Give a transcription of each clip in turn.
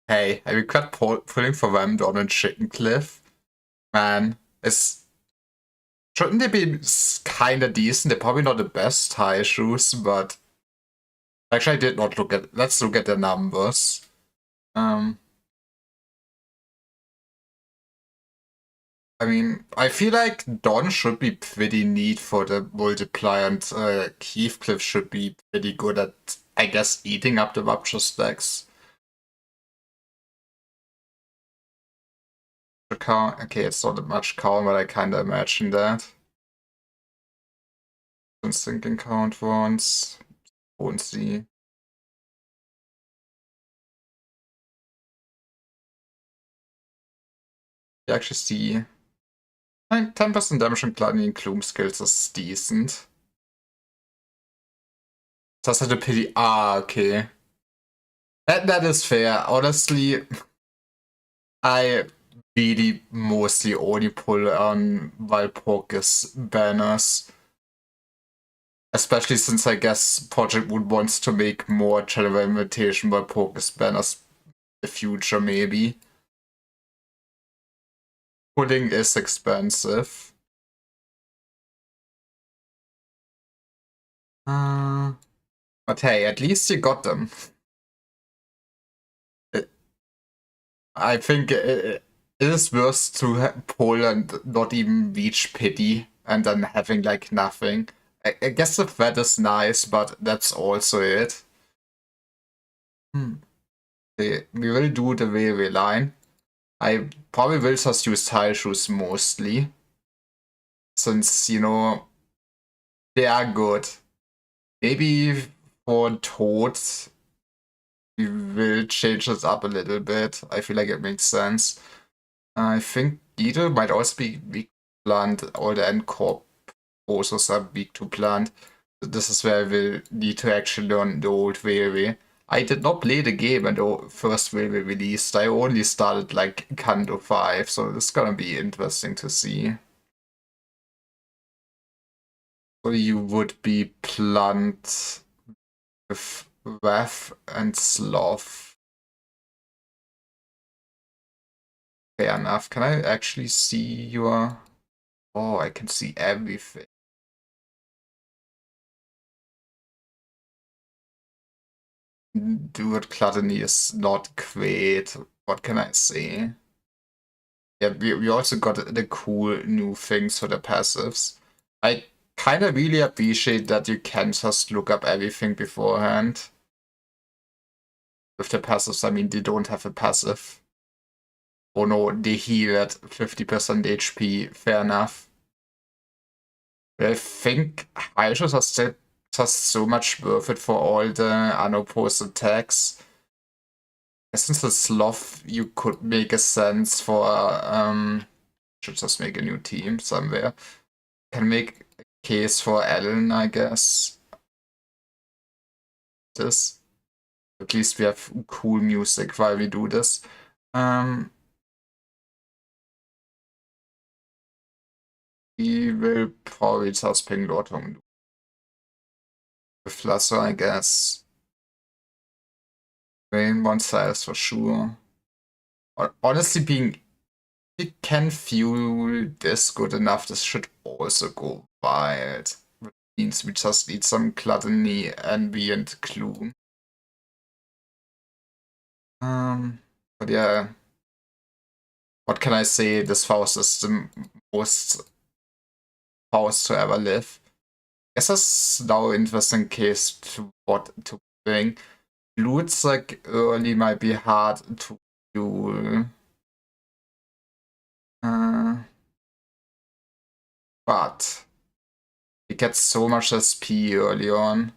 Hey, have you got pulling for them on a chicken cliff? Man, shouldn't they be kinda decent? They're probably not the best high shoes, but actually I did not look at. Let's look at the numbers. Um, I mean, I feel like Don should be pretty neat for the multiplier, and Heathcliff should be pretty good at, I guess, eating up the Rupture stacks. Okay, it's not that much count, but I kinda imagine that. Thinking count once. Und sie. You actually see 10% damage and Gliding Gloom skills is decent. Das hatte PD. Ah, okay. That is fair. Honestly, I really mostly only pull on Walpurgis banners. Especially since I guess Project Wood wants to make more General Invitation Walpurgis banners in the future, maybe. Pulling is expensive. But hey, at least you got them. I think it is worse to pull and not even reach pity and then having like nothing. I guess the threat is nice, but that's also it. Okay, we will do the railway line. I probably will just use tile shoes mostly. Since, you know, they are good. Maybe for Toad, we will change this up a little bit. I feel like it makes sense. I think Beetle might also be weak to plant. All the end corp also are weak to plant. This is where I will need to actually learn the old railway. I did not play the game when the first railway released. I only started like Kanto 5, so it's gonna be interesting to see. So you would be plant with Wrath and Sloth. Fair enough. Can I actually see your... Oh, I can see everything. dude, gluttony is not great. What can I say? Yeah, we also got the cool new things for the passives. I kind of really appreciate that you can just look up everything beforehand. With the passives, I mean, they don't have a passive. Oh no, they heal at 50% HP. Fair enough. But I think Hydra's are still just so much worth it for all the unopposed attacks. Since the sloth, you could make a sense for should just make a new team somewhere. Can make a case for Ellen, I guess. This. At least we have cool music while we do this. We will probably just ping Lortung with Lasso, I guess. Rain one size for sure. Honestly, being it can fuel this good enough, this should also go wild. Which means we just need some gluttony, ambient gloom. But yeah. What can I say? This Faust is the most Faust to ever live. Guess that's now an interesting case to what to bring. Loots like early might be hard to do. But it gets so much SP early on.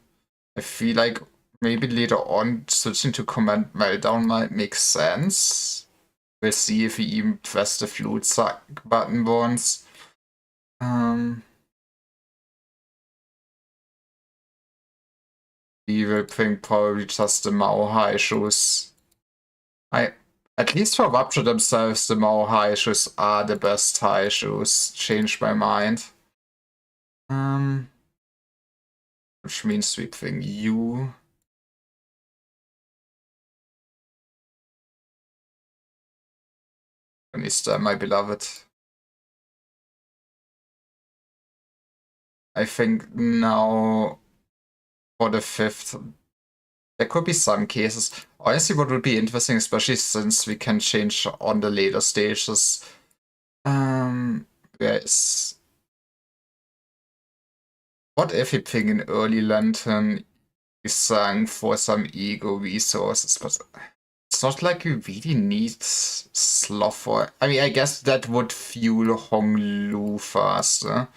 I feel like maybe later on switching to Command Meltdown might make sense. We'll see if we even press the flute suck button once. We will bring probably just the Mao High shoes. At least for Rupture themselves, the Mao High shoes are the best high shoes. Changed my mind. Which means we bring you. Anista, my beloved. I think now for the 5th, there could be some cases. Honestly, what would be interesting, especially since we can change on the later stages. Where is... What if we ping an early lantern sang for some ego resources? But it's not like we really need sloth for... I mean, I guess that would fuel Hong Lu faster.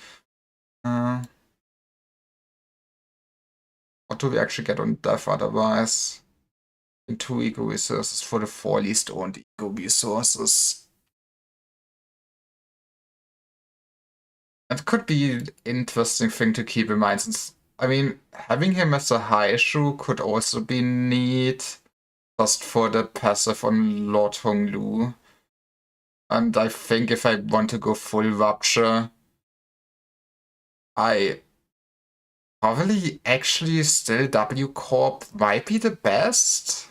What do we actually get on death otherwise? In 2 ego resources for the 4 least owned ego resources. That could be an interesting thing to keep in mind, since, I mean, having him as a high shoe could also be neat, just for the passive on Lord Honglu. And I think if I want to go full Rupture, I probably actually still W Corp might be the best.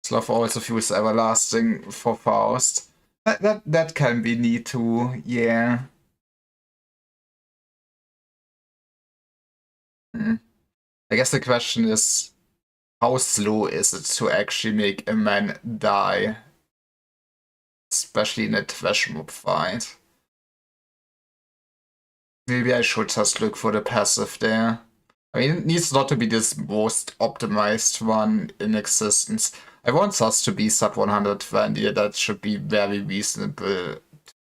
Sloth also feels everlasting for Faust. That can be neat too, yeah. I guess the question is, how slow is it to actually make a man die? Especially in a Thresh mob fight. Maybe I should just look for the passive there. I mean, it needs not to be this most optimized one in existence. I want us to be sub 120, that should be very reasonable to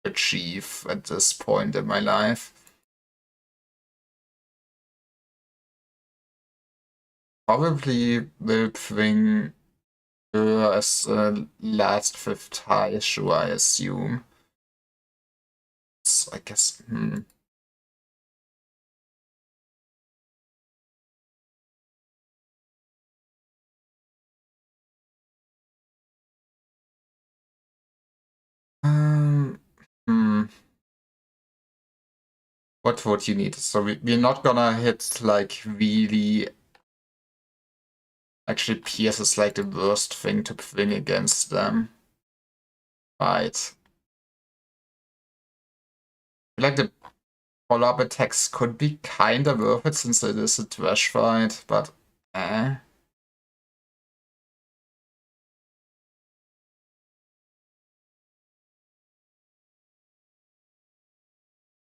achieve at this point in my life. Probably will bring her as a last 5th high issue, I assume. So I guess, What would you need? So we're not gonna hit like really. Actually, Pierce is like the worst thing to bring against them. Right. Like follow-up attacks could be kinda worth it since it is a trash fight, but I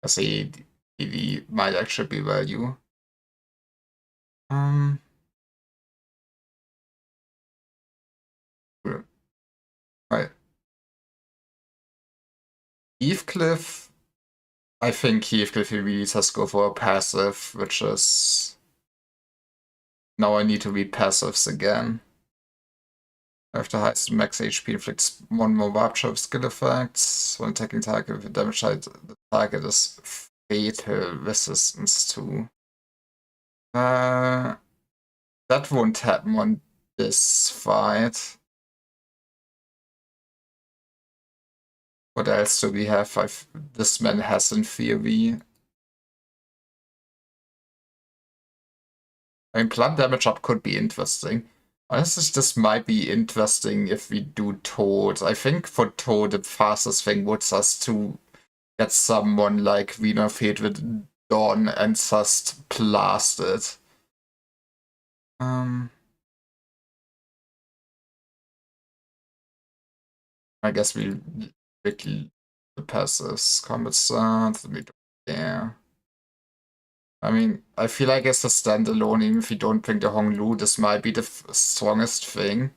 see EV might actually be value. Right. Heathcliff, I think Heathcliff really just go for a passive, which is... Now I need to read passives again. After highest max HP inflicts one more warp shot skill effects. When attacking target with damage height, the target is fatal resistance to. That won't happen on this fight. What else do we have? This man has in theory. I mean, plant damage up could be interesting. Honestly, this might be interesting if we do Toad. I think for Toad, the fastest thing would just to get someone like Wiener Fate with Dawn and just blast it. I guess we quickly passes combat start. Yeah. I mean, I feel like as a standalone, even if we don't bring the Honglu, this might be the strongest thing.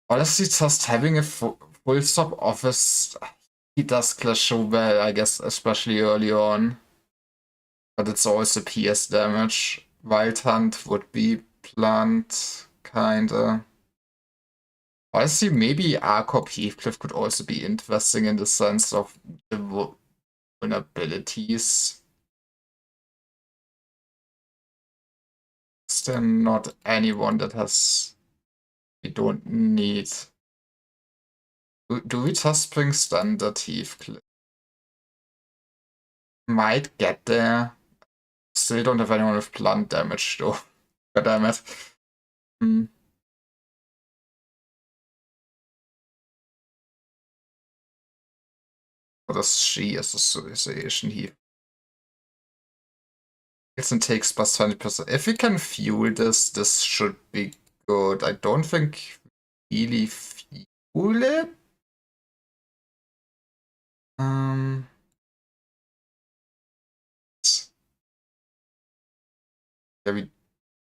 Honestly, just having a full stop office, he does clash so well, I guess, especially early on. But it's also PS damage. Wild Hunt would be plant, kinda. Honestly, maybe Arcop Heathcliff could also be interesting in the sense of the vulnerabilities. Is there not anyone that has... We don't need... Do we just bring standard Heathcliff? Might get there. Still don't have anyone with blunt damage though. God damn it. What is she association here? It's and takes plus 20%. If we can fuel this, this should be good. I don't think really fuel it. Yeah, we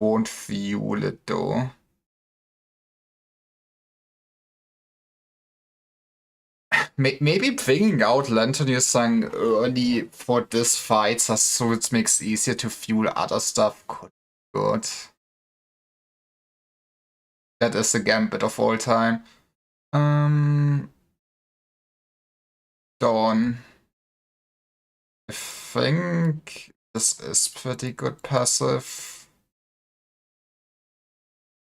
won't fuel it though. Maybe bringing out Lantern early for this fight so it makes it easier to fuel other stuff could be good. That is the gambit of all time. Dawn. I think this is pretty good passive.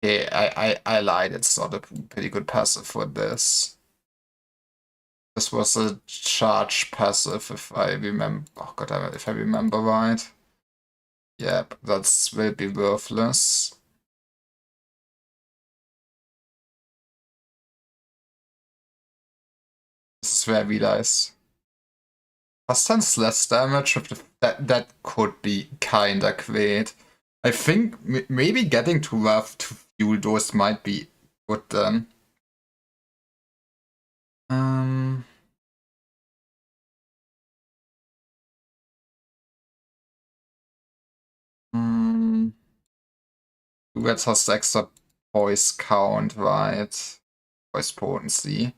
Okay, I lied. It's not a pretty good passive for this. This was a charge passive, if I remember. Oh god, if I remember right. Yep, that will be worthless. This is where I realize. Plus less damage with that could be kinda great. I think maybe getting to rough to fuel those might be good then. That has extra voice count, right? Voice potency.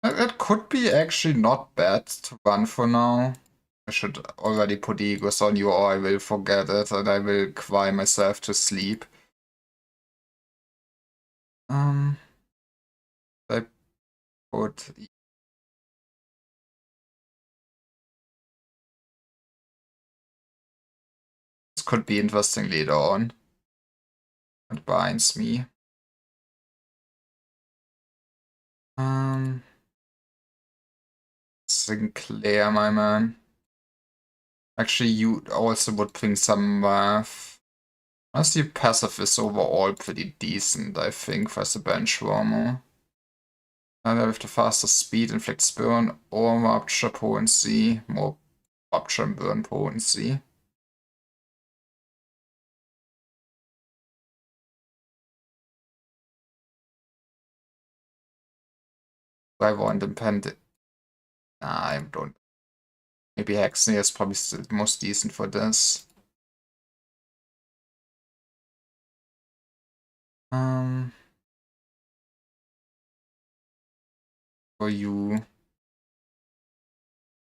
It could be actually not bad to run for now. I should already put Egos on you or I will forget it and I will cry myself to sleep. I put... This could be interesting later on. It binds me. Sinclair, my man. Actually, you also would bring some math. Honestly, passive is overall pretty decent, I think, for the bench warmer. And with the fastest speed, inflicts burn or rupture potency, more rupture and burn potency. I want independent. Nah, I don't. Maybe Hexen is probably still most decent for this. For you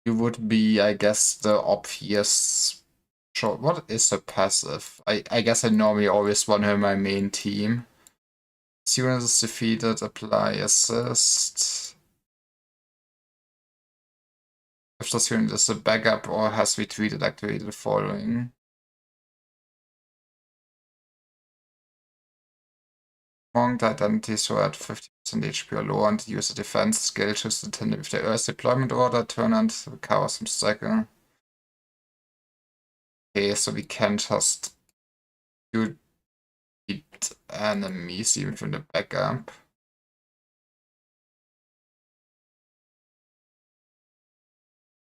would be, I guess, the obvious. Sure, what is a passive? I guess I normally always want her in my main team. Student is defeated, apply assist. If the student is a backup or has retreated, activate the following. Monk identity so at 50% HP or lower and use a defense skill choose attended with the Earth deployment order, turn and recover some cycle. Okay, so we can just do beat enemies even from the backup.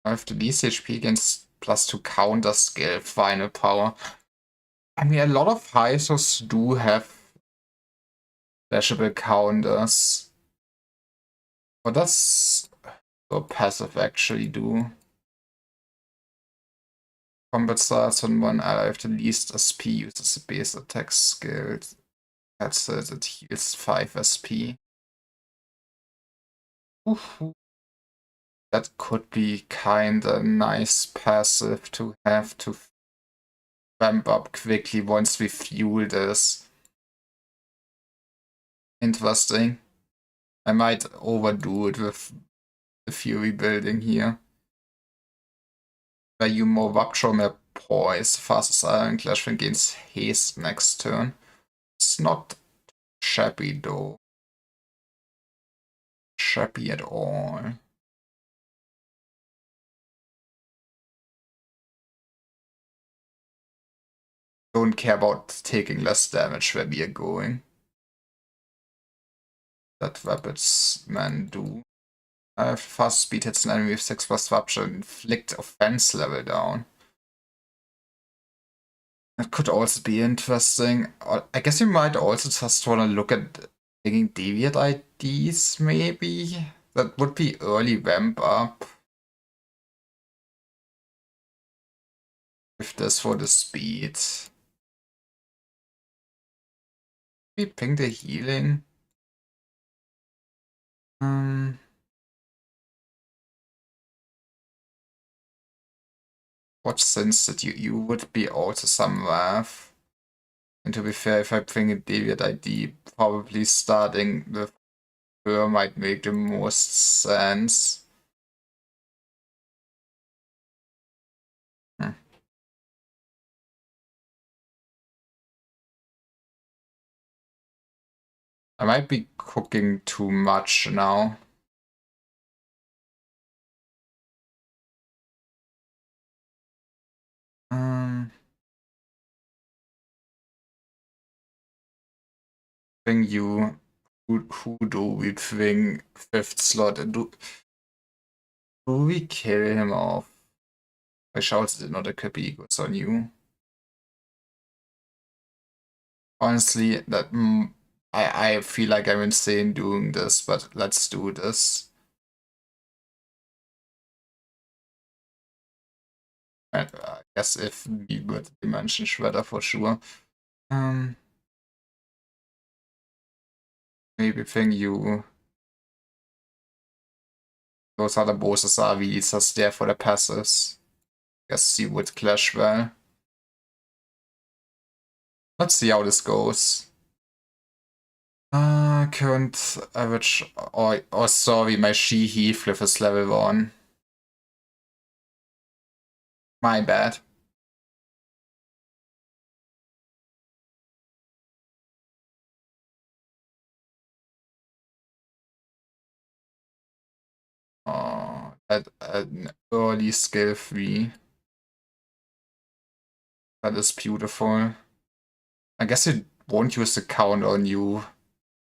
I have the least HP against +2 counter skill, final power. I mean, a lot of Hysos do have flashable counters. What does your passive actually do? Combat starts when one ally with the least SP uses a base attack skill. That's it, it heals 5 SP. Ooh. That could be kinda nice passive to have to ramp up quickly once we fuel this. Interesting. I might overdo it with the Fury building here. Value more Rupture, more Poise, fastest Iron Clash when gains haste next turn. It's not shabby though. Shabby at all. Don't care about taking less damage where we are going. That Rabbit's man do. Fast speed hits an enemy with 6+ Rupture, inflict offense level down. That could also be interesting. I guess you might also just want to look at taking Deviant IDs, maybe? That would be early ramp up. If this for the speed. We ping the healing. What sense that you would be also some Wrath? And to be fair, if I ping a Deviant ID, probably starting with her might make the most sense. I might be cooking too much now. Thing you. Who do we thing 5th slot? Do we kill him off? I shouted not equip egos on you. Honestly, that I feel like I'm insane doing this, but let's do this. I guess if we would Dimension Shredder for sure. Maybe thing you. Those other bosses are really just there for the passives. Guess you would clash well. Let's see how this goes. Current average. Oh, sorry, my She Heathcliff is level 1. My bad. Oh, at an early skill 3. That is beautiful. I guess it won't use the count on you.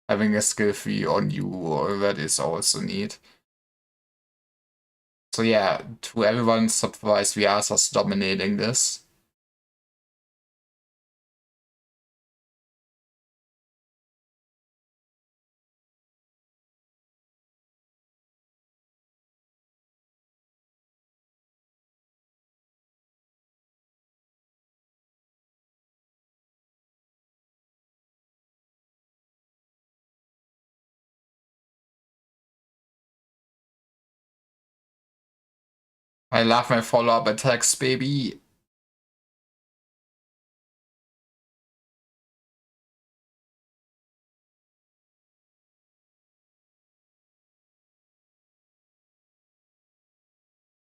having a skill tree on you, or that is also neat. So yeah, to everyone's surprise, we are just dominating this. I love my follow-up attacks, baby.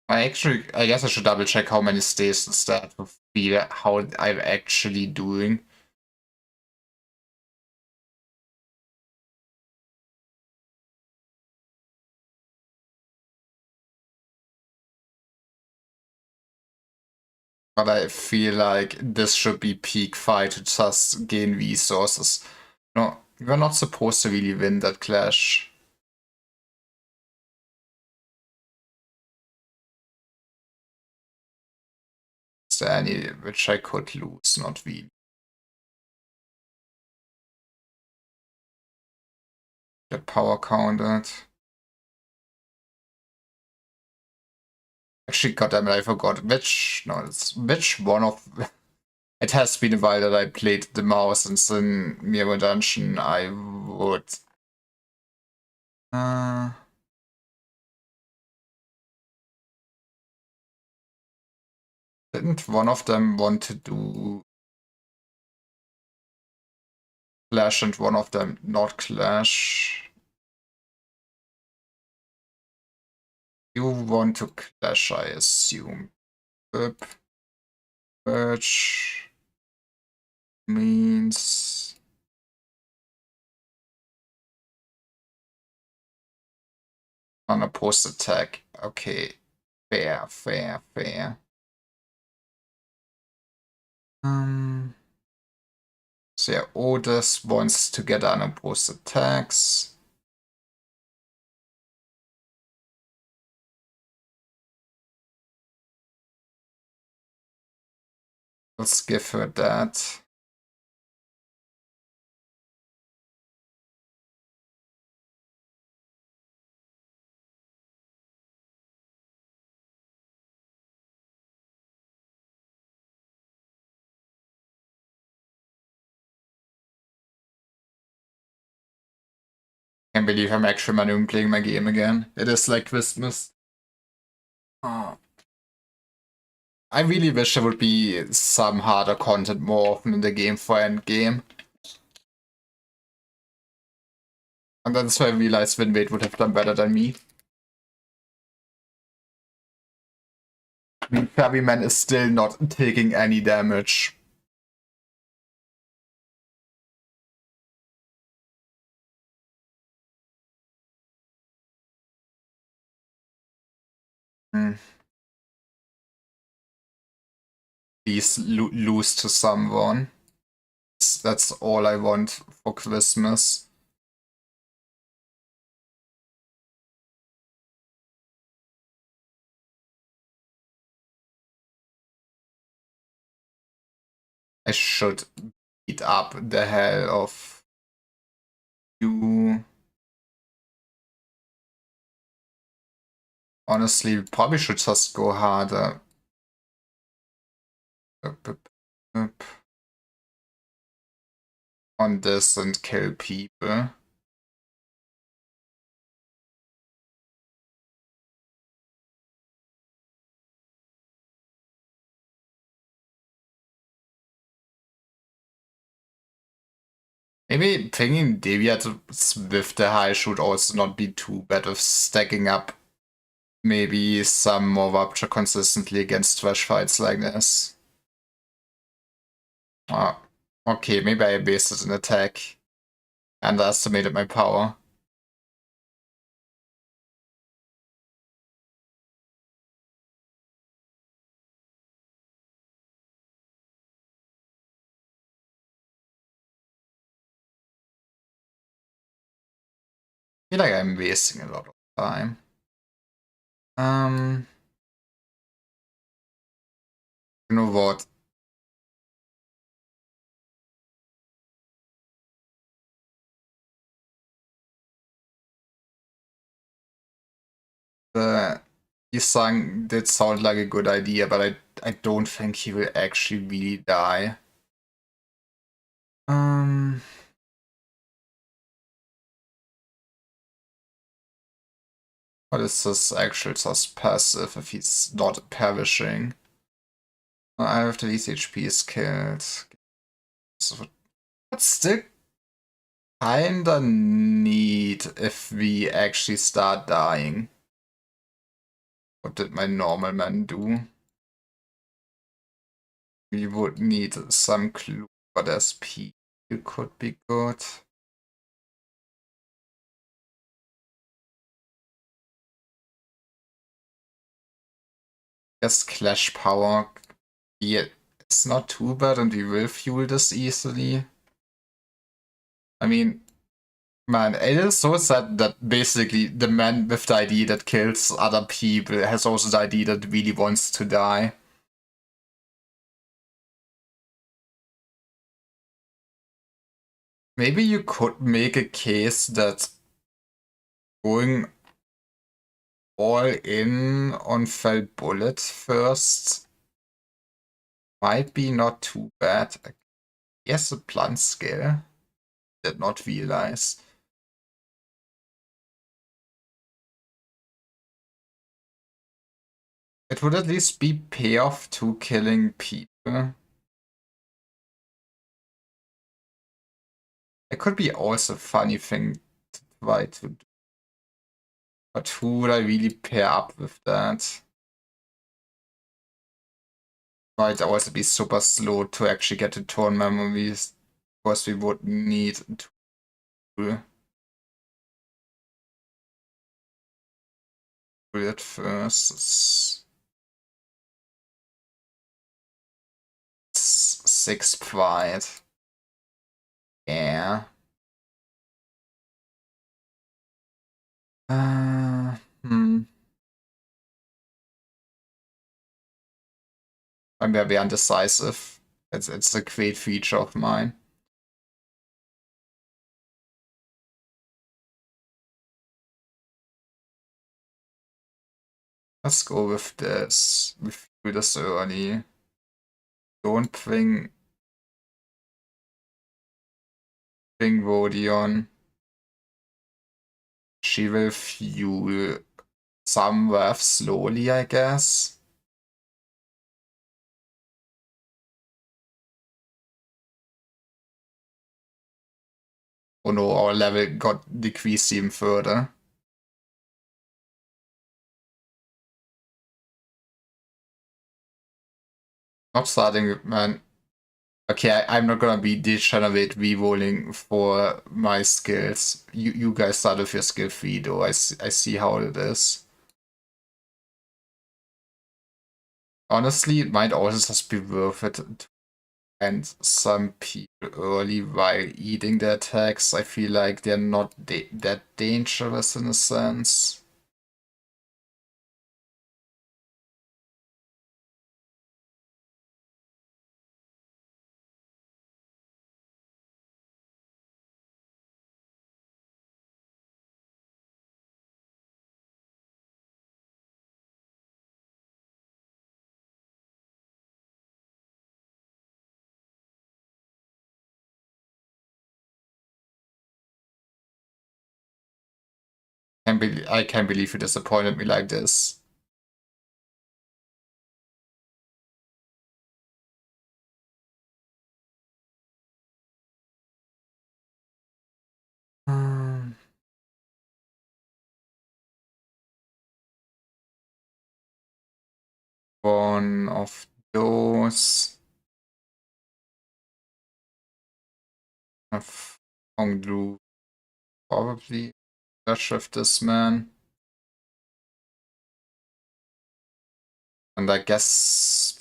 I guess I should double check how many stations that would be, how I'm actually doing. But I feel like this should be peak fight to just gain resources. No, we're not supposed to really win that clash. Is there any which I could lose, not win? Get power counted. Actually, goddamn it, I forgot which one of. It has been a while that I played the mouse, and in Mirror Dungeon I would. Didn't one of them want to do Clash and one of them not Clash? You want to Clash, I assume. Which means on a post attack. Okay, fair, fair, fair. So yeah, Otis wants to get unopposed attacks. Let's give her that. Can't believe I'm actually manually playing my game again. It is like Christmas. Oh. I really wish there would be some harder content more often in the game for endgame. And that's why I realized Winwade would have done better than me. I mean, Ferryman is still not taking any damage. Please lose to someone. That's all I want for Christmas. I should beat up the hell of you. Honestly, probably should just go harder. On this and kill people. Maybe pinging Deviants with the high should also not be too bad of stacking up maybe some more Rupture consistently against trash fights like this. Ah, okay, maybe I wasted an attack. Underestimated my power. feel like I'm wasting a lot of time. You know what? The Yisang did sound like a good idea, but I don't think he will actually really die. What is this actual just passive if he's not perishing? After his HP is killed. So, but still kinda neat if we actually start dying. What did my normal man do? We would need some clue, but SP could be good. Guess Clash Power, yeah, it's not too bad and we will fuel this easily. I mean, man, it is so sad that basically the man with the ID that kills other people has also the ID that really wants to die. Maybe you could make a case that going all in on Fell Bullet first might be not too bad. Yes, a plant skill. Did not realize. It would at least be payoff to killing people. It could be also a funny thing to try to do. But who would I really pair up with that? Might also be super slow to actually get to turn memories. Because we would need to do it first. 6 pride. Yeah. Hmm. I'm very undecisive. It's a great feature of mine. Let's go with this. We do this early. Don't ping Rodion. She will fuel somewhere slowly, I guess. Oh no, our level got decreased even further. Not starting with man. Okay, I'm not gonna be degenerate re-rolling for my skills. You guys start with your skill 3 though. I see how it is. Honestly, it might also just be worth it to end some people early while eating their attacks. I feel like they're not that dangerous in a sense. I can't believe you disappointed me like this. One of those. Of Honglu probably. Clash with this man. And I guess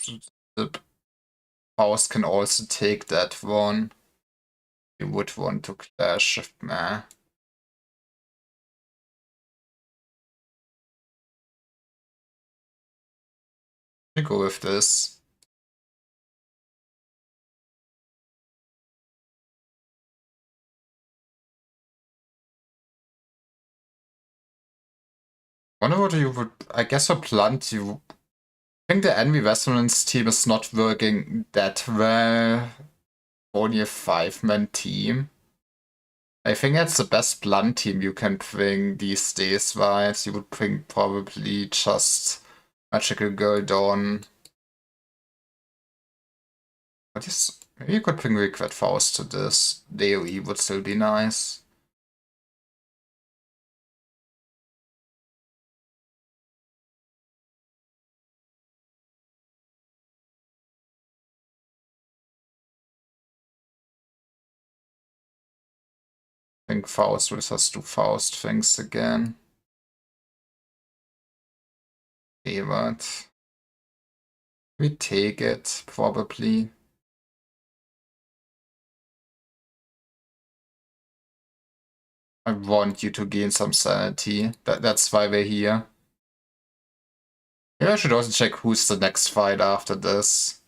the house can also take that one. You would want to clash with me. I go with this. Wonder what you would. I guess for Blunt, you. I think the Envy Resonance team is not working that well. Only a 5-man team. I think that's the best Blunt team you can bring these days, right? You would bring probably just Magical Girl Dawn. What is. Maybe you could bring Regret Faust to this. DOE would still be nice. I think Faust will just do Faust things again. Okay, but we take it, probably. I want you to gain some sanity. That's why we're here. Maybe I should also check who's the next fight after this.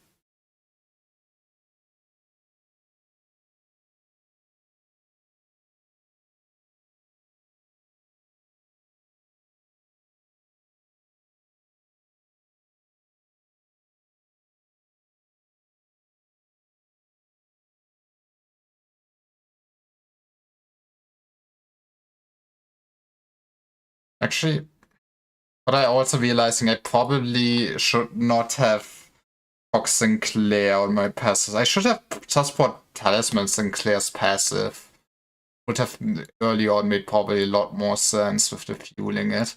Actually, but I also realizing I probably should not have Fox Sinclair on my passive. I should have just put Talisman Sinclair's passive. Would have early on made probably a lot more sense with the fueling it.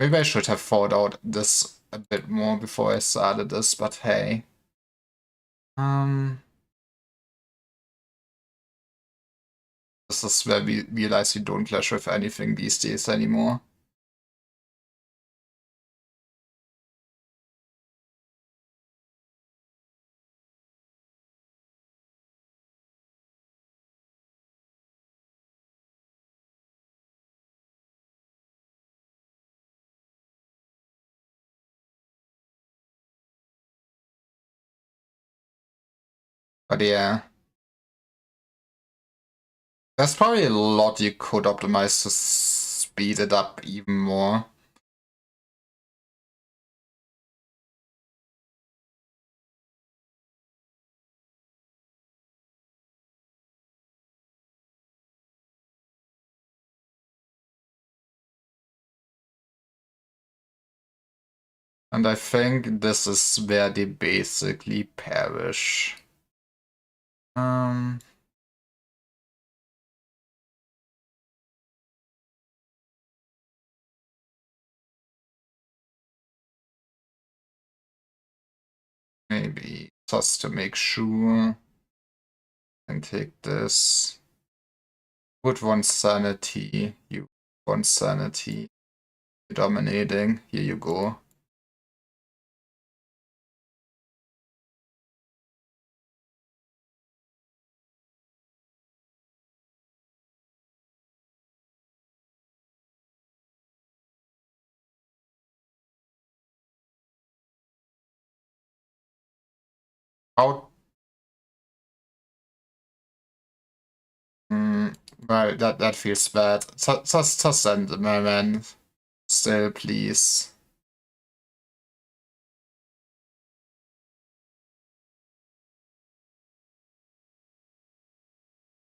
Maybe I should have thought out this a bit more before I started this, but hey. This is where we realize we don't clash with anything these days anymore. But yeah. There's probably a lot you could optimize to speed it up even more. And I think this is where they basically perish. Maybe just to make sure. And take this. Would want sanity. You want sanity. Dominating. Here you go. How? Well, that feels bad. Just send the man. Still, please.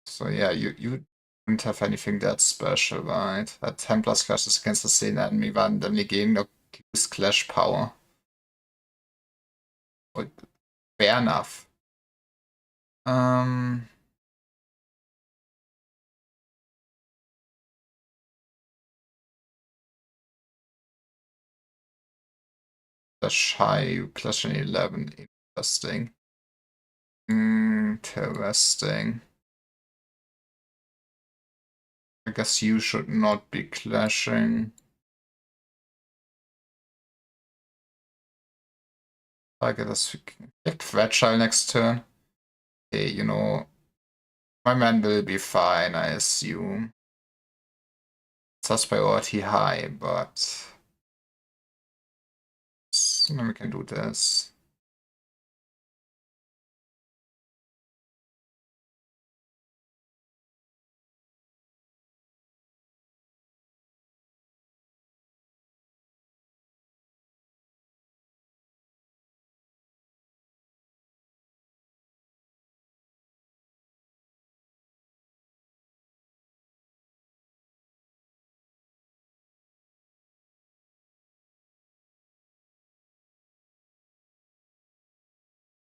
So yeah, you don't have anything that special, right? That 10 plus clashes against the same enemy randomly gain or use clash power. But fair enough. The Shy Clash in 11. Interesting. Interesting. I guess you should not be clashing. I guess get Fragile next turn. Okay, you know, my man will be fine, I assume. Sus priority high, but So then we can do this.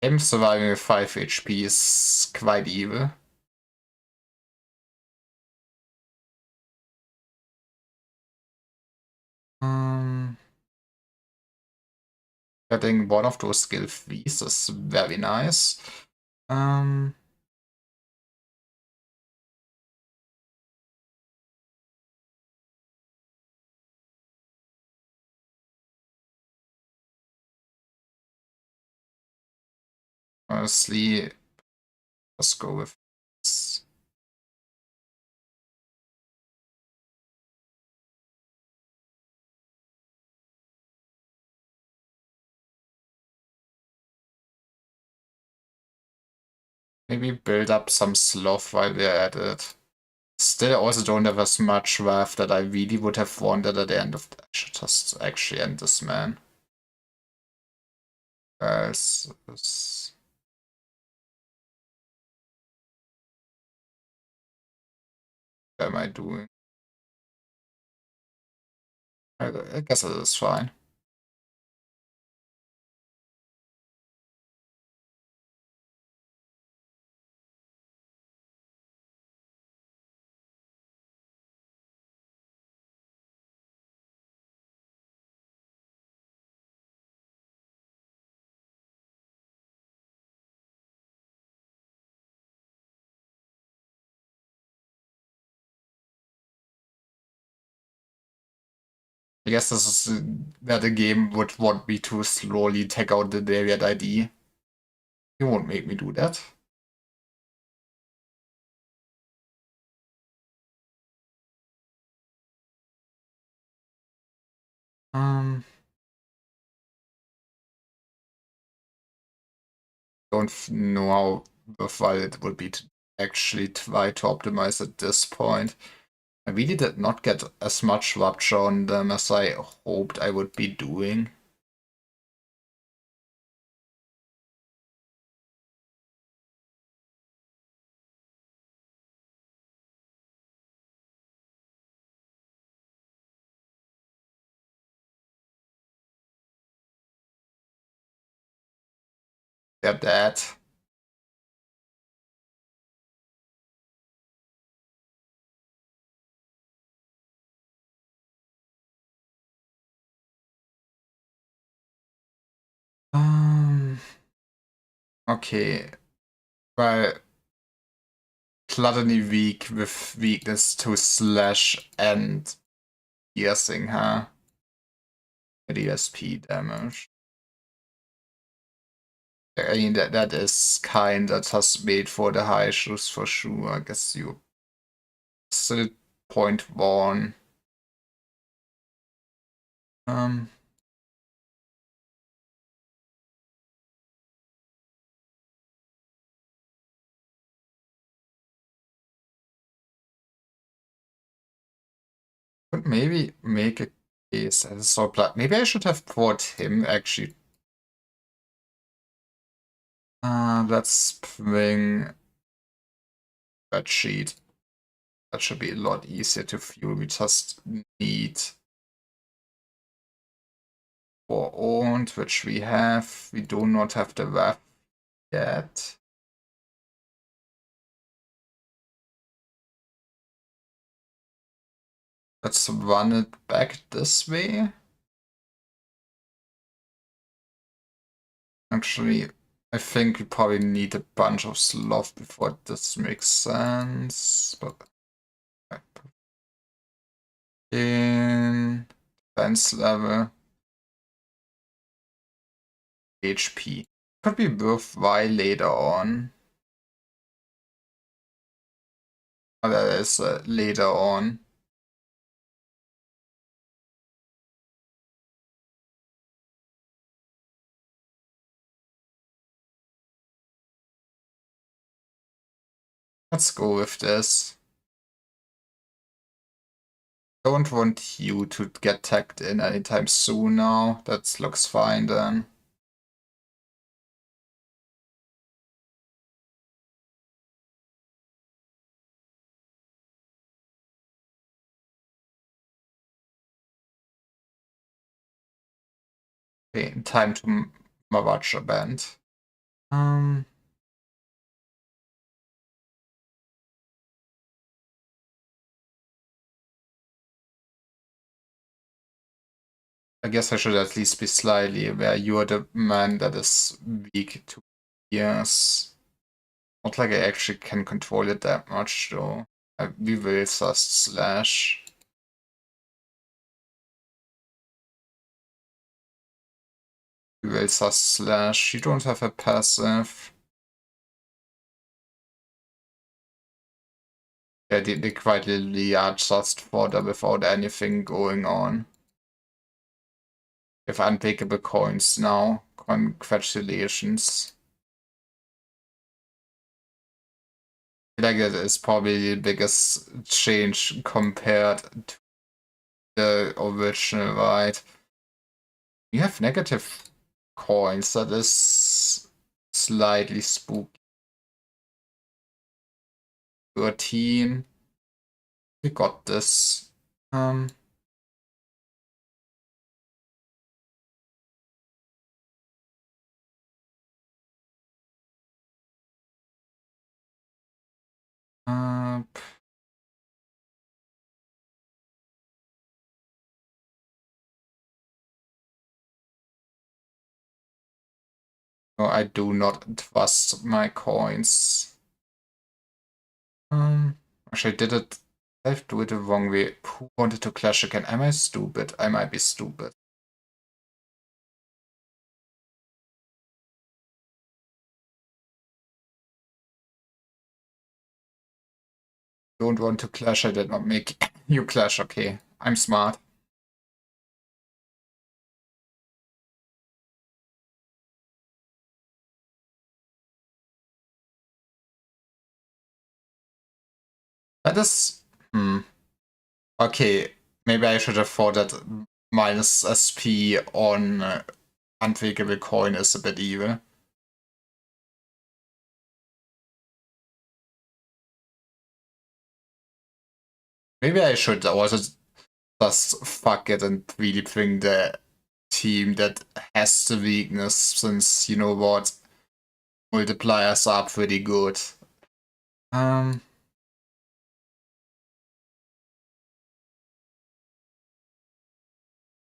Him surviving with 5 HP is quite evil. Getting one of those skill 3s is very nice. Honestly, let's go with this. Maybe build up some sloth while we're at it. Still also don't have as much wrath that I really would have wanted at the end of the... I should just actually end this man. What am I doing? I guess it is fine. I guess this is where the game would want me to slowly take out the Daviad ID. It won't make me do that. Don't know how worthwhile it would be to actually try to optimize at this point. I really did not get as much rupture on them as I hoped I would be doing. They're dead. Okay. Weil Gluttony weak with weakness to slash and piercing, huh? DSP damage. I mean, that is kinda just made for the high shoes for sure. I guess you still 0.1. Could maybe make a case as a sword blood. Maybe I should have brought him actually. Let's bring that sheet. That should be a lot easier to fuel. We just need for owned, which we have. We do not have the wrap yet. Let's run it back this way. Actually, I think we probably need a bunch of sloth before this makes sense. But in defense level, HP could be worthwhile later on. Oh, that is later on. Let's go with this. Don't want you to get tagged in anytime soon now. That looks fine then. Okay, time to Mavacha band. I guess I should at least be slightly aware you're the man that is weak to yes. Not like I actually can control it that much though. We will just slash. We will just slash. You don't have a passive. Yeah, they quite literally are just fodder without anything going on. If unpickable coins now. Congratulations. I feel like that is probably the biggest change compared to the original, right? You have negative coins, that is slightly spooky. 13. We got this. Uh, no, I do not trust my coins. Actually, I did it. I do it the wrong way. Who wanted to clash again? Am I stupid? I might be stupid. Don't want to clash. I did not make you clash. Okay, I'm smart. That is. Okay, maybe I should have thought that minus SP on unfakeable coin is a bit evil. Maybe I should also just fuck it and really bring the team that has the weakness, since you know what, multipliers are pretty good.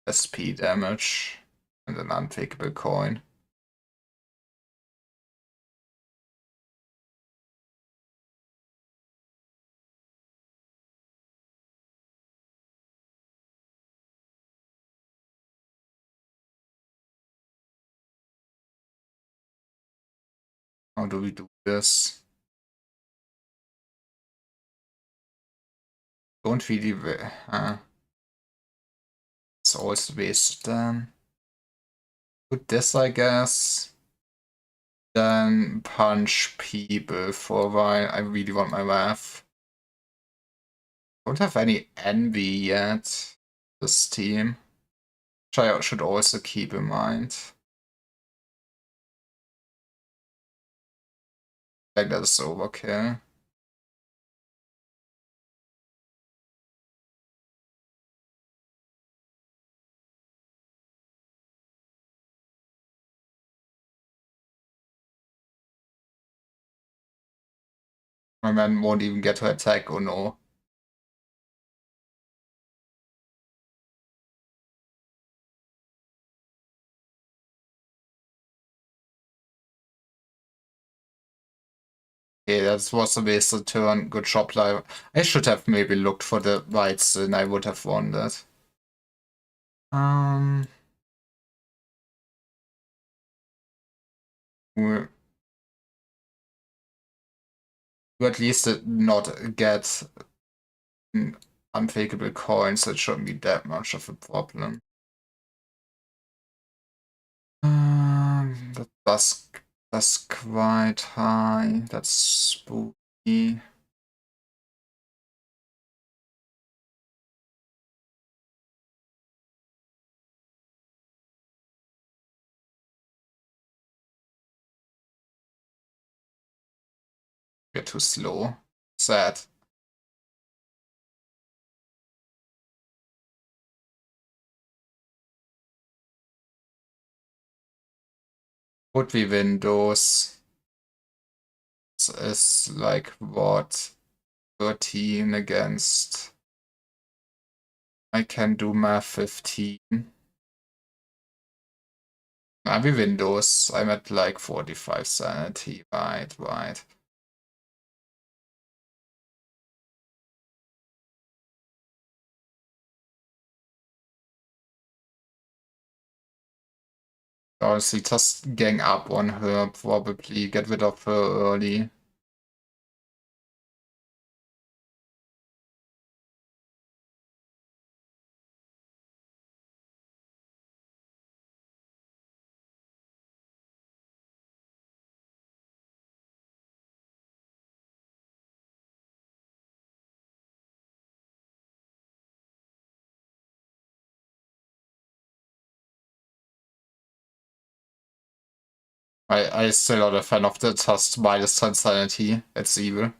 SP damage and an unfakeable coin. How do we do this? Don't really. It's always wasted then. Put this, I guess. Then punch people for a while. I really want my wrath. Don't have any envy yet. This team. Which I should also keep in mind. Like that is overkill. My man won't even get to attack, oh no. Okay, that was a wasted turn. Good job, live. I should have maybe looked for the whites and I would have won that. You at least did not get unfakeable coins, so it shouldn't be that much of a problem. That's quite high. That's spooky. We're too slow. Sad. Would we win those? This is like what? 13 against. I can do math 15. We win those. I'm at like 45 sanity. Right. Honestly, just gang up on her, probably. Get rid of her early. I still not a fan of the just minus 10 sanity. It's evil.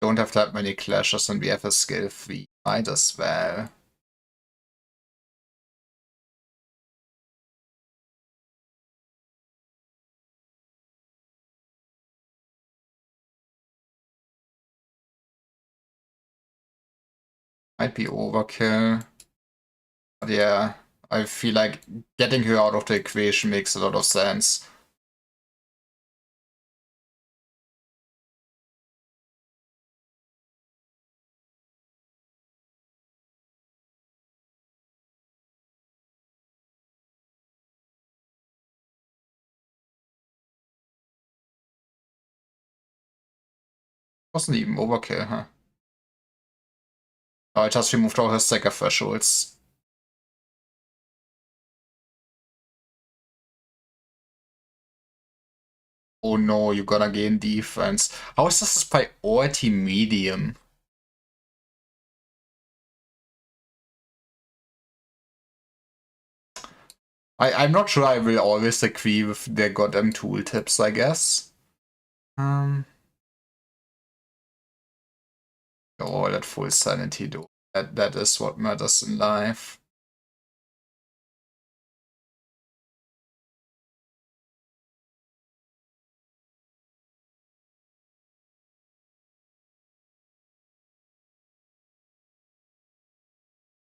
Don't have that many clashes and we have a skill 3. Might as well. Might be overkill. But yeah, I feel like getting her out of the equation makes a lot of sense. Wasn't even overkill, huh? Oh, I just removed all her stacker thresholds. Oh no, you're gonna gain defense. How is this priority medium? I'm not sure I will always agree with their goddamn tooltips, I guess. You're all at full sanity though. That is what matters in life.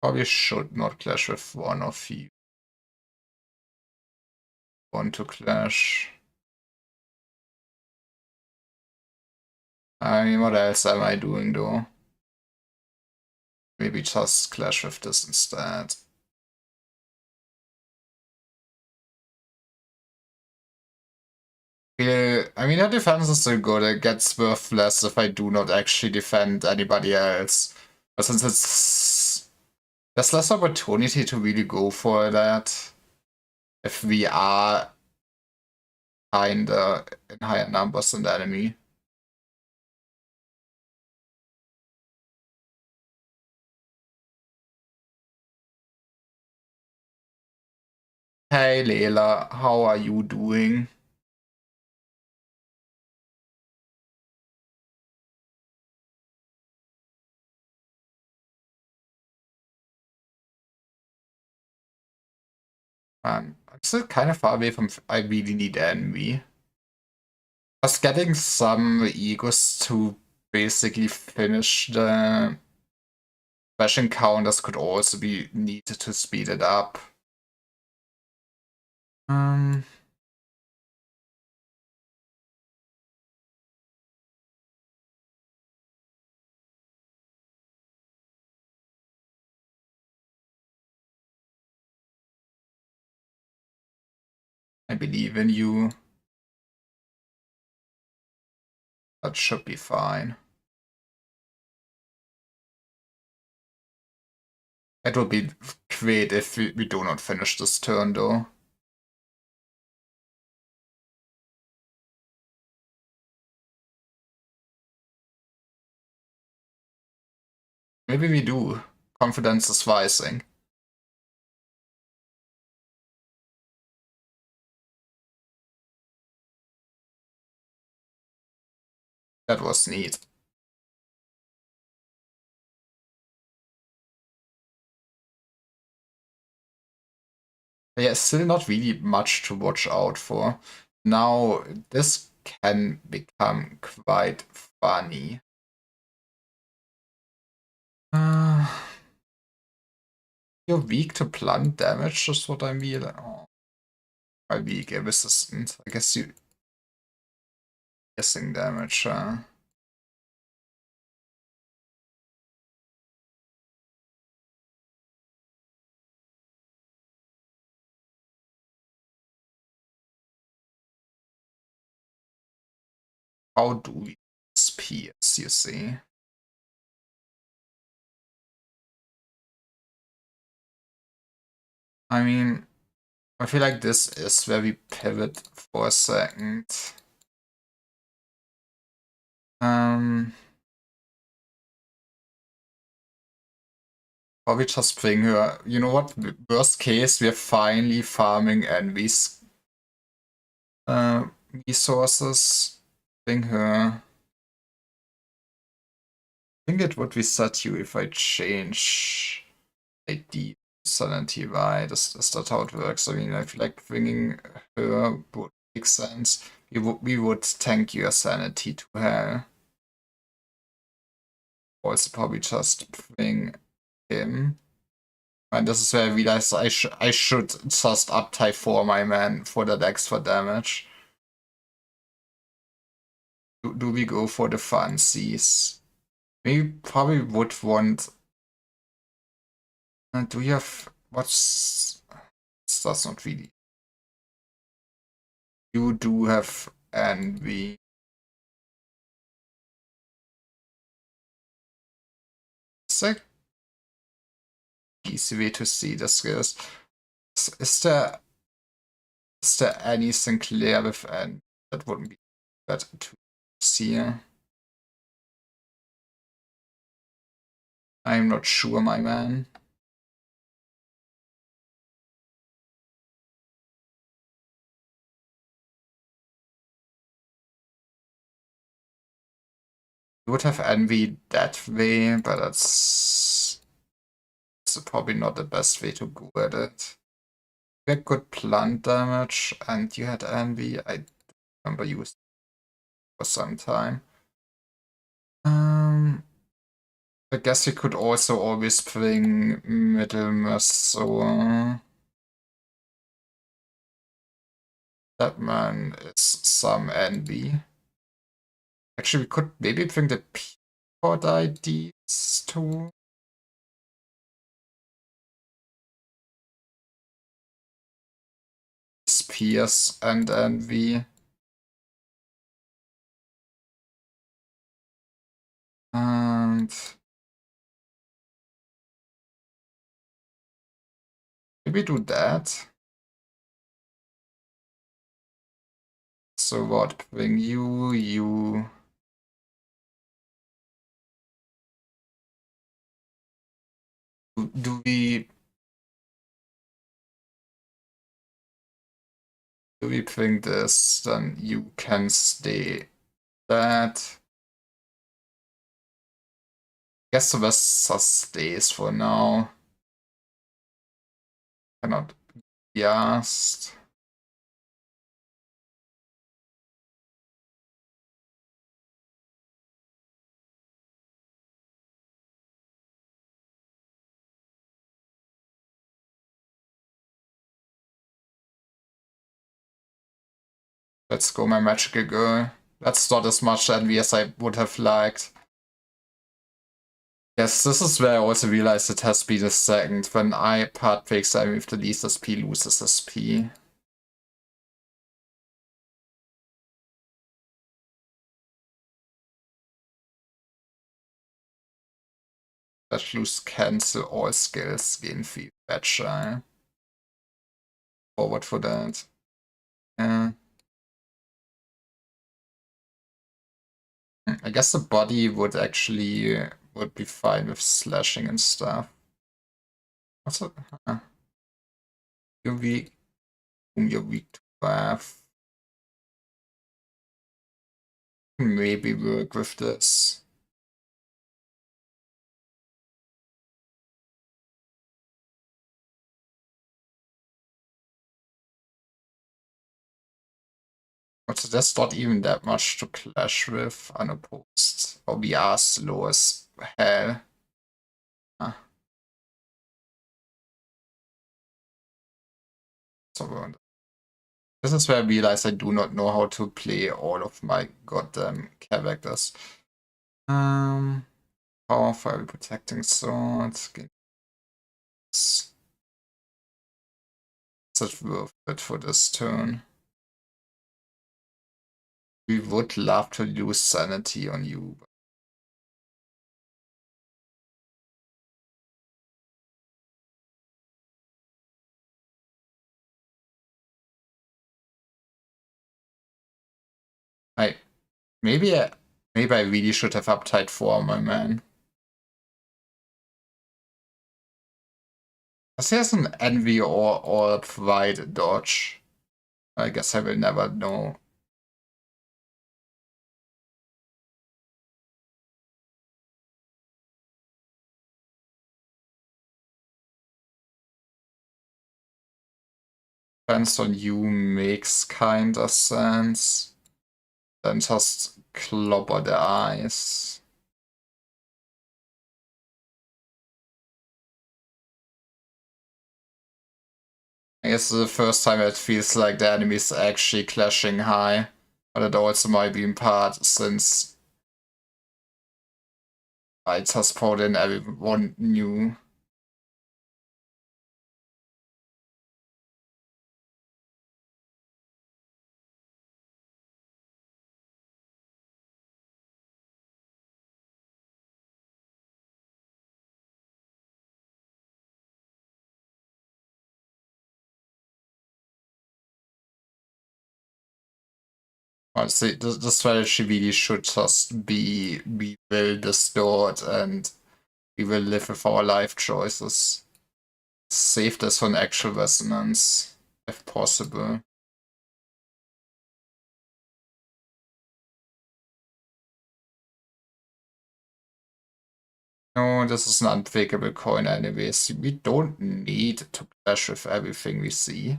Probably should not clash with one of you. Want to clash. I mean, what else am I doing though? Maybe just clash with this instead. Yeah, I mean, that defense is still good. It gets worth less if I do not actually defend anybody else. But since there's less opportunity to really go for that if we are kinda in higher numbers than the enemy. Hey Leila, how are you doing? I'm still kind of far away from I really need envy. Just getting some egos to basically finish the bashing counters could also be needed to speed it up. Um, I believe in you. That should be fine. It would be great if we do not finish this turn though. Maybe we do. Confidence is rising. That was neat. Yeah, still not really much to watch out for. Now, this can become quite funny. Uh, you're weak to blunt damage, is what I mean. Oh, my weak resistant. I guess you guessing damage. How do we pierce, you see? I mean, I feel like this is where we pivot for a second. Or we just bring her. You know what? Worst case, we're finally farming Envy's resources. Bring her. I think it would reset you if I change ID sanity, right? Is that how it works? I mean, I feel like bringing her would make sense. We would tank your sanity to her. Also, probably just bring him. And this is where I realized I should just up type 4 my man for that extra damage. Do we go for the fancies? We probably would want. Do you have what's? That's not really. You do have envy. It's like easy way to see the skills. Is there anything clear with envy that wouldn't be bad to see? I'm not sure, my man. You would have envy that way, but that's probably not the best way to go at it. You had good plant damage, and you had envy. I remember you for some time. I guess you could also always bring Middlemas, so that man is some envy. Actually, we could maybe bring the P-Pod IDs too. Spears and envy. And maybe do that. So what? Bring you. Do we bring this? Then you can stay that. Guess the rest just stays for now. Cannot be asked. Let's go, my magical girl. That's not as much envy as I would have liked. Yes, this is where I also realized it has been a second. When I part breaks, I with the least SP loses SP. That lose cancel all skills, gain 3 Agile. Forward for that. Yeah. I guess the body would actually would be fine with slashing and stuff. What's it? You're weak. You're weak to buff. Maybe work with this. But there's not even that much to clash with unopposed. Or we are slow as hell. So this is where I realize I do not know how to play all of my goddamn characters. Power fire protecting swords. Is it worth it for this turn? We would love to lose sanity on you. Maybe I really should have uptight 4, my man. Does he has an envy or pride dodge? I guess I will never know. Depends on you makes kinda sense. Then just clobber the eyes. I guess the first time it feels like the enemy is actually clashing high. But it also might be in part since I just poured in everyone new. Honestly, the strategy really should just be we will distort and we will live with our life choices. Save this on actual resonance, if possible. No, this is an unfakeable coin anyways. We don't need to clash with everything we see.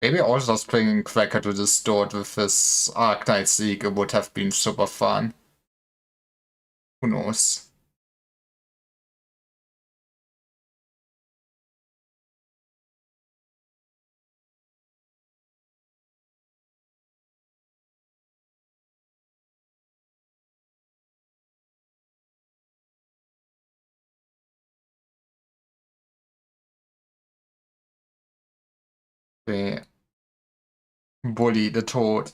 Maybe also just bringing Cracker to distort with his Arknight Seeker would have been super fun. Who knows? Okay. Bully the Toad.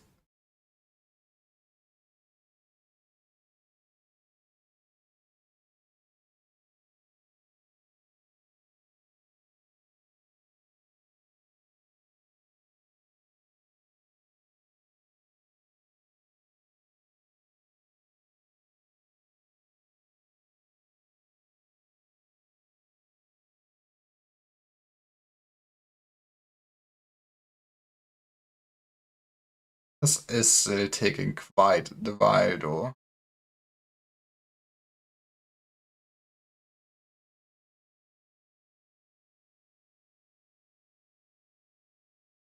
This is still taking quite the while though.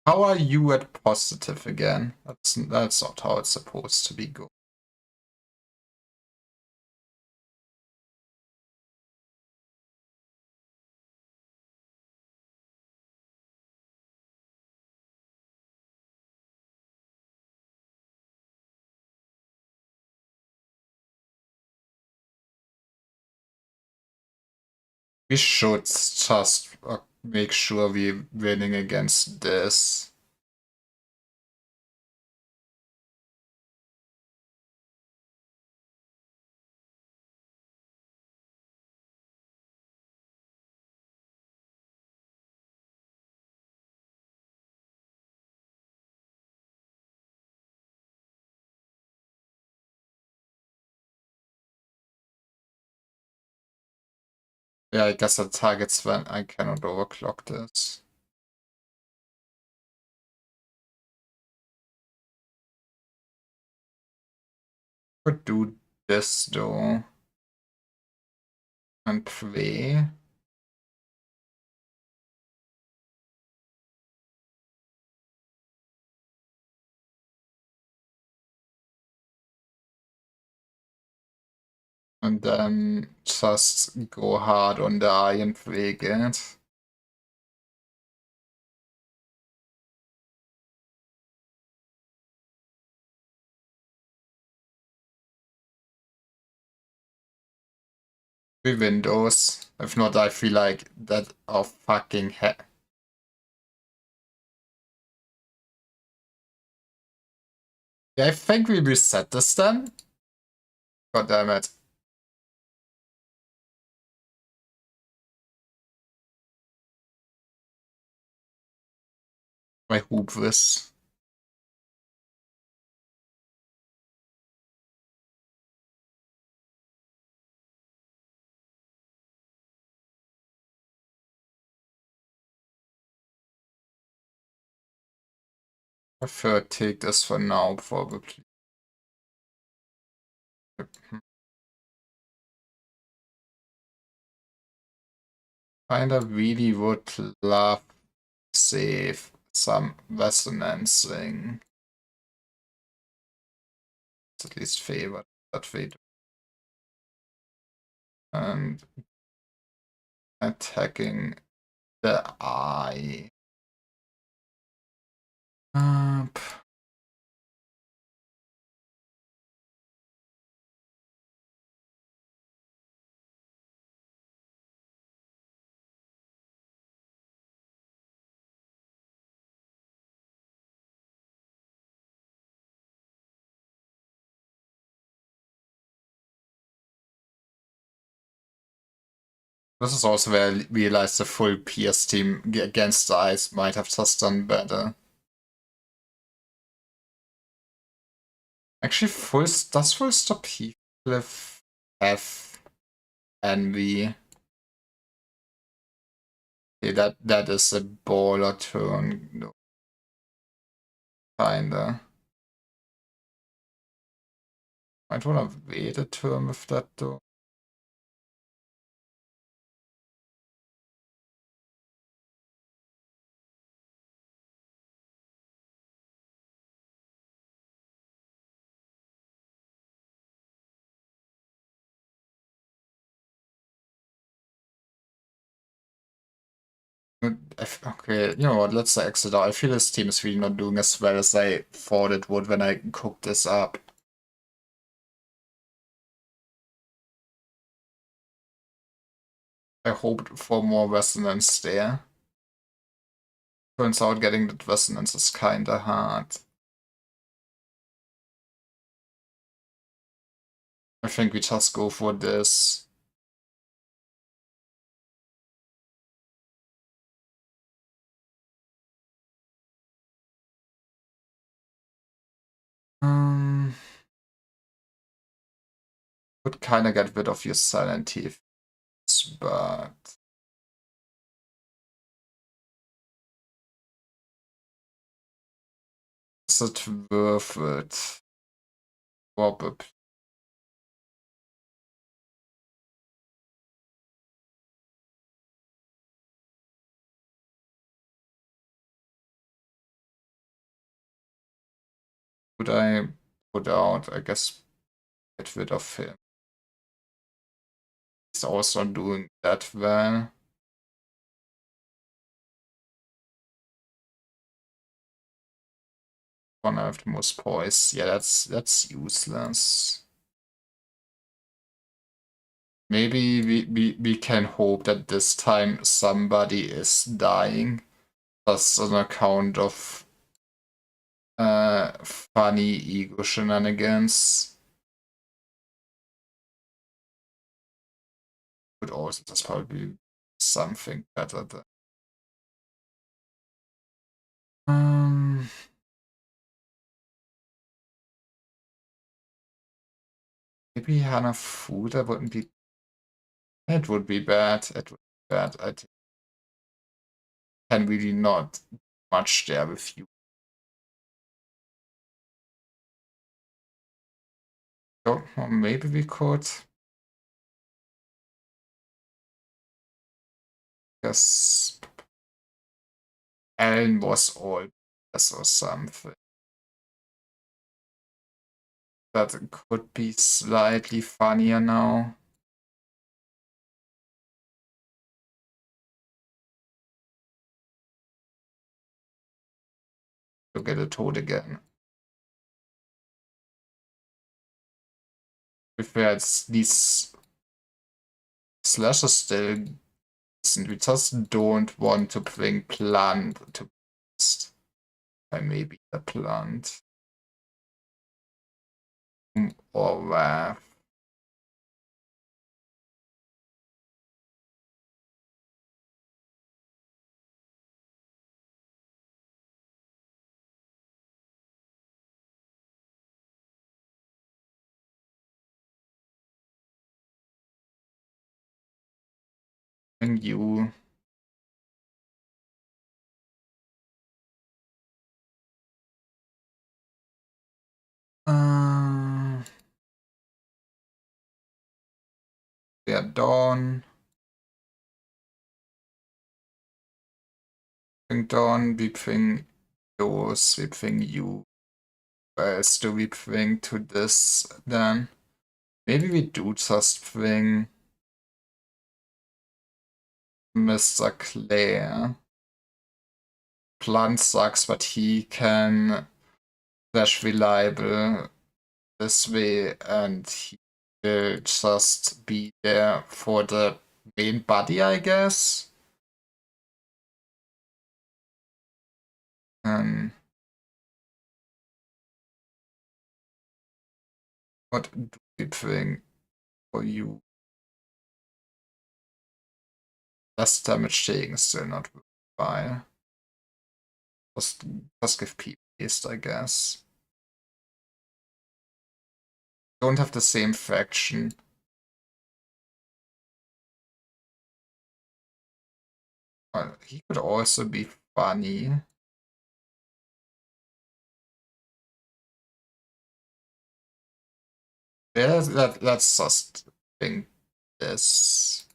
How are you at positive again? That's not how it's supposed to be going. We should just make sure we're winning against this. Yeah, I guess the targets when I cannot overclock this. Could do this though. And play. And then just go hard on the Iron Frigate. We win those. If not, I feel like that are fucking heck. Yeah, I think we reset this then. God damn it. My hubris. I prefer take this for now, probably. Kinda really would love to save some resonancing. It's at least favored that way. And attacking the eye. Up. This is also where I realized the full PS team against the ice might have just done better. Actually, does full stop Heathcliff have envy? Okay, that is a baller turn, no, kinda. Might wanna wait a turn with that though. Okay, you know what, let's exit out. I feel this team is really not doing as well as I thought it would when I cooked this up. I hoped for more resonance there. Turns out getting that resonance is kinda hard. I think we just go for this. Would kinda get rid of your silent teeth, but is it worth it? Probably. Would I put out? I guess get rid of him. He's also doing that well. One of the most poise. Yeah, that's useless. Maybe we can hope that this time somebody is dying. That's an account of funny ego shenanigans. But also that's probably something better than maybe Hanafuda wouldn't be. It would be bad. It would be bad. I can really not much there with you. So maybe we could. Guess Ellen was all this or something. That could be slightly funnier now. To get a toad again. If these slashes still decent, we just don't want to bring plant to best. Maybe a plant. Or you. They're done. Dawn, we bring yours, we bring you. Where else do we bring to this then? Maybe we do just bring Mr. Clare. Plant sucks, but he can dash reliable this way, and he will just be there for the main body, I guess. What do we bring for you? Less damage taken, still not worthwhile. Just give people haste, I guess. Don't have the same faction. Well, he could also be funny. Yeah, let's just think this.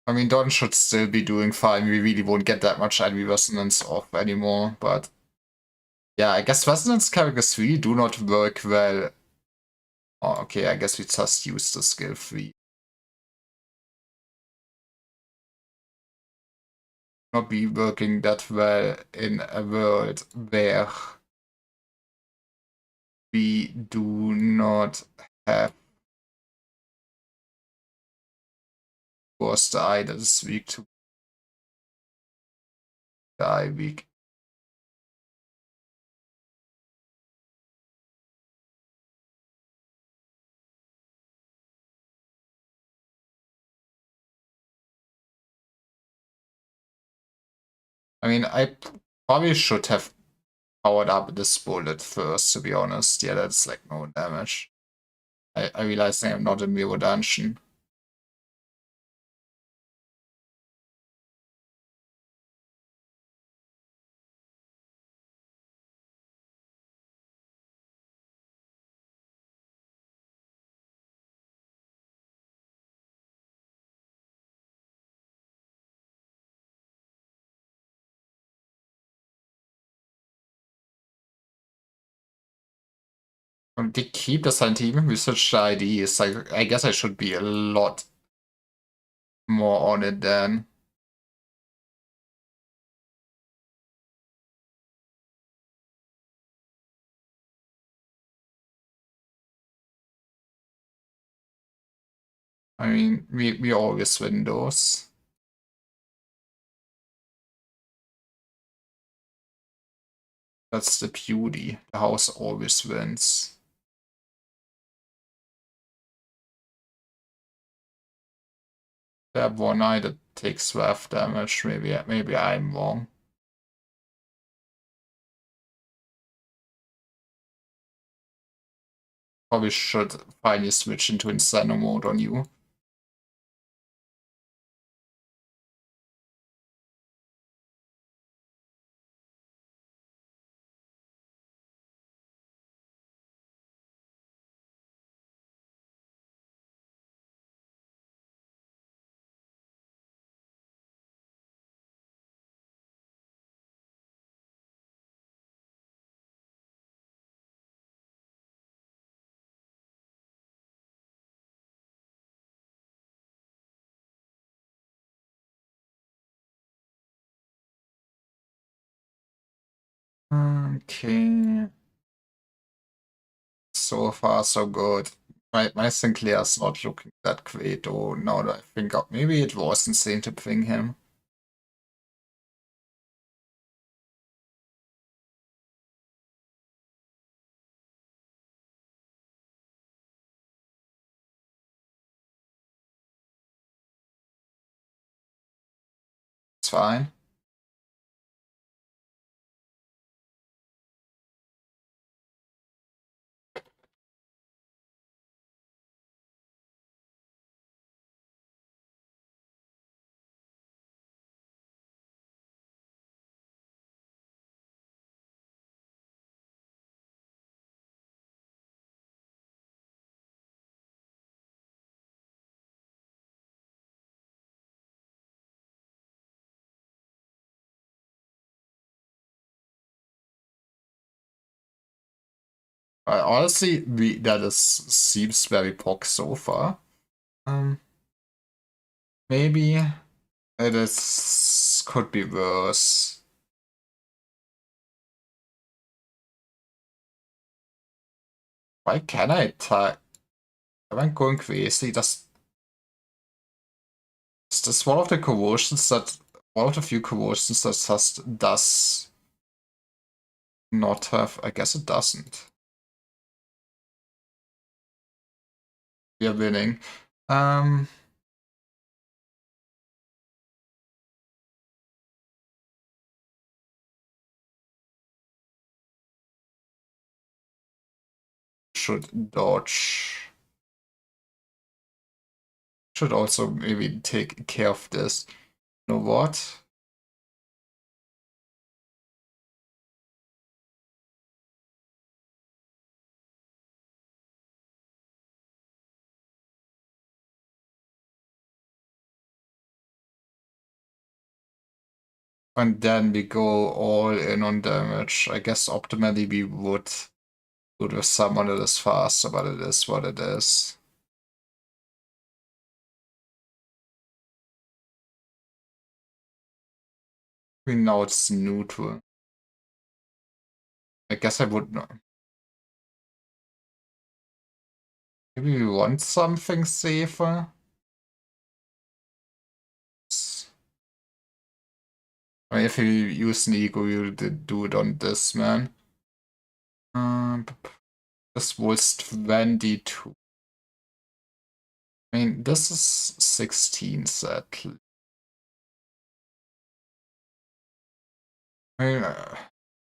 I mean, Don should still be doing fine. We really won't get that much enemy resonance off anymore, but yeah, I guess resonance characters really do not work well. Oh, okay, I guess we just use the skill 3. Not be working that well in a world where we do not have was the eye that is weak to the eye weak. I mean, I probably should have powered up this bullet first, to be honest. Yeah, that's like no damage. I realize I am not in Miro Dungeon. And they keep the scientific research ID. It's like, I guess I should be a lot more on it then. I mean, we always win those. That's the beauty. The house always wins. They have one eye that takes 12 damage. Maybe I'm wrong. Probably should finally switch into Insano mode on you. Okay. So far, so good. My Sinclair's not looking that great, though, now that I think of maybe it was insane to ping him. It's fine. Honestly, seems very POC so far. Maybe it is could be worse. Why can I attack? Am I going crazy? Is this one of the coercions that one of the few coercions that just does not have? I guess it doesn't. We are winning. Should dodge. Should also maybe take care of this. You know what? And then we go all in on damage. I guess optimally we would have someone that is faster, but it is what it is. I mean, now it's neutral. I guess I would not. Maybe we want something safer. I mean, if you use Nico, you do it on this man. This was 22. I mean, this is 16 sadly. I mean, I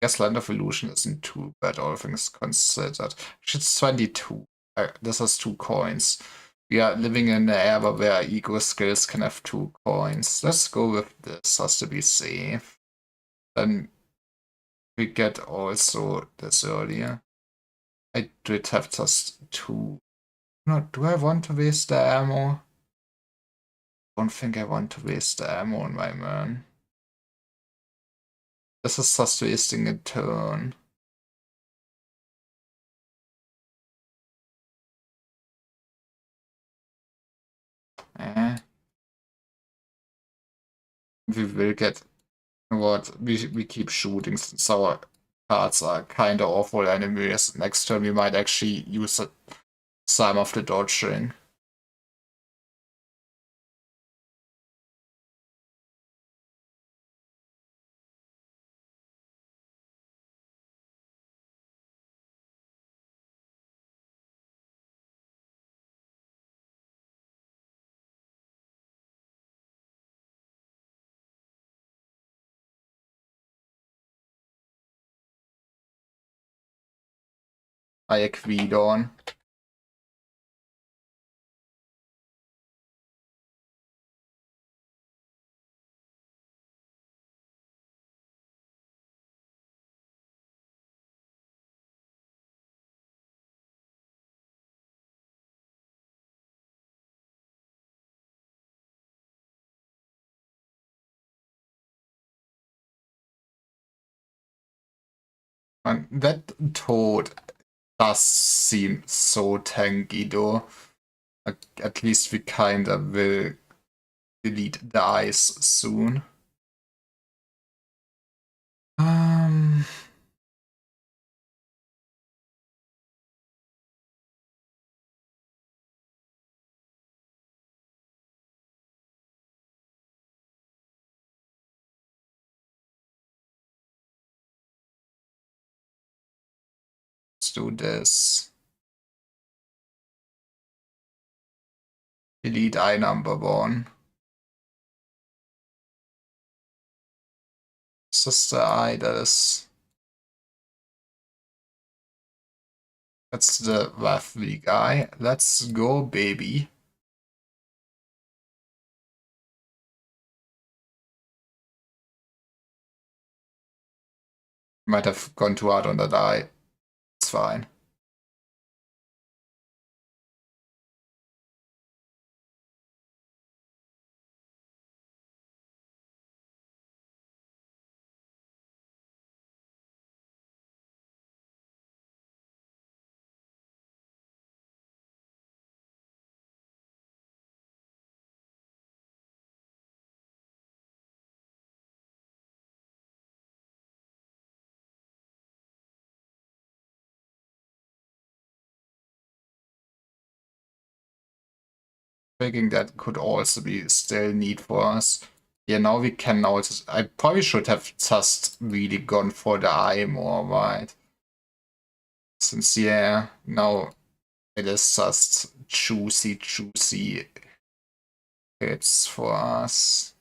guess Land of Illusion isn't too bad, all things considered. It's 22. This has 2 coins. We are living in an era where ego skills can have 2 coins. Let's go with this, has to be safe. Then we get also this earlier. I did have just 2. No, do I want to waste the ammo? Don't think I want to waste the ammo on my man. This is just wasting a turn. We will get what we keep shooting since our cards are kinda awful enemies. Next turn we might actually use some of the dodging. I agreed on. And that toad does seem so tanky though. At least we kinda will delete the eyes soon. Let's do this. Delete eye number 1. Is this the eye that is... That's the Waffly guy. Let's go, baby. Might have gone too hard on that eye. It's fine. Thinking that could also be still neat for us. Yeah, now we can also... I probably should have just really gone for the eye more, right? Since, yeah, now it is just juicy hits for us.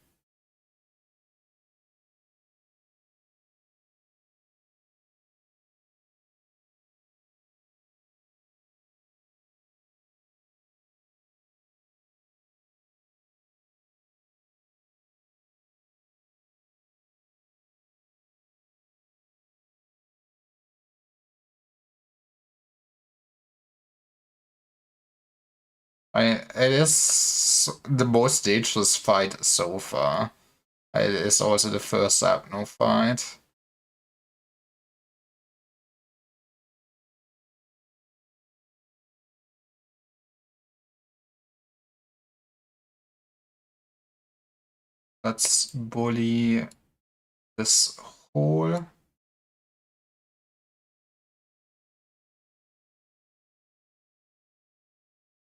It is the most dangerous fight so far. It is also the first Abno fight. Let's bully this hole.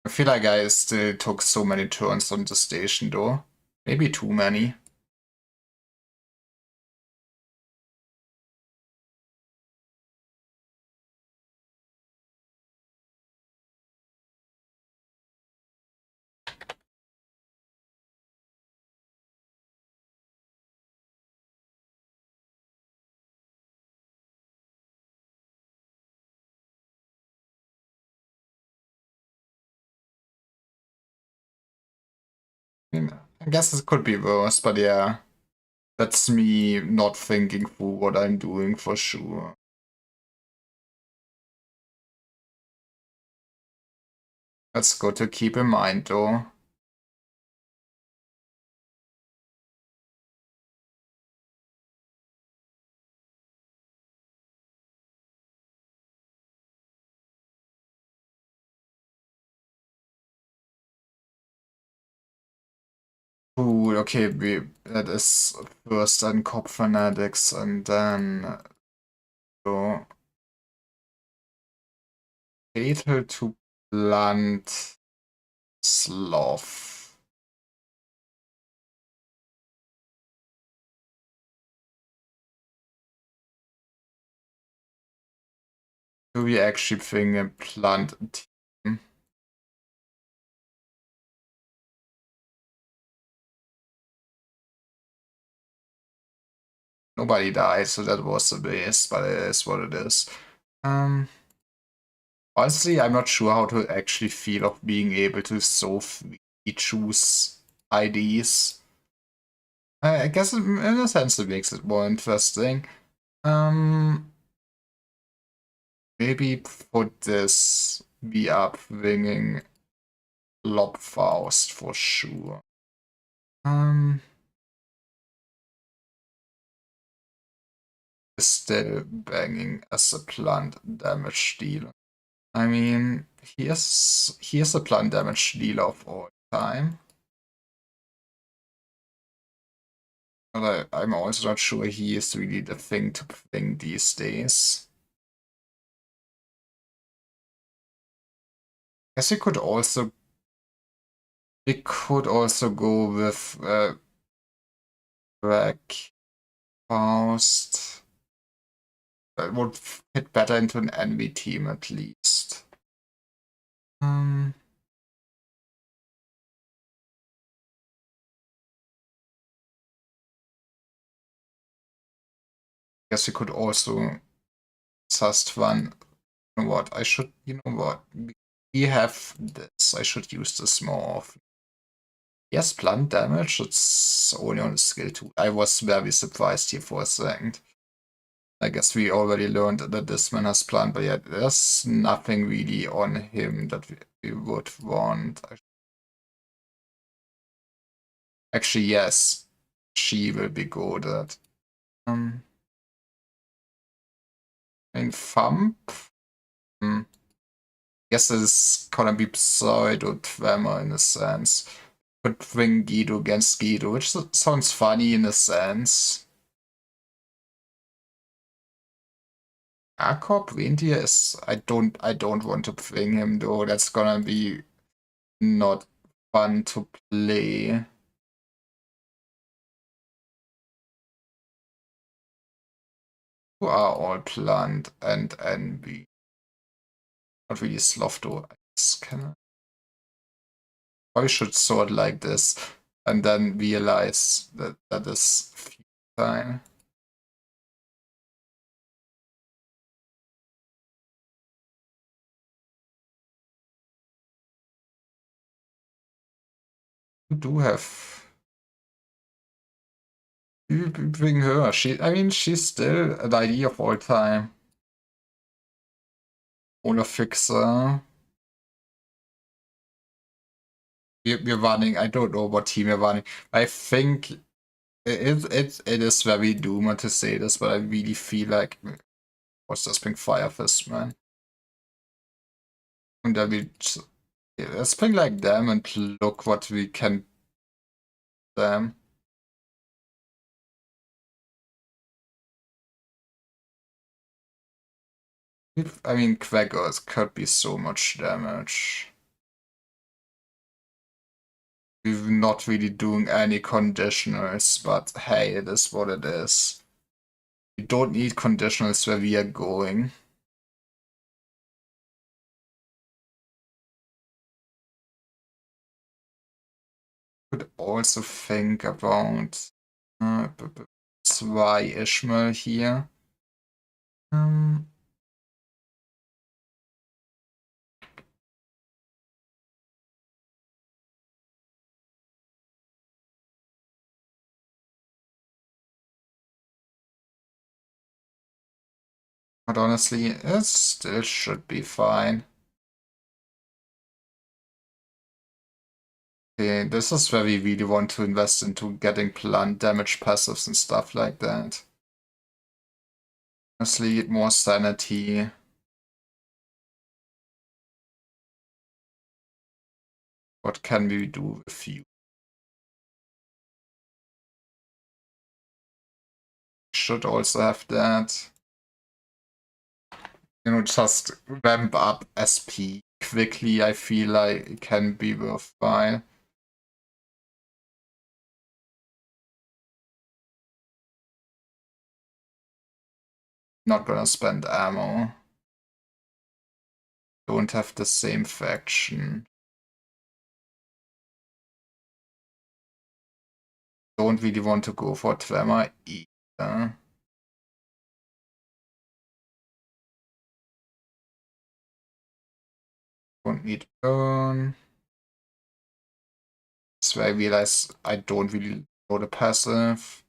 I feel like I still took so many turns on the station though. Maybe too many. I guess it could be worse, but yeah. That's me not thinking through what I'm doing for sure. That's good to keep in mind though. Ooh, okay, that is first then Cop Fanatics and then so fatal to blunt sloth. Do we actually think a blunt team? Nobody died, so that was a waste, but it is what it is. Honestly, I'm not sure how to actually feel of being able to so freely choose IDs. I guess in a sense it makes it more interesting. Maybe put this be upbringing Lobfaust for sure. Still banging as a plant damage dealer. I mean, he is a plant damage dealer of all time. But I'm also not sure he is really the thing to bring these days. Guess we could also go with Drag Faust. That would fit better into an enemy team at least. Guess we could also just run. You know what? You know what? We have this. I should use this more often. Yes, blunt damage. It's only on the skill 2. I was very surprised here for a second. I guess we already learned that this man has blunt, but yet there's nothing really on him that we would want. Actually, yes. She will be good at. I mean, Thump. Guess it's gonna be Pseudo Tremor in a sense. Could bring Guido against Guido, which sounds funny in a sense. Jakob Reindeer is I don't want to bring him though. That's gonna be not fun to play. Who are all plant and envy. Not really sloth though. I guess can I? Probably should sort like this and then realize that is futile. You do have you bring her. I mean she's still an idea of all time. Ohne Fixer. We're running. I don't know what team we're running. I think it is very doomer to say this, but I really feel like what's this pink Fire Fist, man? And then let's ping like them and look what we can them. I mean, Quaggers could be so much damage. We're not really doing any conditionals, but hey, it is what it is. We don't need conditionals where we are going. Could also think about Zwei Ishmael here. But honestly, it still should be fine. Okay, this is where we really want to invest into getting plant damage passives and stuff like that. Honestly, more sanity. What can we do with you? Should also have that. You know, just ramp up SP quickly, I feel like it can be worthwhile. Not gonna spend ammo. Don't have the same faction. Don't really want to go for Tremor either. Don't need burn. So I realize I don't really know the passive.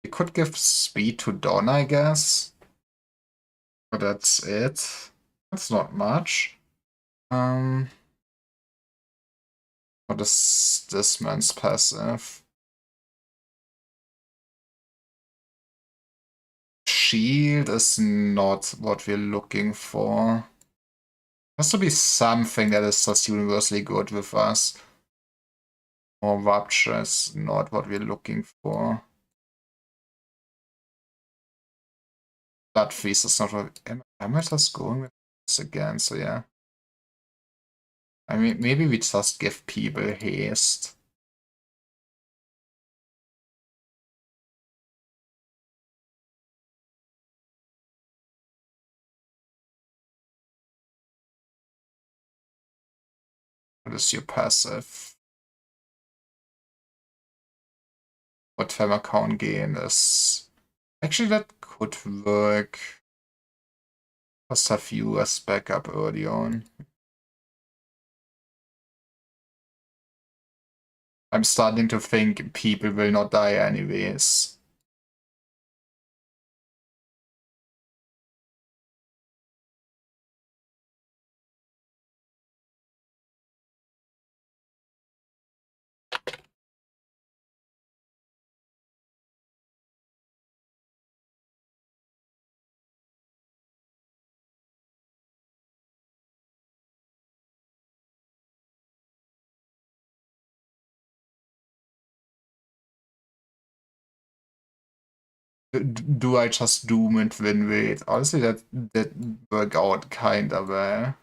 We could give speed to Dawn, I guess. But that's it. That's not much. What is this man's passive? Shield is not what we're looking for. Has to be something that is just universally good with us. Or Rupture is not what we're looking for. Blood Feast is not what... Am I just going with this again? So yeah. I mean, maybe we just give people haste. What is your passive? What Tremor count gain is... Actually, that could work. Just have you as backup early on. I'm starting to think people will not die anyways. Do I just doom and win with? Honestly, that work out kinda well.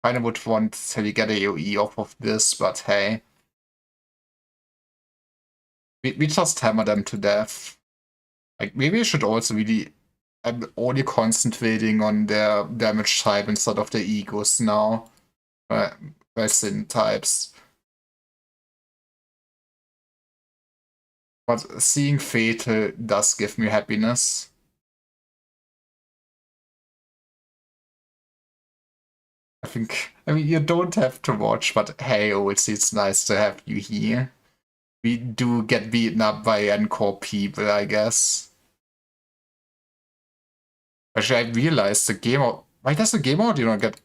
Kinda would want to get a AoE off of this, but hey. We just hammer them to death. Like, maybe I should also really... I'm only concentrating on their damage type instead of their egos now. Sin types. But seeing Fatal does give me happiness. I mean, you don't have to watch, but hey, Olsey, it's nice to have you here. We do get beaten up by Encore people, I guess. Actually, I realized the game out. Why does the game audio not get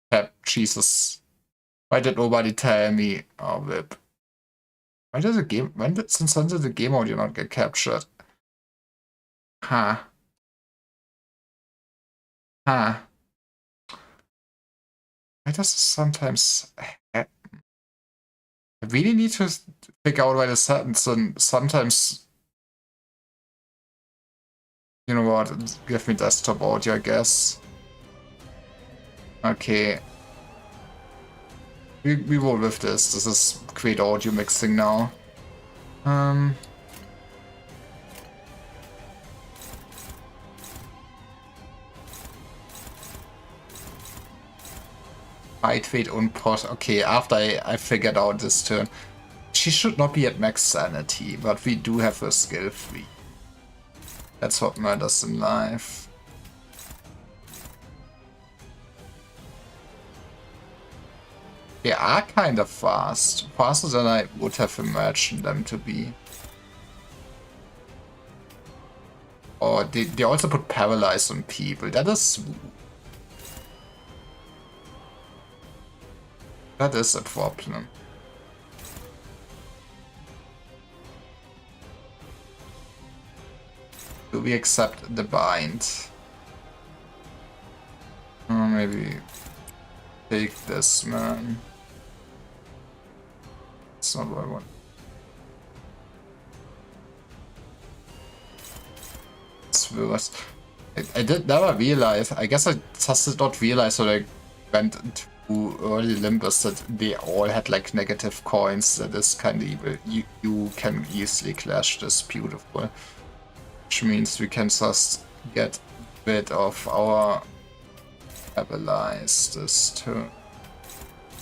kept? Jesus. Why did nobody tell me? Oh, whip. Why does the game. Since when did the game audio not get captured? Huh. Huh. Why does this sometimes happen? I really need to figure out why this happens, and sometimes. You know what? Give me desktop audio, I guess. Okay. We roll with this. This is great audio mixing now. Height, weight, and pot. Okay, after I figured out this turn. She should not be at max sanity, but we do have a skill 3. That's what matters in life. They are kind of fast. Faster than I would have imagined them to be. Oh, they also put paralyze on people. That is a problem. Do we accept the bind? Or maybe take this, man. That's not what I want. It's worse. I did never realize. I guess I just did not realize when I went to early Limbus that they all had like negative coins. That is kind of evil. You can easily clash this. Beautiful. Which means we can just get rid of our stabilize this turn.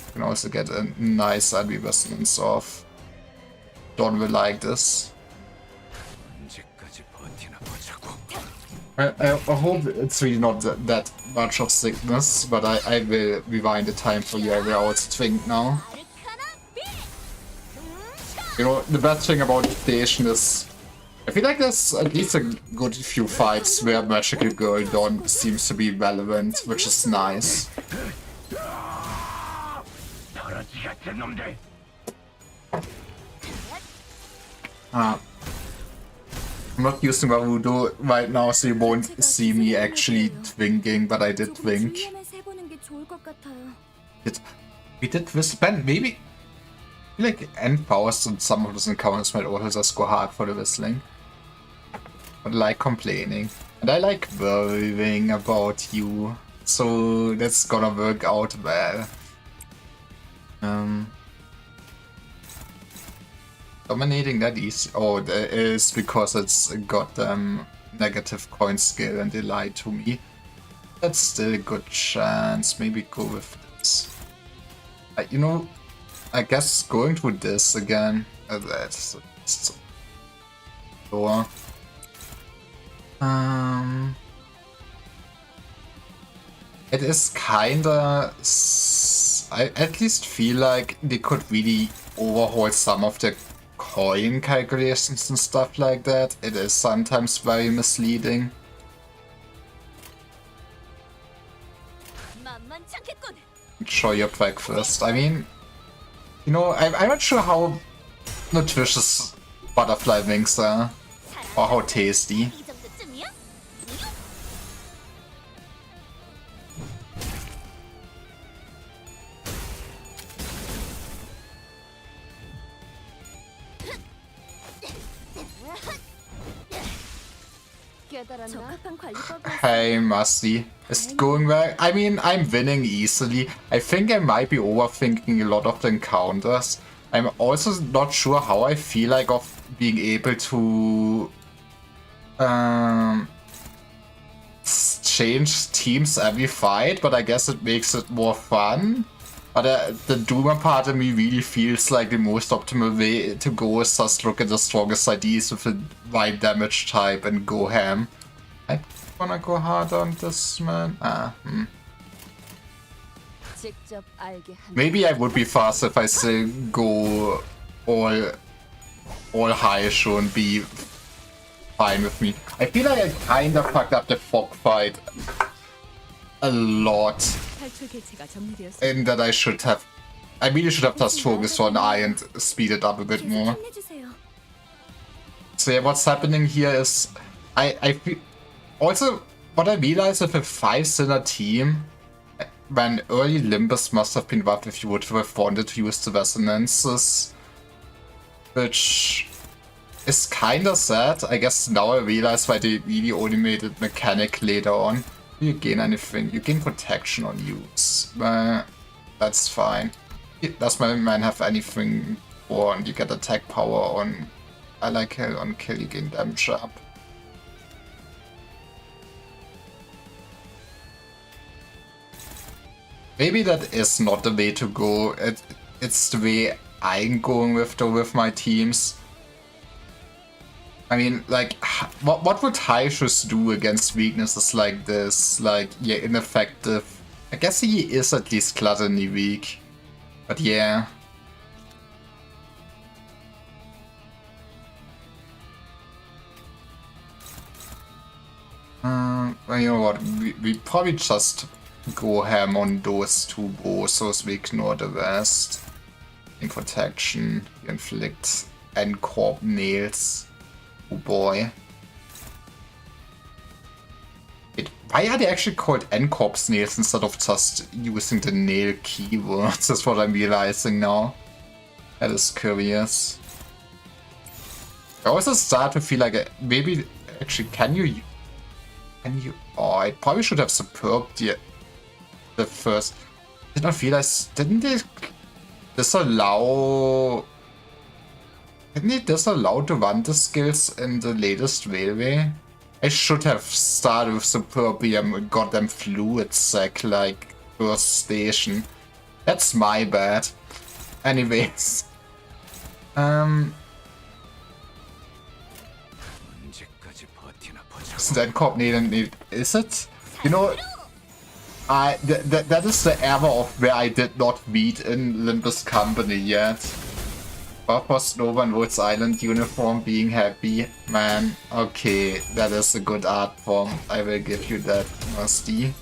You can also get a nice enemy resonance off. Don't will like this. I hope it's really not that much of sickness, but I will rewind the time for you. I will also twink now. You know, the best thing about Station is I feel like there's at least a good few fights where Magical Girl Dawn seems to be relevant, which is nice. I'm not using Marudo right now, so you won't see me actually twinking, but I did twink. We did wristband, maybe? I feel like end powers and some of those encounters might also just go hard for the whistling. But I like complaining. And I like worrying about you. So that's gonna work out well. Dominating that easy. Oh, that is because it's got negative coin skill and they lied to me. That's still a good chance. Maybe go with this. You know, I guess going to this again. That's lower. It is kinda. I at least feel like they could really overhaul some of the coin calculations and stuff like that. It is sometimes very misleading. Show your breakfast. I mean, you know, I'm not sure how nutritious butterfly wings are or how tasty. Hey, Musty. Is it going well? I mean, I'm winning easily. I think I might be overthinking a lot of the encounters. I'm also not sure how I feel like of being able to change teams every fight, but I guess it makes it more fun. But the Doomer part of me really feels like the most optimal way to go is just look at the strongest IDs with the right damage type and go ham. I wanna go hard on this man. Maybe I would be faster if I still go all high show and be fine with me. I feel like I kinda fucked up the fog fight a lot. And that I really should have just focused on I and speed it up a bit more. So yeah, what's happening here is I feel also what I realized with a 5-cylinder team, when early Limbus must have been buffed if you would have wanted to use the resonances, which is kinda sad. I guess now I realize why they really only made it mechanic later on. You gain anything. You gain protection on use. That's fine. Does my man have anything on? You get attack power on. I like it on kill. You gain damage up. Maybe that is not the way to go. It's the way I'm going with though with my teams. I mean, like, what would Taishus do against weaknesses like this? Like, yeah, ineffective. I guess he is at least gluttony weak. But yeah. Well, you know what? We probably just go ham on those two bossos. We ignore the rest. In protection, you inflict N-Corp nails. Oh boy. Wait, why are they actually called N-Corp nails instead of just using the nail keywords? That's what I'm realizing now. That is curious. I also start to feel like maybe actually can you oh, I probably should have superbed the first. Did not realize, didn't they disallow? Didn't they disallow to run the skills in the latest railway? I should have started with Superbium and goddamn fluid sack like first station. That's my bad. Anyways. Stand Corp need is it? You know, that is the era of where I did not meet in Limbus Company yet. Purpose Nova and Woods Island uniform being happy. Man, okay, that is a good art form. I will give you that, Musty.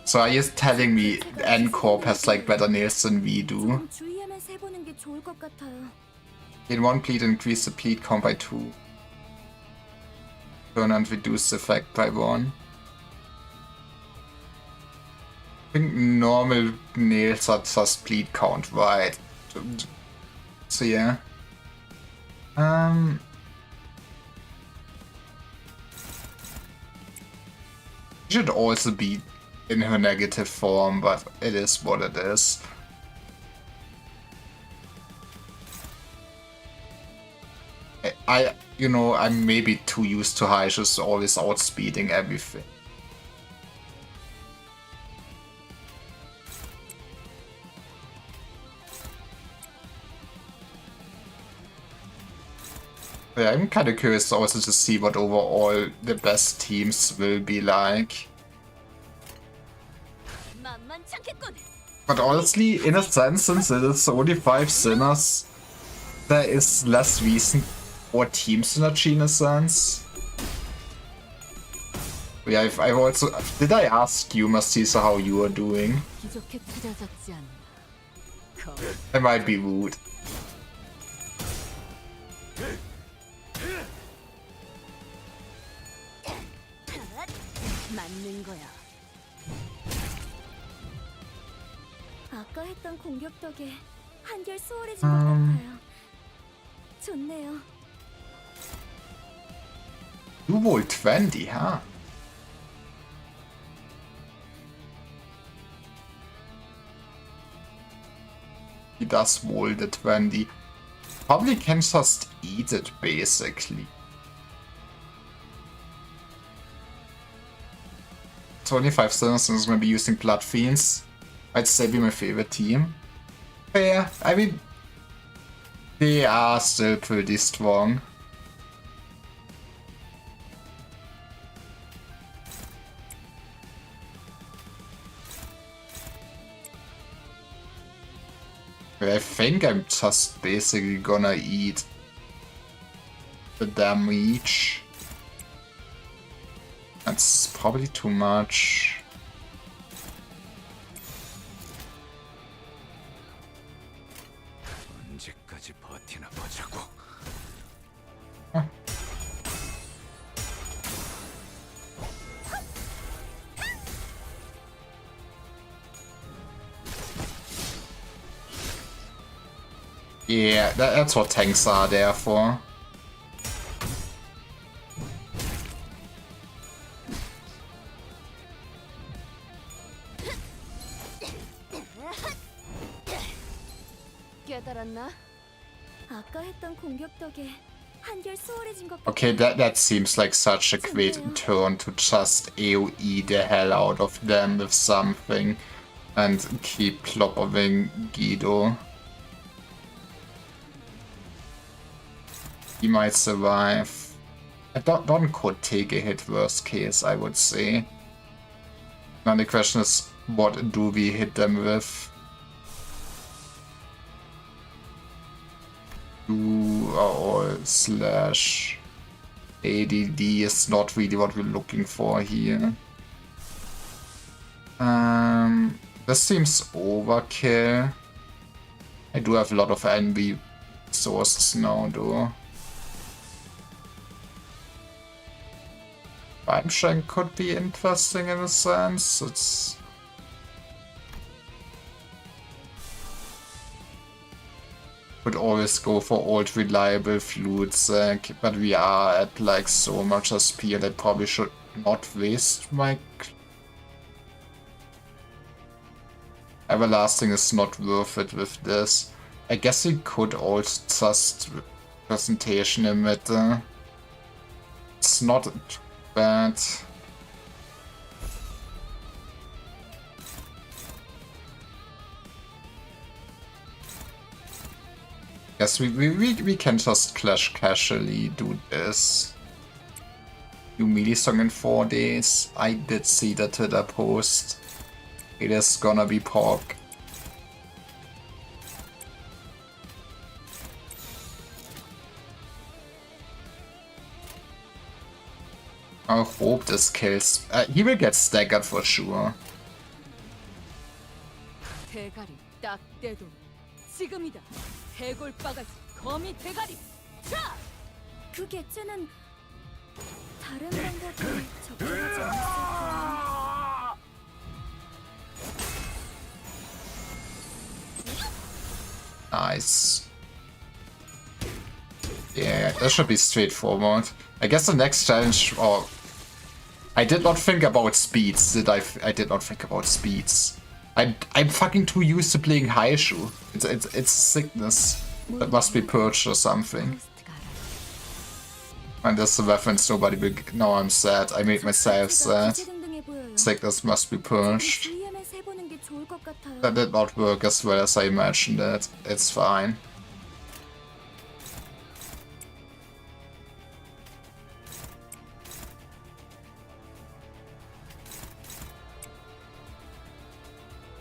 So are you telling me N-Corp has like better nails than we do? In one pleat, increase the pleat count by 2. Turn and reduce the effect by 1. I think normal nails are just pleat count, right? So yeah. Should also be in her negative form, but it is what it is. You know, I'm maybe too used to Haishu's always outspeeding everything. Yeah, I'm kind of curious also to see what overall the best teams will be like. But honestly, in a sense, since it is only 5 sinners, there is less reason for team synergy in a sense. Yeah, I've also... Did I ask you, Mastisa, how you are doing? I might be rude. 아까 했던 공격 덕에 한결 수월해진 것 같아요. 좋네요. You roll 20, huh? He does roll the 20. Probably can just eat it, basically. 25 citizens gonna be using Blood Fiends. I'd say be my favorite team. But yeah, I mean, they are still pretty strong. But I think I'm just basically gonna eat the damage. That's probably too much. Huh. Yeah, that's what tanks are there for. Okay, that seems like such a great turn to just AoE the hell out of them with something and keep clobbering Guido. He might survive. Don could take a hit worst case, I would say. Now the question is, what do we hit them with? Or slash ADD is not really what we're looking for here. This seems overkill. I do have a lot of envy sources now though. Shank could be interesting in a sense. It's could always go for old reliable fluid sack, but we are at like so much SP that probably should not waste my... Everlasting is not worth it with this. I guess we could also just presentation emitter. It's not too bad. Guess we can just clash casually do this. New melee song in 4 days. I did see the Twitter post. It is gonna be pork. I hope this kills. He will get staggered for sure. 대가리 딱 떼도 지금이다. 해골바가지 거미 대가리. 자! 그 개체는 다른 방법을 접근하지 않았을까? Nice. Yeah, that should be straightforward. I guess the next challenge, or I did not think about speeds. I did not think about speeds. I'm fucking too used to playing Haishu. It's sickness that must be purged or something. And that's a reference nobody will. No, I'm sad. I made myself sad. Sickness must be purged. That did not work as well as I imagined it. It's fine.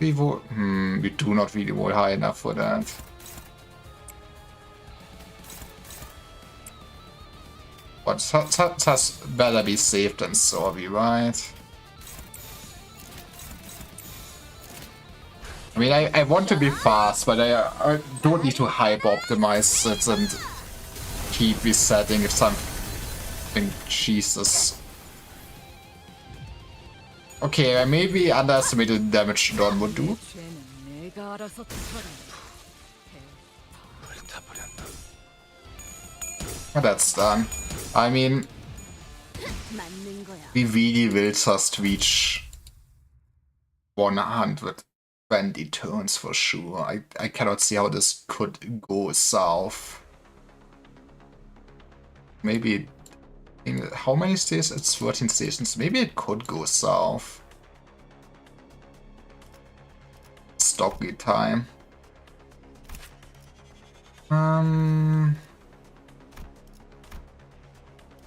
We do not really roll high enough for that. But that better be safe than sorry, right? I mean, I want to be fast, but I don't need to hype optimize it and keep resetting if something. Jesus. Okay, I maybe underestimated the damage Dawn would do. But that's done. I mean, we really will just reach 120 turns for sure. I cannot see how this could go south. Maybe. How many stations? It's 13 stations. Maybe it could go south. Stocky time.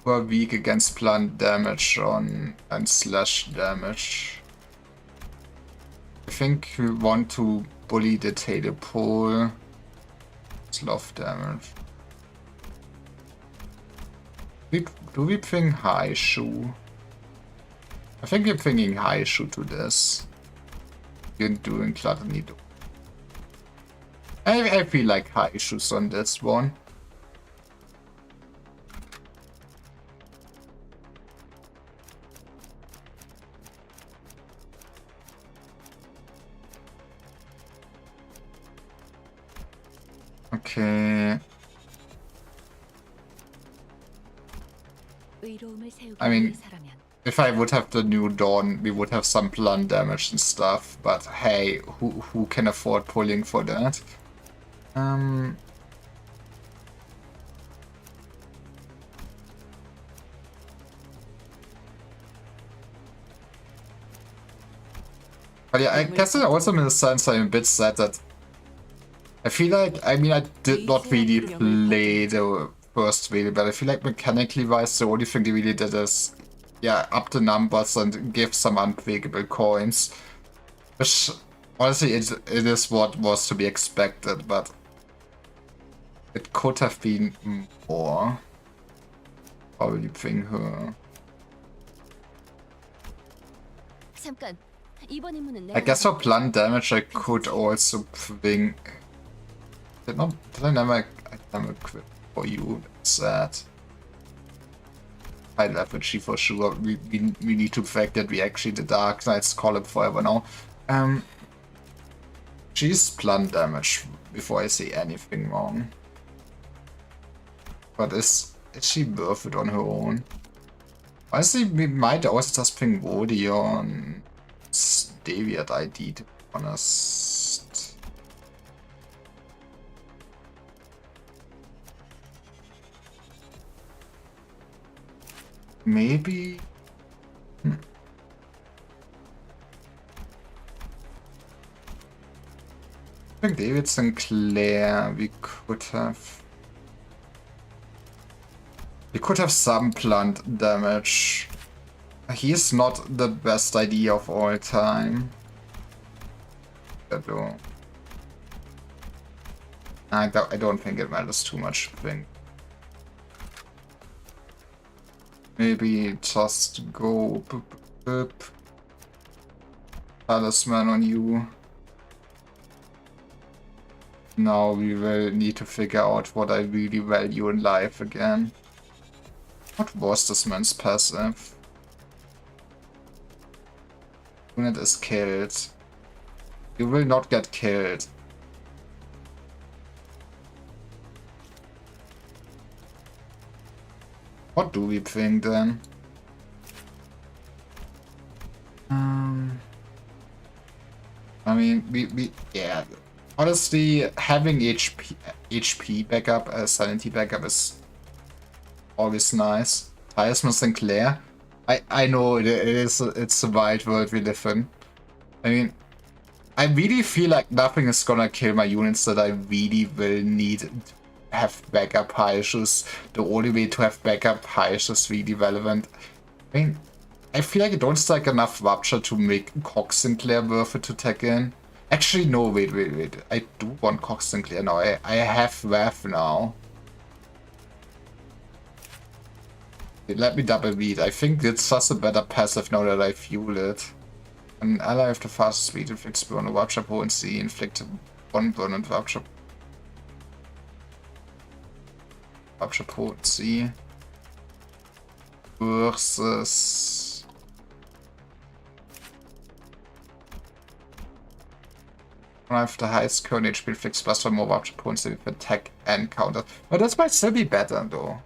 We're weak against plant damage and slash damage. I think we want to bully the tail pole. Slough damage. Do we ping Haishu? I think we're pinging Haishu to this. You're doing Gluttony. I feel like Haishu's on this one. Okay. I mean, if I would have the new Dawn, we would have some blunt damage and stuff, but hey, who can afford pulling for that? But yeah, I guess it also in a sense I'm a bit sad that I feel like, I mean, I did not really play the first wave, but I feel like mechanically wise, the only thing they really did is, yeah, up the numbers and give some unbreakable coins. Which, honestly, it is what was to be expected, but it could have been more. Probably ping her. I guess for blunt damage I could also ping. Did I never equip for you? That's sad. High effigy for sure. We need to fact that we actually the Dark Knight's column forever now. She's blunt damage before I say anything wrong. But is she worth it on her own? Honestly, we might also just ping Wody on Daviat ID to be honest. maybe... I think David Sinclair, we could have... We could have some plant damage. He's not the best idea of all time. I don't think it matters too much. I think maybe just go talisman on you. Now we will need to figure out what I really value in life again. What was this man's passive? Unit is killed. You will not get killed. What do we think then? I mean, yeah. Honestly, having HP backup, sanity backup is always nice. Talisman Sinclair. I know it's a wild world we live in. I mean, I really feel like nothing is gonna kill my units that I really will need to have backup high issues. The only way to have backup high issues really relevant. I mean, I feel like I don't stack enough Rupture to make Cox Sinclair worth it to tag in. Actually, no, wait. I do want Cox Sinclair now. I have Wrath now. Let me double read. I think it's just a better passive now that I fuel it. An ally of the fastest speed inflicts burn or Rupture potency, inflict 1 burn and Rupture potency versus I have the highest current HP inflicts plus 1 more Rupture potency with attack and counter. But that might still be better though.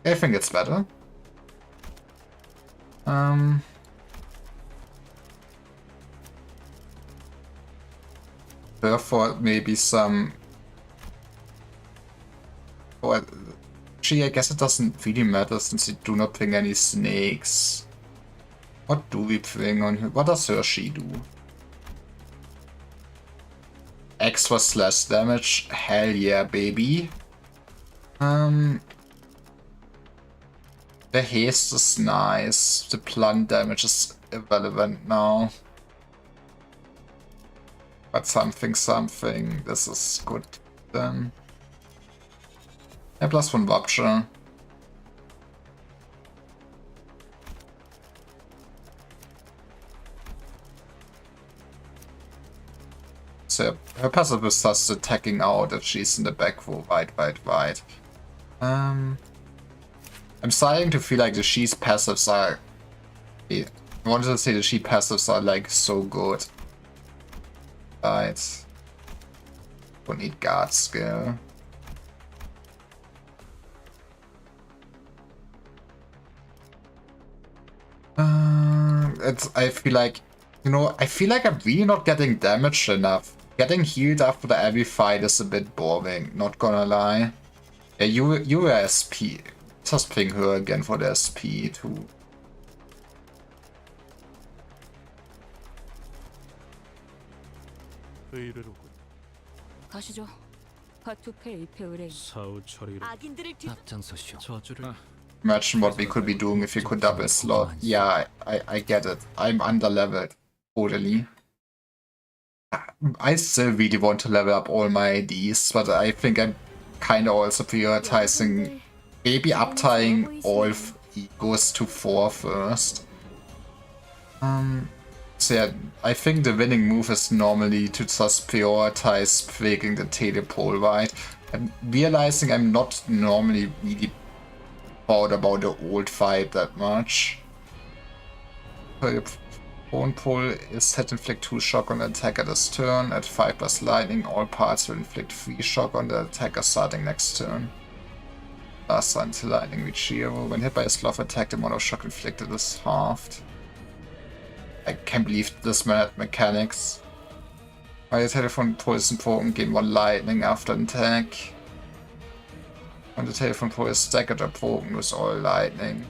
I think it's better. Therefore, maybe some... Or, gee, I guess it doesn't really matter since you do not ping any snakes. What do we ping on here? What does Hershey do? Extra slash damage? Hell yeah, baby. The haste is nice. The plant damage is irrelevant now. But something. This is good then. Yeah, plus 1 Rupture. So her passive is just attacking out if she's in the back row. Right. I'm starting to feel like the She's passives are... I wanted to say the She passives are like so good. Right. Don't need guard skill. I feel like, you know, I feel like I'm really not getting damaged enough. Getting healed after every fight is a bit boring, not gonna lie. Yeah, you are SP. Just ping her again for the SP too. 가시죠. 파투페 입회 의뢰인. 사후 처리로 악인들을 뒤. 앞장서시오. 저주를 Imagine what we could be doing if we could double slot. Yeah, I get it. I'm underleveled. Totally. I still really want to level up all my IDs, but I think I'm kind of also prioritizing maybe uptying all egos to 4 first. So yeah, I think the winning move is normally to just prioritize breaking the telepole, right? I'm realizing I'm not normally really thought about the old fight that much. Bone pull is set inflict 2 shock on the attacker this turn. At 5 plus lightning, all parts will inflict 3 shock on the attacker starting next turn. Last until lightning reach 0. When hit by a sloth attack, the amount of shock inflicted is halved. I can't believe this man had mechanics. While your telephone pulse and potent gain 1 lightning after an attack. On the tail from Poe is staggered or broken with all lightning.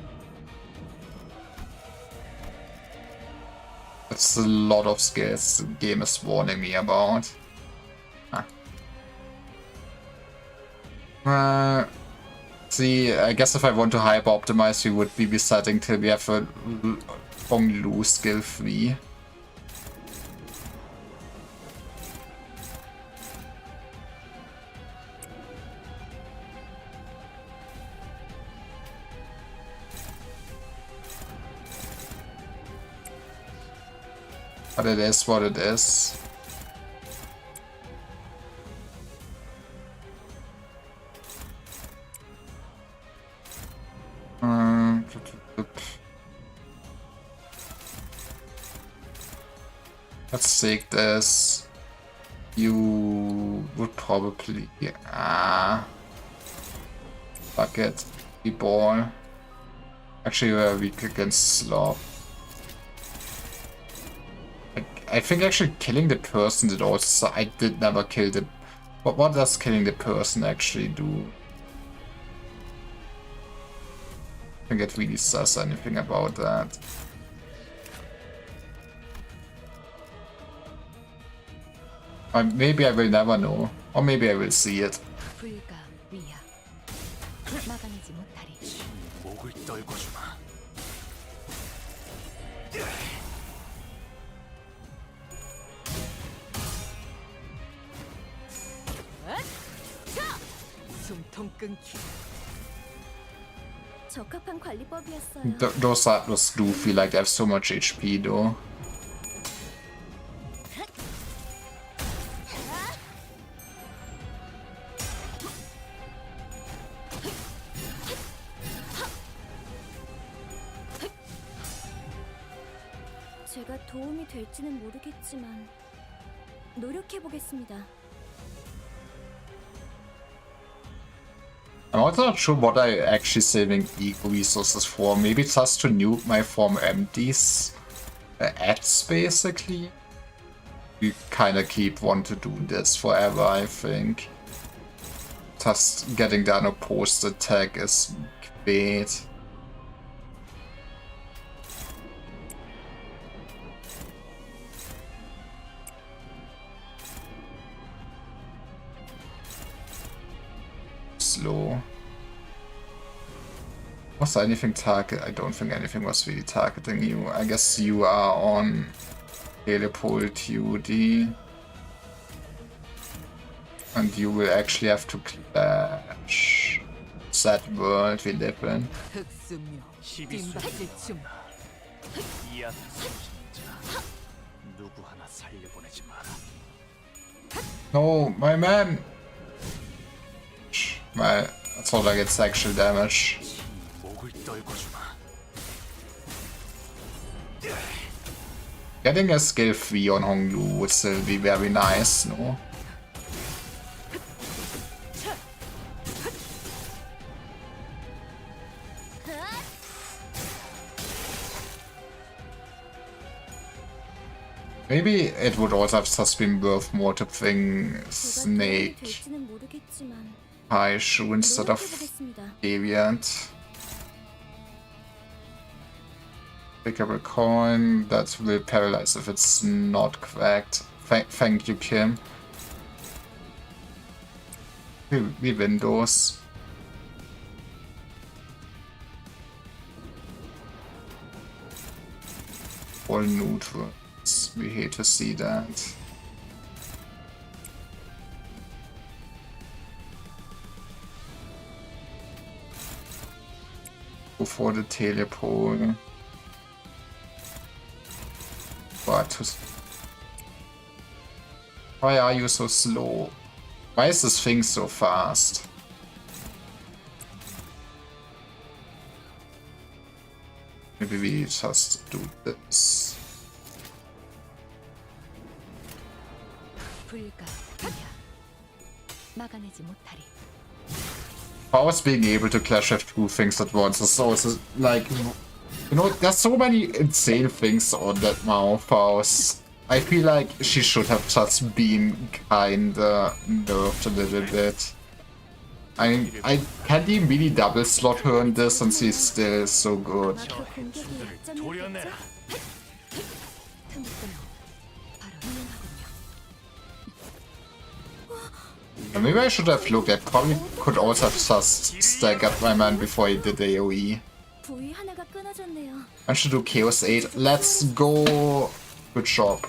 That's a lot of skills the game is warning me about. See, I guess if I want to hyper optimize, we would be setting till we have a Hong Lu skill 3. But it is what it is. Let's take this. You would probably... fuck it. The ball. Actually, we're weak against Slop. I think actually killing the person did also... I did never kill the... What does killing the person actually do? I think it really says anything about that. Maybe I will never know. Or maybe I will see it. 적합한 관리법이었어요. Those Atlas do feel like they have so much HP though. 제가 도움이 될지는 모르겠지만 노력해 보겠습니다. I'm also not sure what I'm actually saving eco resources for. Maybe just to nuke my form empties. Ads basically. We kinda keep want to do this forever, I think. Just getting the unopposed attack is great. Slow. Was there anything target? I don't think anything was really targeting you. I guess you are on teleport UD. And you will actually have to clash that world we live in. No, my man! That's all I get actual damage. Getting a skill 3 on Hong Lu would still be very nice, no? Maybe it would also have just been worth more to bring Snake High Shoe instead of Deviant. Pickable coin, that will paralyze if it's not cracked. Thank you, Kim. We win those. All neutrals. We hate to see that. Go for the telepole. But why are you so slow? Why is this thing so fast? Maybe we just do this. Powers being able to clash with two things at once is also like, you know, there's so many insane things on that Mao-Faust. I feel like she should have just been kinda nerfed a little bit. I can't even really double slot her in this since he's still so good. 아마 그 공격이 약점이었겠죠? 틈을 바로 이용하군요. Maybe I should have looked. I probably could also have just staggered my man before he did the AoE. 부위 하나가 끊어졌네요. I should do Chaos 8. Let's go. Good job.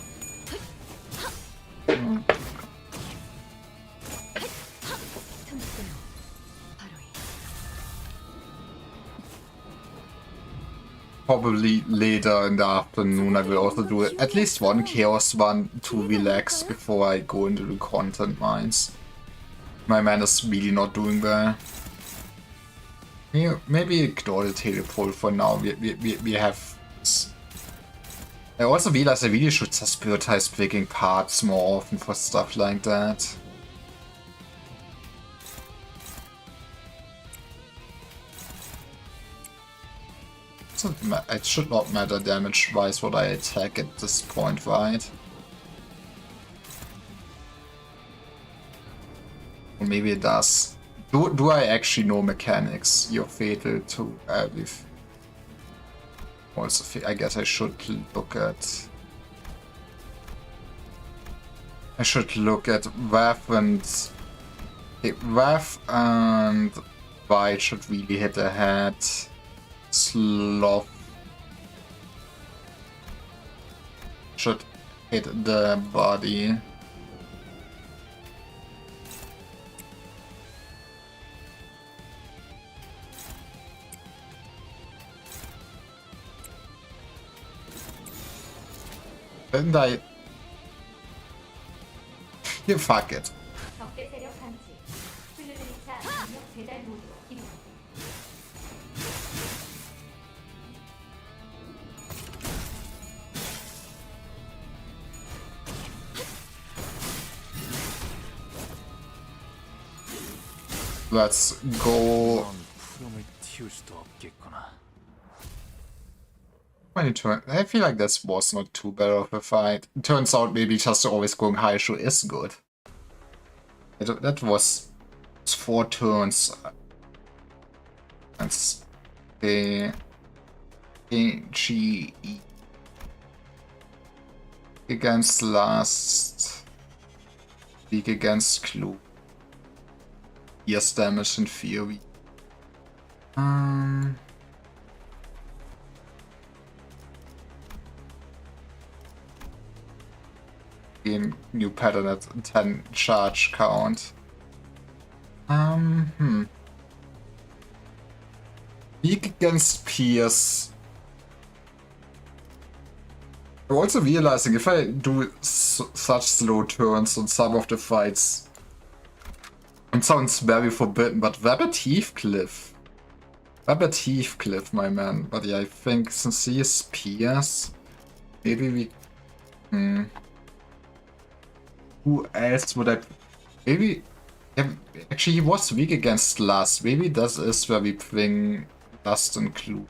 Probably later in the afternoon I will also do it. At least one Chaos one to relax before I go into the content mines. My man is really not doing well. Maybe ignore the teleport for now. We have. I also realize I really should just prioritize picking parts more often for stuff like that. It should not matter damage-wise what I attack at this point, right? Or maybe it does. Do I actually know mechanics? You're fatal to with. Also, I guess I should look at. I should look at Wrath and. Okay, Wrath and White should really hit the head. Sloth should hit the body. Didn't I? Yeah, fuck it. Let's go. 22. I feel like this was not too bad of a fight. Turns out maybe just always going high show is good. That was 4 turns. That's A G E against last week against Clue. Yes, damage in theory. New pattern at 10 charge count. Weak against Pierce. I'm also realizing if I do such slow turns on some of the fights, it sounds very forbidden, but Rabbit Heathcliff. Rabbit Heathcliff, my man. But yeah, I think since he is Pierce, maybe we. Who else would I? Maybe. Yeah, actually, he was weak against Lust. Maybe this is where we bring Lust and Clue.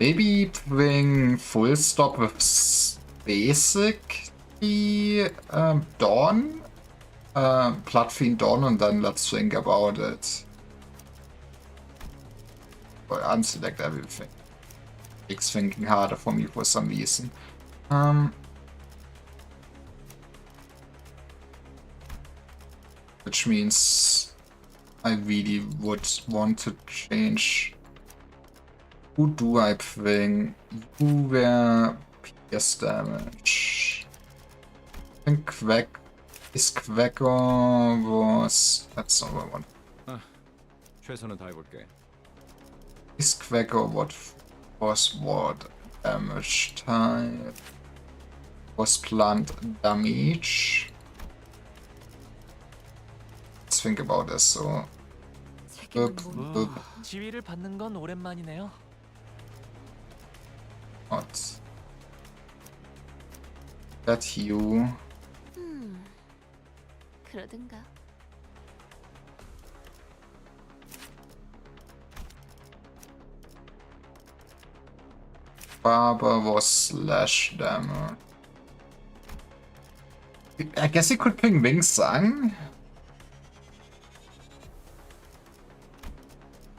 Maybe bring Full Stop with basic the Dawn. Bloodfiend Dawn, and then let's think about it. Or unselect everything. Makes thinking harder for me for some reason. Which means I really would want to change. Who do I bring? Who were pierce damage? I think Quacker was. That's not what I want. 최선을 다해볼게. Is Quacker what was what damage type? Was plant damage? Let's think about this. So. 지위를 받는 건 오랜만이네요. What? That you. 그러든가. Barber was slash damage. I guess he could ping Wing Sang.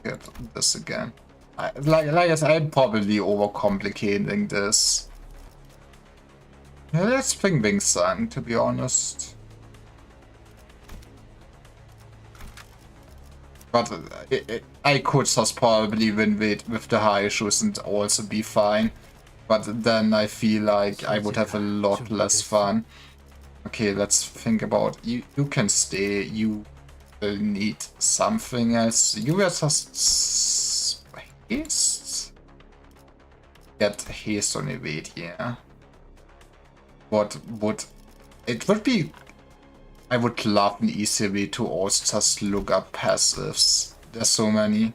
at this again. Like I said, I'm probably overcomplicating this. Yeah, let's Ping Wing Sun, to be honest. But I could just probably win with the high issues and also be fine. But then I feel like I would have a lot less fun. Okay, let's think about you. You can stay. You will need something else. You were just haste. Get haste on evade here. What would it would be? I would love an easy way to also just look up passives. There's so many.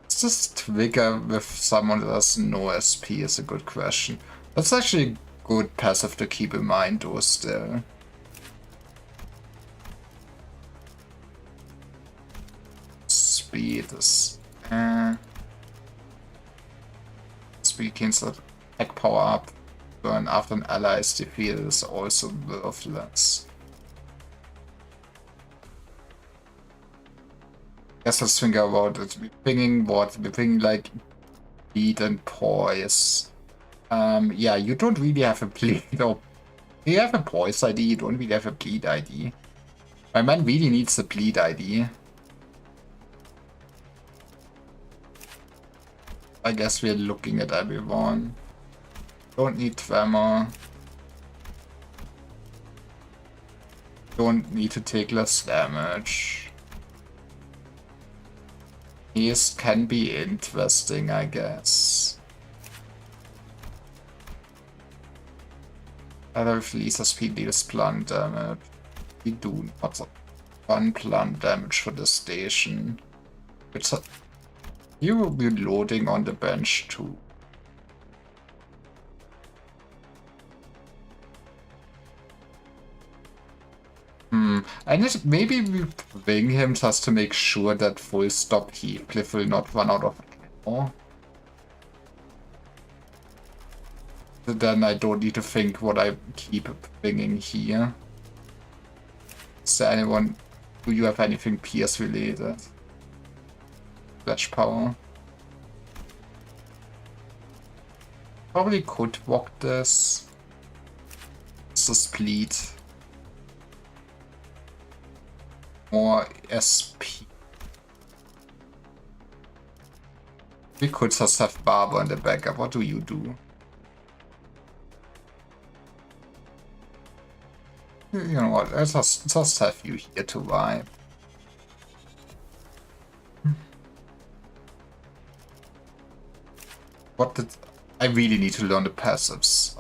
Is this trigger with someone that has no SP is a good question. That's actually a good passive to keep in mind though still. Speed is... Speed cancel attack power up. Burn after an ally is defeated is also worthless. Guess let's think about it. We're thinking what? We're thinking like bleed and poise. Yeah, you don't really have a bleed or you have a poise ID, you don't really have a bleed ID. My man really needs a bleed ID. I guess we're looking at everyone. Don't need tremor. Don't need to take less damage. Haste can be interesting, I guess. Either if Lisa speed deals blunt damage. We do not one blunt damage for the station. It's a you will be loading on the bench too. And maybe we bring him just to make sure that full stop Heathcliff will not run out of ammo. Then I don't need to think what I keep bringing here. Is there anyone... Do you have anything Pierce related? Flash power. Probably could walk this. It's a split. More SP. We could just have Barber in the backup. What do you do? You know what? Let's just have you here to vibe. What did I really need to learn the passives?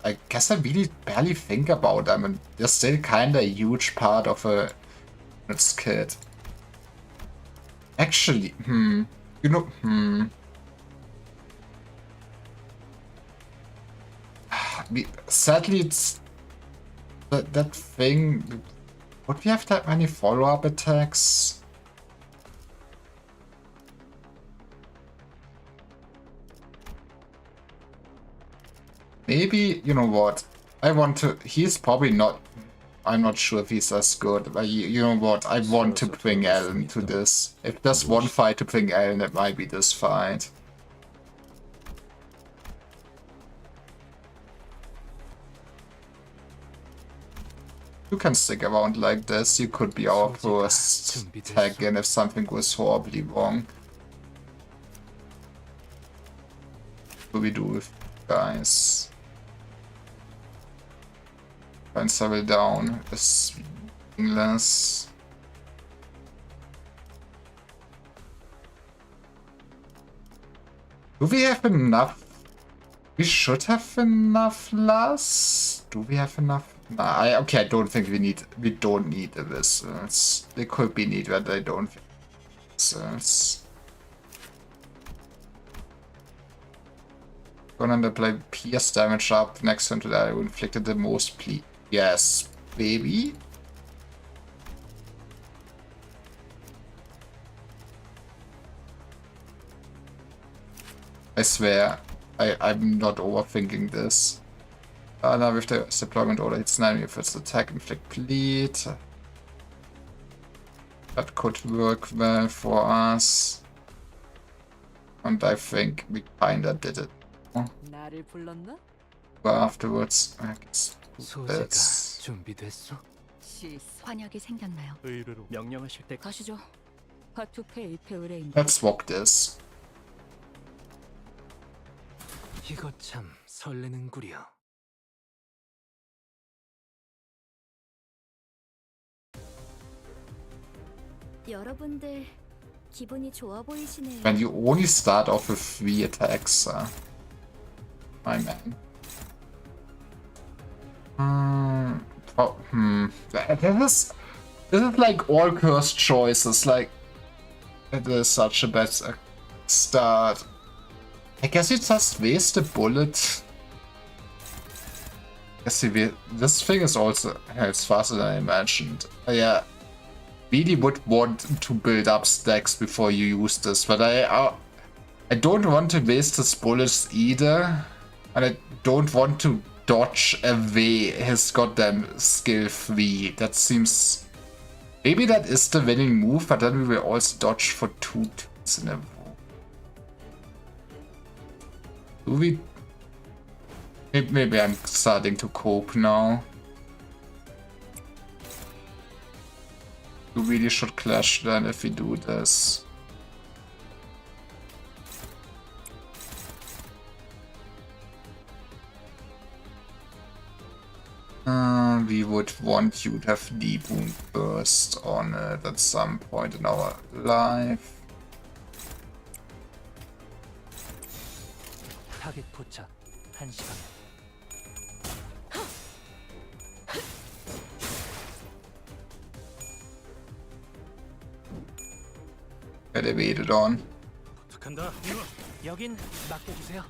I guess I really barely think about them, and they're still kinda a huge part of a kit. Actually, you know, sadly, it's that thing. Would we have that many follow-up attacks? Maybe, you know what? I want to. He's probably not. I'm not sure if he's as good, but you know what? I want to bring Ellen to this. If there's one fight to bring Ellen, it might be this fight. You can stick around like this. You could be our first tag in if something goes horribly wrong. What do we do with you guys? Try and settle down is meaningless. Do we have enough? We should have enough last. Do we have enough? Nah, okay, I don't think we don't need the whistles. They could be needed, but I don't think whistles. Gonna apply pierce damage up next turn to that who inflicted the most bleed. Yes, baby. I swear, I'm not overthinking this. Now with the deployment order, it's 9 if it's attack, inflict bleed. That could work well for us. And I think we kinda did it. 나를 불렀나? But afterwards, I guess 소지가 that's... 준비됐어? 환약이 생겼나요? 의뢰로 명령하실 때 가시죠. 파투페 입회 의뢰입니다. Let's walk this. 이거 참 설레는구려. 여러분들 기분이 좋아 보이시네요. When you only start off with 3 attacks, my man. This is like all cursed choices. Like, it is such a bad start. I guess you just waste a bullet. This thing is also it's faster than I imagined. Yeah, really would want to build up stacks before you use this, but I don't want to waste his bullets either, and I don't want to dodge away his goddamn skill 3. That seems... Maybe that is the winning move, but then we will also dodge for 2 turns in a row. Do we... Maybe I'm starting to cope now. We really should clash then if we do this. We would want you to have Deep Wound Burst on it at some point in our life. 타겟 포착 1시간. Elevated on. 부탁한다. 여긴 맡겨주세요.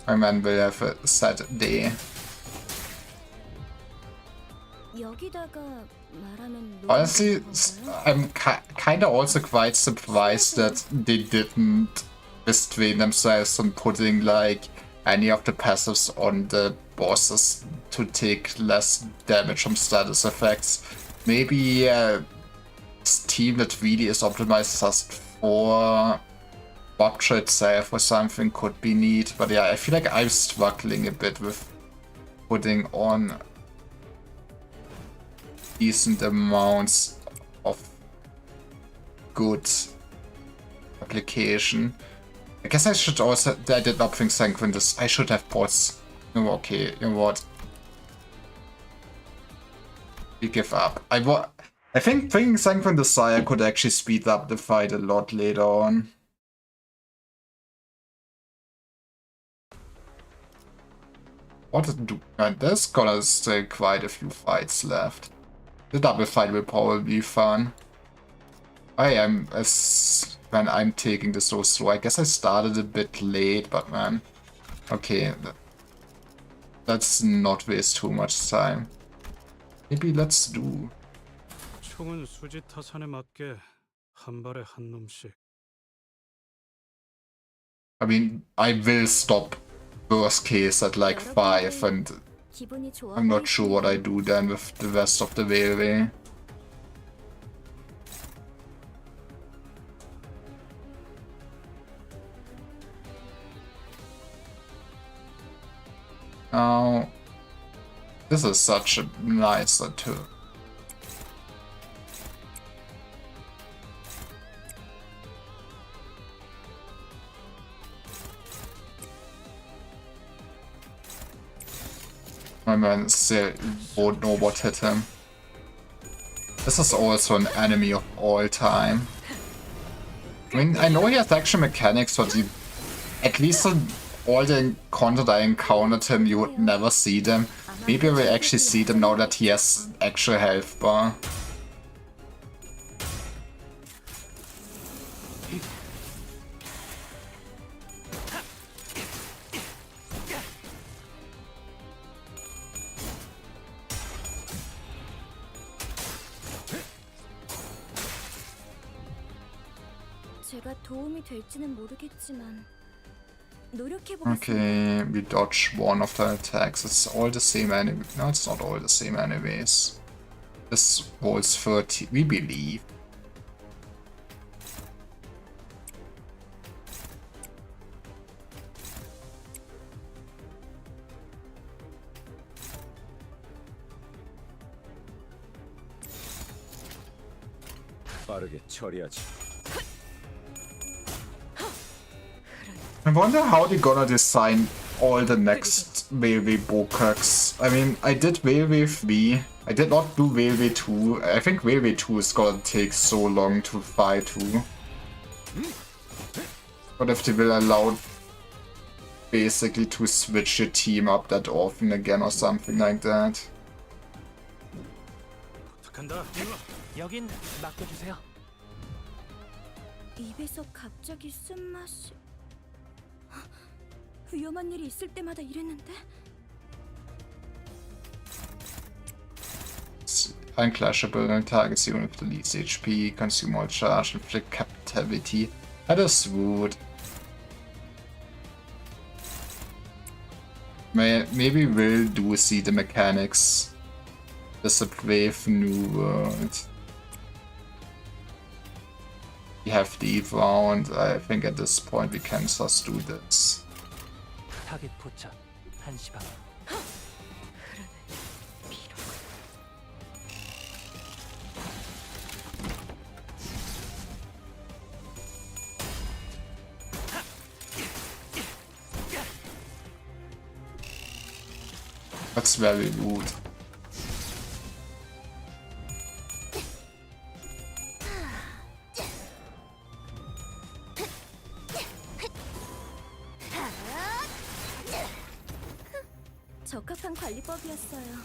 My man will have a sad day. 여기다가 말하면 Honestly, I'm kinda also quite surprised that they didn't restrain themselves on putting like any of the passives on the bosses to take less damage from status effects. Maybe this team that really is optimized just for Bogkgak itself or something could be neat, but yeah, I feel like I'm struggling a bit with putting on decent amounts of good application. I guess I should also... I did not think Sanguinus. I should have bots. No, okay, you know what? We give up. I think bringing Sanguine Desire could actually speed up the fight a lot later on. What do... there's gonna still quite a few fights left. The double fight will probably be fun. When I'm taking this so slow. I guess I started a bit late, but man. Okay. Let's not waste too much time. Maybe let's do... 총은 수지 타산에 맞게 한 발에 한 놈씩. I mean, I will stop worst case at like 5 and 기분이 좋아 I'm not sure what I do then with the rest of the railway. Now, this is such a nice turn. My man still won't know what hit him. This is also an enemy of all time. I mean, I know he has action mechanics, but at least in all the content I encountered him, you would never see them. Maybe I will actually see them now that he has actual health bar. 제가 도움이 될지는 모르겠지만 노력해보겠습니다. Okay, we dodge one of the attacks. It's all the same enemy. No, it's not all the same enemies. This was 30, we believe. 빠르게 처리하지. I wonder how they're gonna design all the next WoW Bogkgaks. I mean, I did WoW 3. I did not do WoW 2. I think WoW 2 is gonna take so long to fight too. What if they will allow basically to switch your team up that often again or something like that? 부탁한다. 여긴 맡겨주세요. 입에서 갑자기 쓴맛이... 위험한 일이 있을 때마다 이랬는데? Unclashable targets unit with the least HP, consume all charge, inflict captivity. That is rude. Maybe we'll do see the mechanics. This is a brave new world. We have the round. I think at this point we can just do this. 타겟 포착 1시 방향. That's very rude. 적합한 관리법이었어요.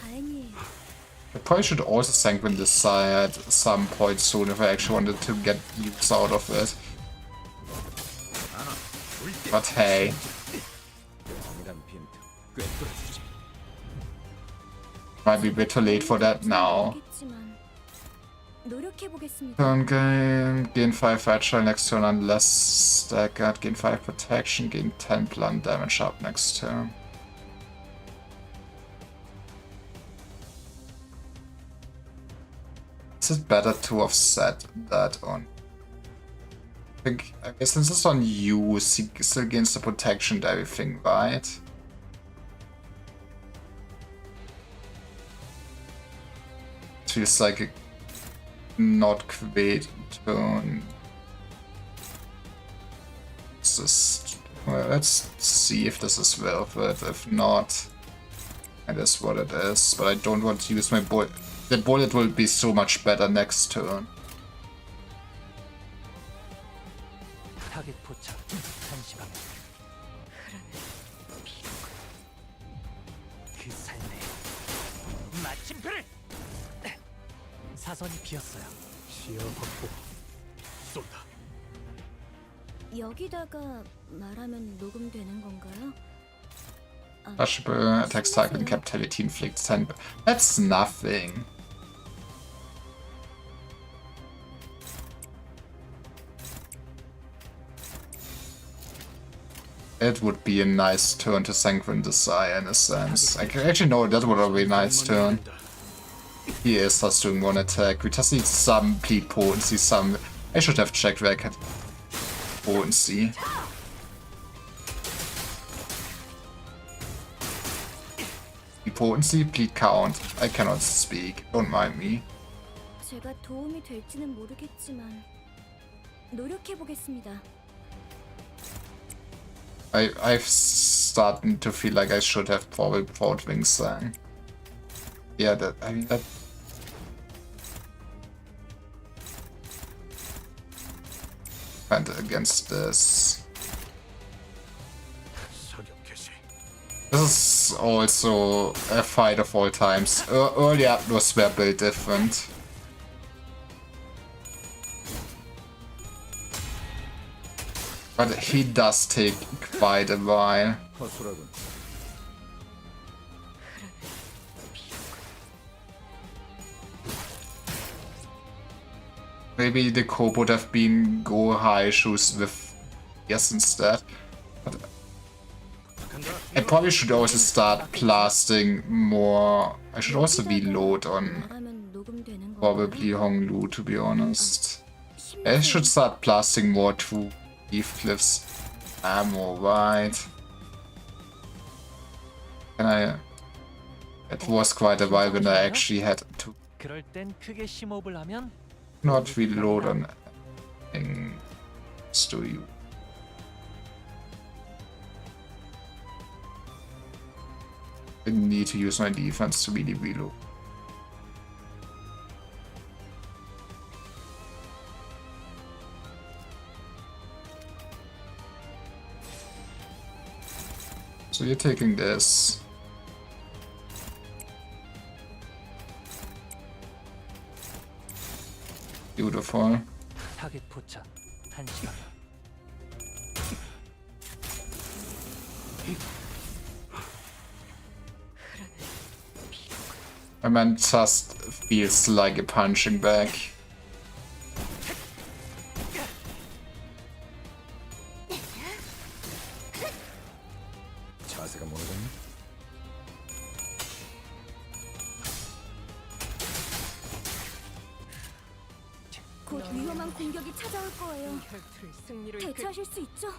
다행이에요. I probably should also sanguine this side at some point soon if I actually wanted to get use out of it. But hey. Might be a bit too late for that now. 노력해보겠습니다. Turn game, gain 5 fragile next turn unless staggered, gain 5 protection, gain 10 blunt damage up next turn. Is it better to offset that on? I guess since it's on you, still gains the protection and everything, right? It feels like a not great turn. Well, let's see if this is worth it. If not, it is what it is. But I don't want to use my bullet. The bullet will be so much better next turn. 타겟 포착 1시 방향. 그 삶에 마침표를! 사선이 비었어요. 시야 확보. 쏜다. 여기다가 말하면 녹음되는 건가요? Flashable attacks target in captivity inflicts 10. That's nothing. It would be a nice turn to sanguine Desire in a sense. Actually no, that would be a nice turn. He is just doing one attack. We just need some bleed potency, some... I should have checked where I had potency. Bleed potency, bleed count. I cannot speak, don't mind me. 제가 도움이 될지는 모르겠지만 노력해보겠습니다. I've starting to feel like I should have probably fought Wingsang. Yeah, I mean that. And against this. 사격 개시. This is also a fight of all times. Earlier was were built different. But he does take quite a while. 허술하군. Maybe the cope would have been go high shoes with yes instead. I probably should also start blasting more. I should also reload on 말하면 녹음되는 건가요? probably Honglu, to be honest. I 심리적인 should start blasting more to Leaf Cliffs ammo, right? Can I... It was quite a while when I actually had to 그럴 땐 크게 심호흡을 하면 not reload on things to you. I need to use my defense to really reload. So you're taking this. Beautiful. 타겟 포착 1시간. My man just feels like a punching bag. 자세가 무너졌네. 곧 위험한 공격이 찾아올 거예요. 혈투를 승리로 대처하실 수 있죠?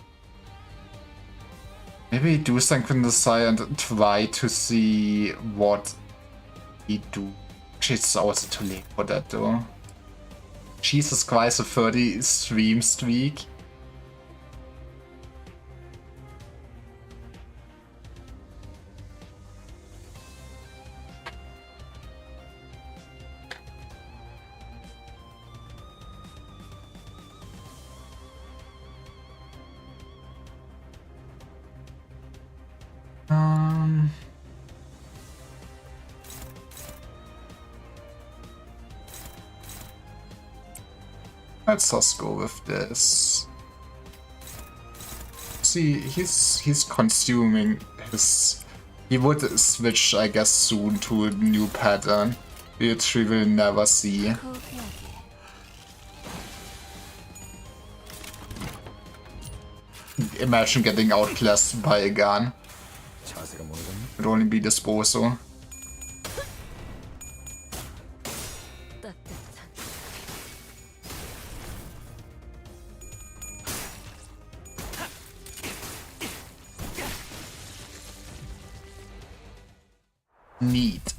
Maybe do synchronicize and try to see what he do. Actually, it's also too late for that though. Jesus Christ, a 30 stream streak. Let's just go with this. See, he's consuming his. He would switch, I guess, soon to a new pattern, which we will never see. 거기하게. Imagine getting outclassed by a gun. 자세가 무너졌네. Would only be disposal. 따뜻한 Neat.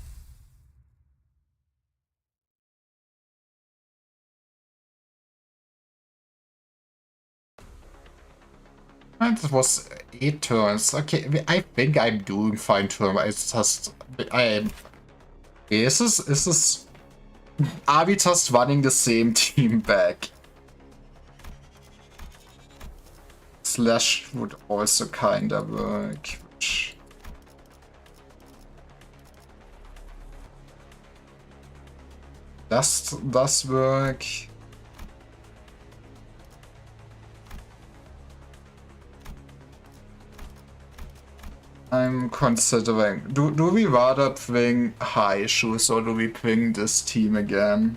And it was 8 turns. Okay, I think I'm doing fine turn. It's just I am. Is this? Are we just running the same team back? Slash would also kinda work. Which... does work. I'm considering. Do we rather bring high shoes or do we bring this team again?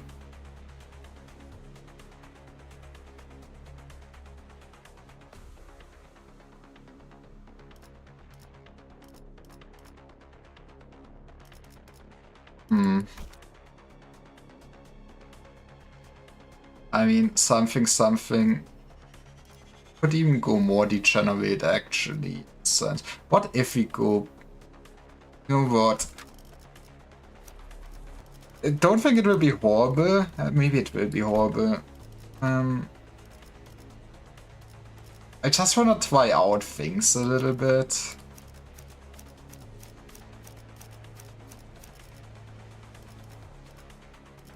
I mean, something could even go more degenerate actually. Sense. What if we go? You know what? I don't think it will be horrible. Maybe it will be horrible. I just wanna try out things a little bit.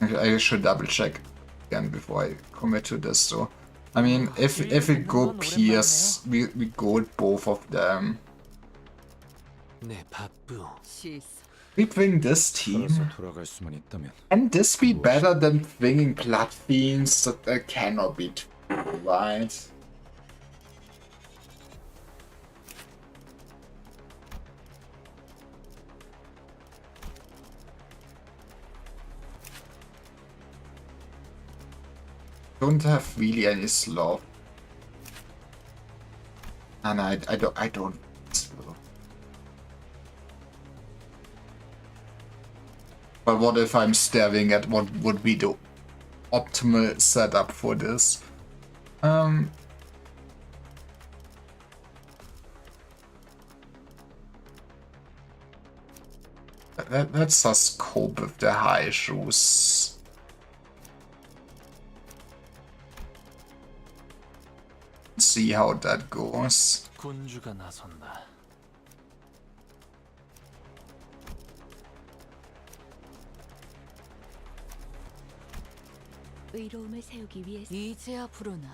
I should double check again before I commit to this though. I mean, if we go Pierce, we go with both of them. 내 바쁘. 시스 We bring this team. 살아서 돌아갈 수만 있다면 Can this be better than bringing Blood Fiends? That cannot be true, right? Don't have really any slow. And I don't slow. But what if I'm staring at what would be the optimal setup for this? Let's just cope with the high shoes. See how that goes. 군주가 나선다. 의로움을 세우기 위해서 이제야 부르나.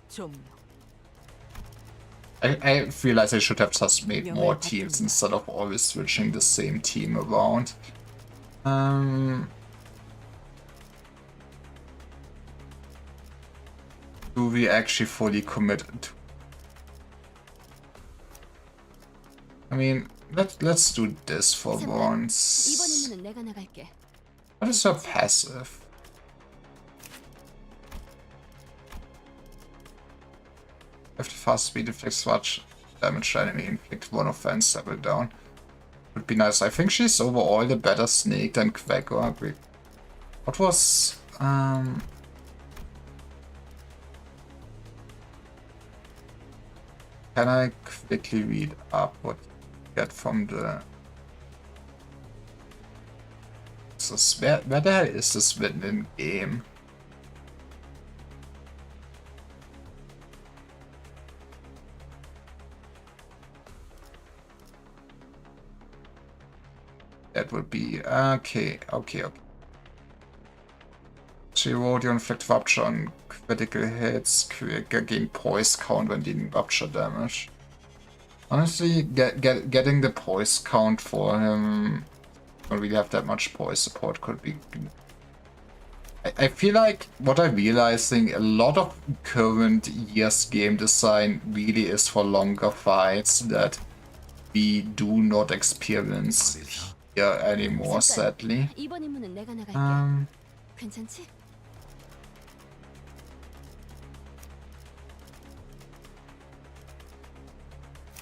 종료. I realize I should have just made more teams instead of always switching the same team around. Do we actually fully commit to... I mean, let's do this for once. 이번 임무는 내가 나갈게. What is her passive? Have the fast speed, inflicts much damage to enemy, inflict 1 offense, level down. Would be nice. I think she's overall the better snake than Quacker. What was can I quickly read up what you get from the... Where the hell is this written in game? That would be... Okay. She rolled your inflict rupture on critical hits, gain poise count when dealing rupture damage. Honestly, getting the poise count for him, don't really have that much poise support, could be... I feel like what I'm realizing, a lot of current year's game design really is for longer fights that we do not experience here anymore, sadly. 이번 임무는 내가 나갈게. 괜찮지?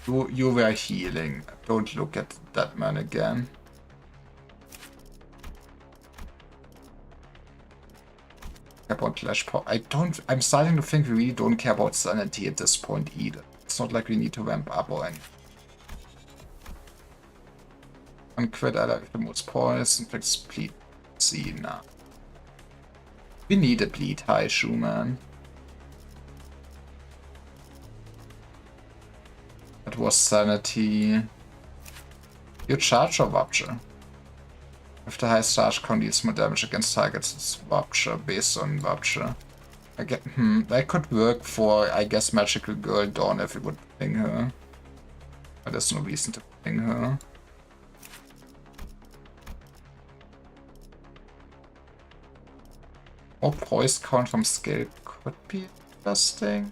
You were healing. Don't look at that man again. Care about Clash Power. I'm starting to think we really don't care about sanity at this point either. It's not like we need to ramp up or anything. Uncrit ally with the most poise, inflicts bleed. See now. We need a bleed high shoe, man. That was sanity. You charge or rupture? With the highest charge count deals more damage against targets, it's rupture based on rupture. That could work for, I guess, Magical Girl Dawn if we would ping her. But there's no reason to ping her. More poise count from skill could be interesting.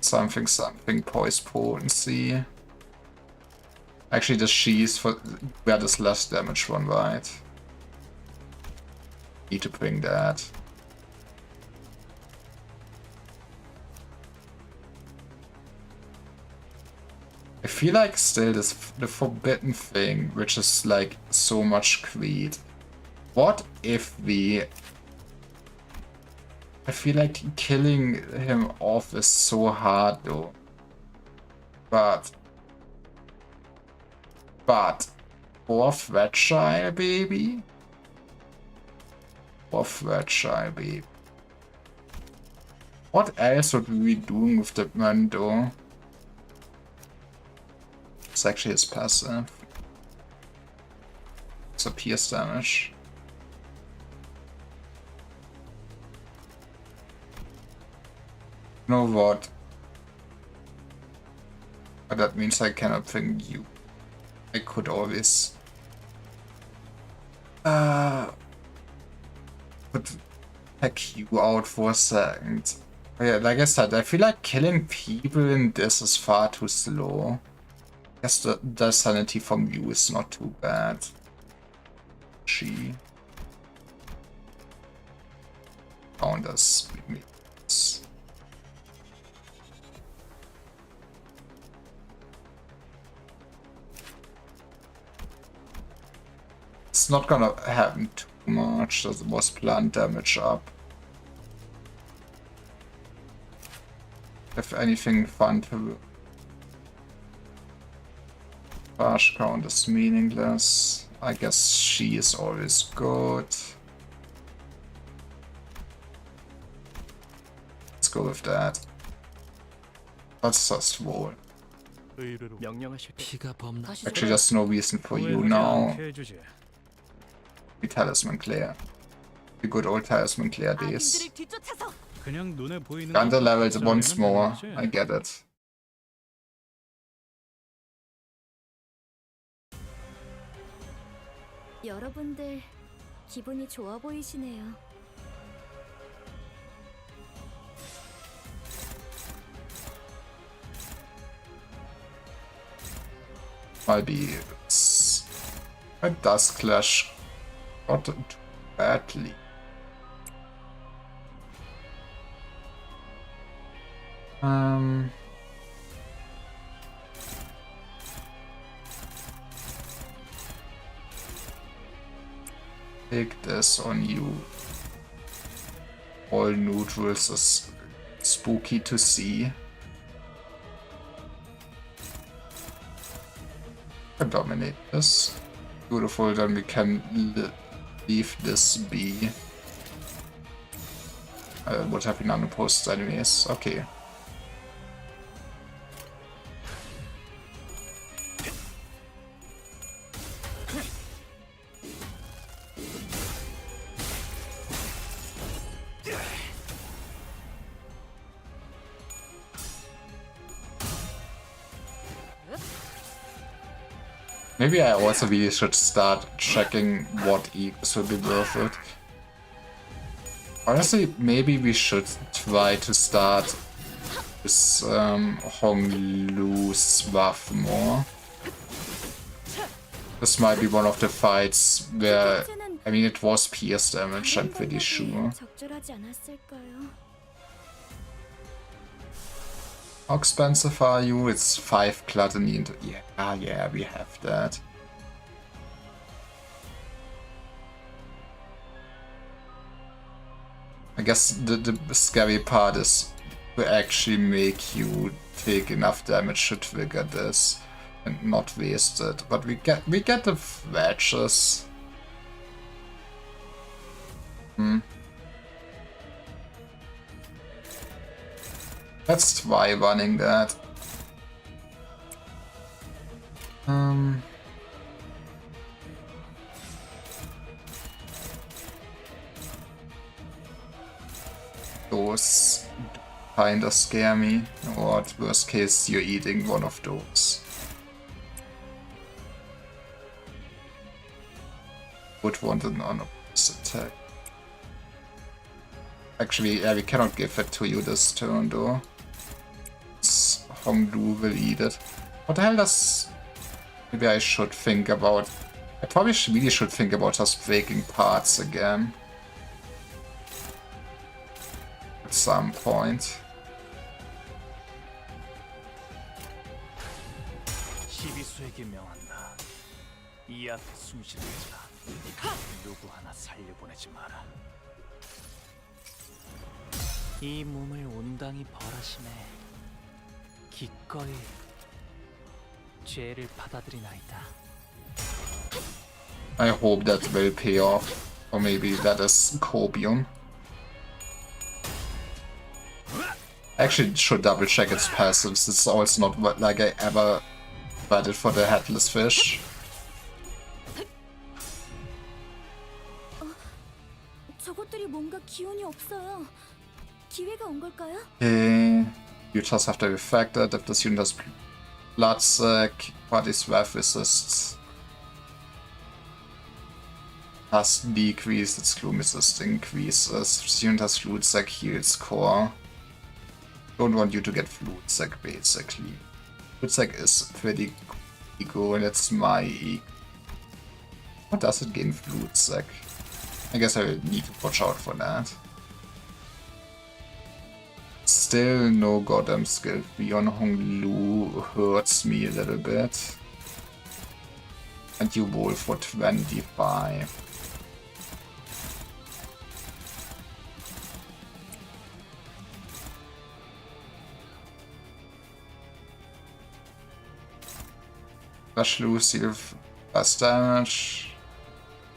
Something, poise potency. Actually, the she's for where does less damage one, right? Need to bring that. I feel like still this the forbidden thing, which is like so much greed. What if we... I feel like killing him off is so hard though. But for fragile baby? For fragile baby. What else would we be doing with that man though? It's actually his passive. It's a pierce damage. You know what? But that means I cannot ping you. I could always put hack you out for a second. But yeah, like I said, I feel like killing people in this is far too slow. I guess the sanity from you is not too bad. She found us. it's not gonna happen too much. That was plant damage up. If anything fun to Flash count is meaningless. I guess she is always good. Let's go with that. Let's just roll. 피가 범람. Actually, there's no reason for you now. The Talisman Claire. The good old Talisman Claire days. 아군들을 뒤쫓아서 그냥 눈에 보이는 Under levels once more. I get it. 여러분들 기분이 좋아 보이시네요. Maybe a Dust Clash got too badly. Take this on you. All neutrals is spooky to see. Can dominate this. Beautiful, then we can leave this be. Would have been unopposed anyways. Okay. Maybe I also really should start checking what egos will be worth it. Honestly, maybe we should try to start this Honglu Swath more. This might be one of the fights where, I mean, it was pierce damage, I'm pretty sure. 적절하지 않았을까요? How expensive are you? It's 5 gluttony and yeah, we have that. I guess the scary part is to actually make you take enough damage to trigger this and not waste it. But we get the wedges. Let's try running that. Those kinda scare me. Or at worst case, you're eating one of those. Would want an unopposed attack. Actually, yeah, we cannot give it to you this turn though. Honglu will eat it. What the hell does... Maybe I should think about... I probably really should think about just breaking parts again. At some point. 시비수에게 명한다. 이 앞에 숨쉬는 자 누구 하나 살려보내지 마라. 이 몸을 온당히 벌하심에 기꺼이 죄를 받아들이나이다. I hope that will pay off. Or maybe that is copium. I actually should double check its passives. It's also not what, like I ever read it for the headless fish. 저것들이 뭔가 기운이 없어요. 기회가 온 걸까요? Okay. You just have to effect that if this unit has blood sac, body's wrath resists. Has decreased, its gloom resist increases. This unit has fluid sac, heals core. Don't want you to get fluid sac basically. Fluid sac is pretty ego and it's my ego. What does it gain fluid sac? I guess I will need to watch out for that. Still no goddamn skill. Beyond Honglu hurts me a little bit. And you roll for 25. Special receive less damage.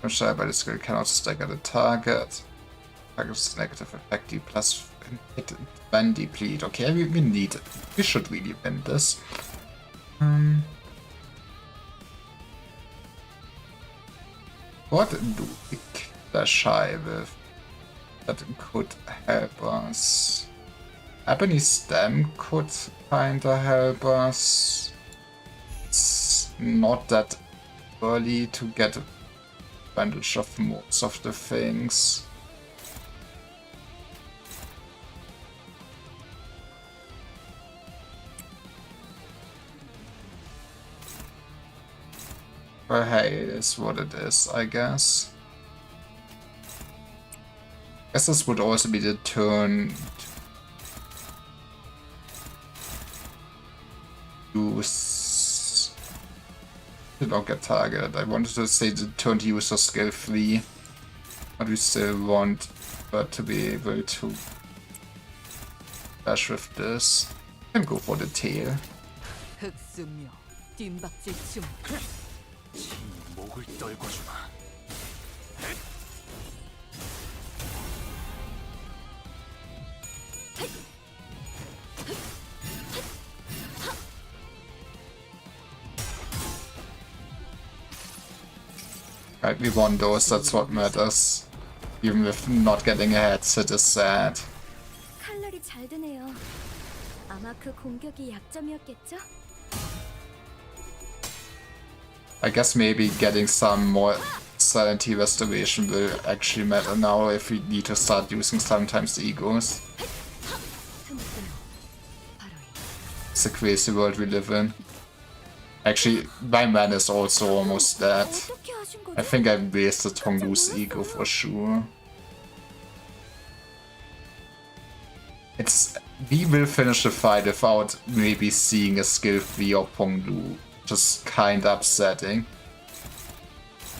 Shot by the skill cannot stack at a target. Target's negative effect D plus hit when deplete. Okay, we need it. We should really win this. What do we clash high with that could help us? Ebony Stem could kinda help us. It's not that early to get advantage of most of the things. Well, hey, it is what it is, I guess. I guess this would also be the turn to use... Did not get targeted. I wanted to say the turn to use a skill 3, but we still want her to be able to dash with this. And go for the tail. 흑수며 뒷박질 춤. 지 목을 떨궈주마. Right, we won those, that's what matters. Even with not getting a headset is sad. 칼날이 잘 드네요. 아마 그 공격이 약점이었겠죠? I guess maybe getting some more sanity restoration will actually matter now if we need to start using sometimes egos. It's a crazy world we live in. Actually, my man is also almost dead. 어떻게 하신 거죠? I think I wasted Honglu's ego for sure. We will finish the fight without maybe seeing a skill 3 of Honglu. Just kinda upsetting.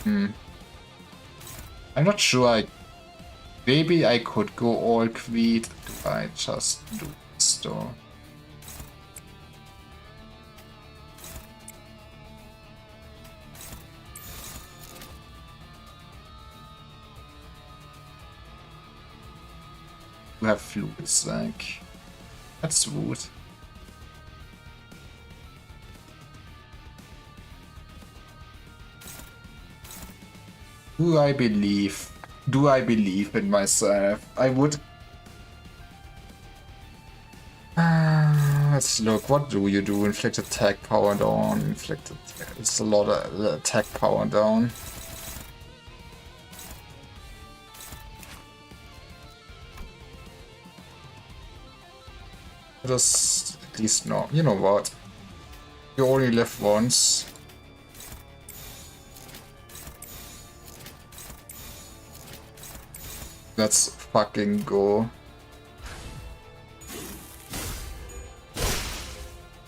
I'm not sure maybe I could go all Creed. Do I just do this though? You have fluids, like... That's rude. Do I believe in myself? I would... Let's look, what do you do? Inflict attack power down, it's a lot of attack power down. Just at least no. You know what? You only live once. Let's fucking go.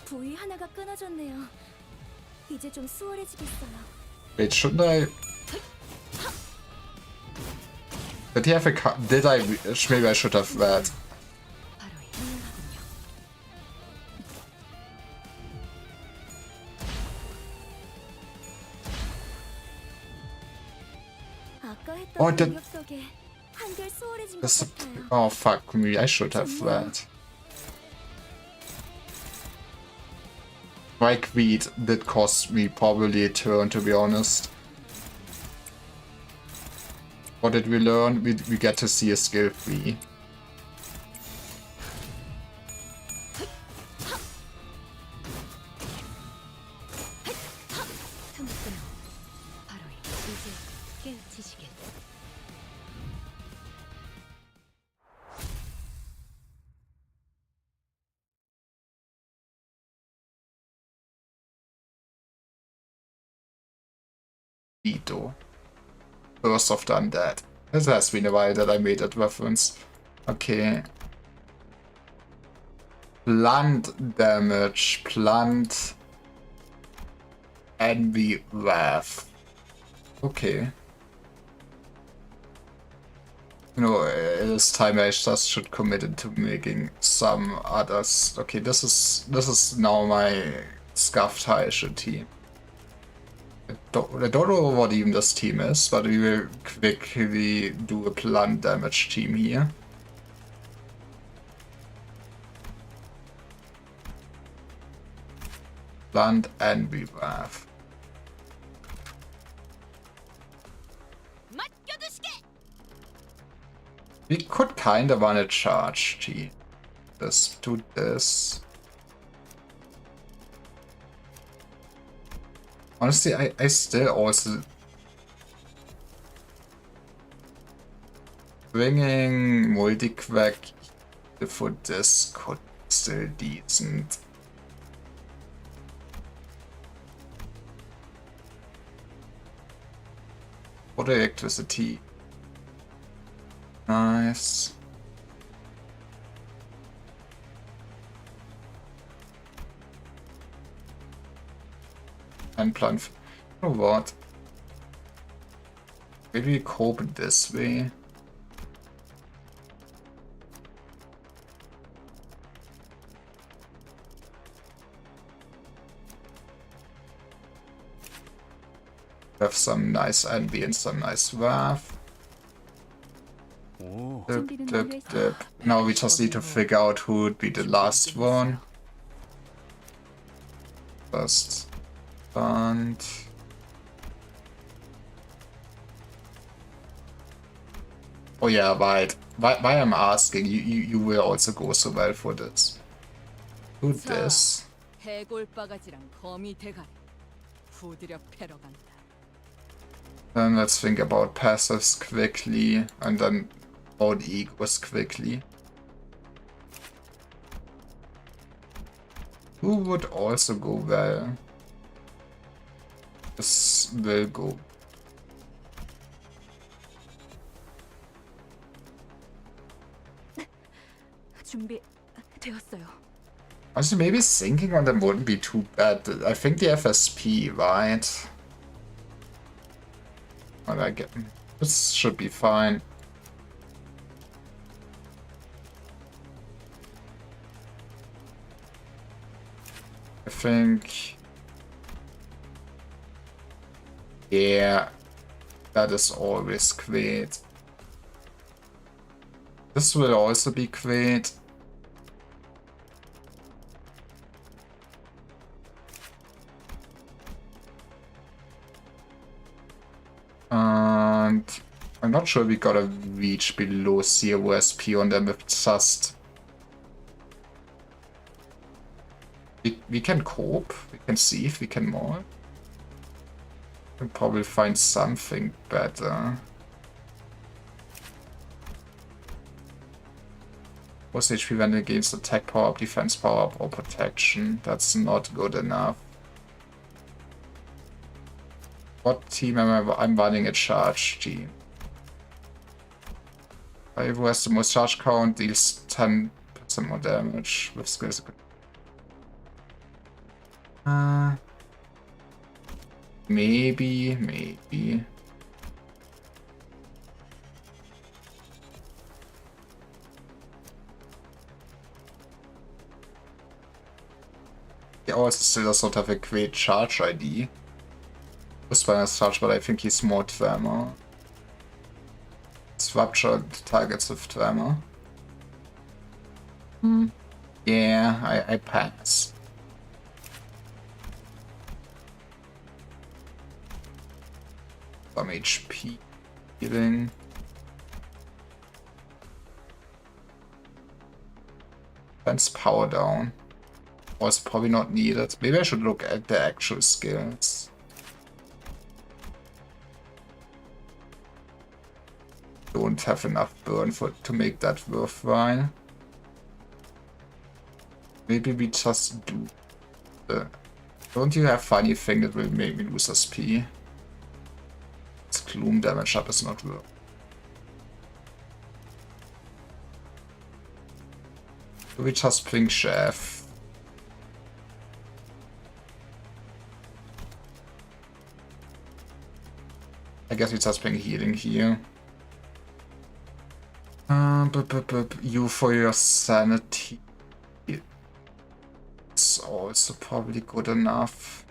부위 하나가 끊어졌네요. 이제 좀 수월해지겠어요. Wait, shouldn't I? Did he have a car? Did I? Maybe I should have that. 아까 했던 Oh, that- 공격 덕에 한결 수월해진 것 That's 같아요. oh fuck me! I should have that. My Creed did cost me probably a turn, to be honest. What did we learn? We get to see a skill 3. Veto. First of the Undead. It has been a while that I made that reference. Okay. Plant damage. Plant. Envy Wrath. Okay. You know, this time I just should commit into making some others. Okay, this is now my Scuffed Heische team. I don't know what even this team is, but we will quickly do a plant damage team here. Plant Envy Wrath. We could kinda wanna charge G. Let's do this. Honestly, I still also... Bringing Multi-Quack for this could still decent. What electricity? Nice. And plan. You know what? Maybe cope it this way. Have some nice envy and some nice wrath. 오, Dip, dip, dip. Now we just need to figure out who would be the last one. First and oh yeah, right. Why I'm asking, you will also go so well for this. Do this. 해골 바가지랑 거미 대가리 부드려 패러 간다. Then let's think about passives quickly and then about egos quickly. Who would also go well? This will go. 준비되었어요. Honestly, maybe thinking on them wouldn't be too bad. I think the FSP, right? But I get this should be fine. I think, yeah, that is always great. This will also be great. And I'm not sure we gotta reach below 0 SP on them with just... We can cope, we can see if we can more. We'll probably find something better. What's HP when against attack power up, defense power up, or protection? That's not good enough. What team am I? I'm running a charge team. Who has the most charge count deals 10% more damage with skills. Maybe. He also still does not have a great charge ID. Spinner's charge, but I think he's more Tremor. Rupture targets with Tremor. Yeah, I pass. Some HP healing. Defense power down. Was probably not needed. Maybe I should look at the actual skills. Don't have enough burn to make that worthwhile. Maybe we just do the... Don't you have funny thing that will make me lose SP? It's gloom damage up is not worth. Do we just ping chef? I guess we're just playing healing here. You for your sanity. It's also probably good enough.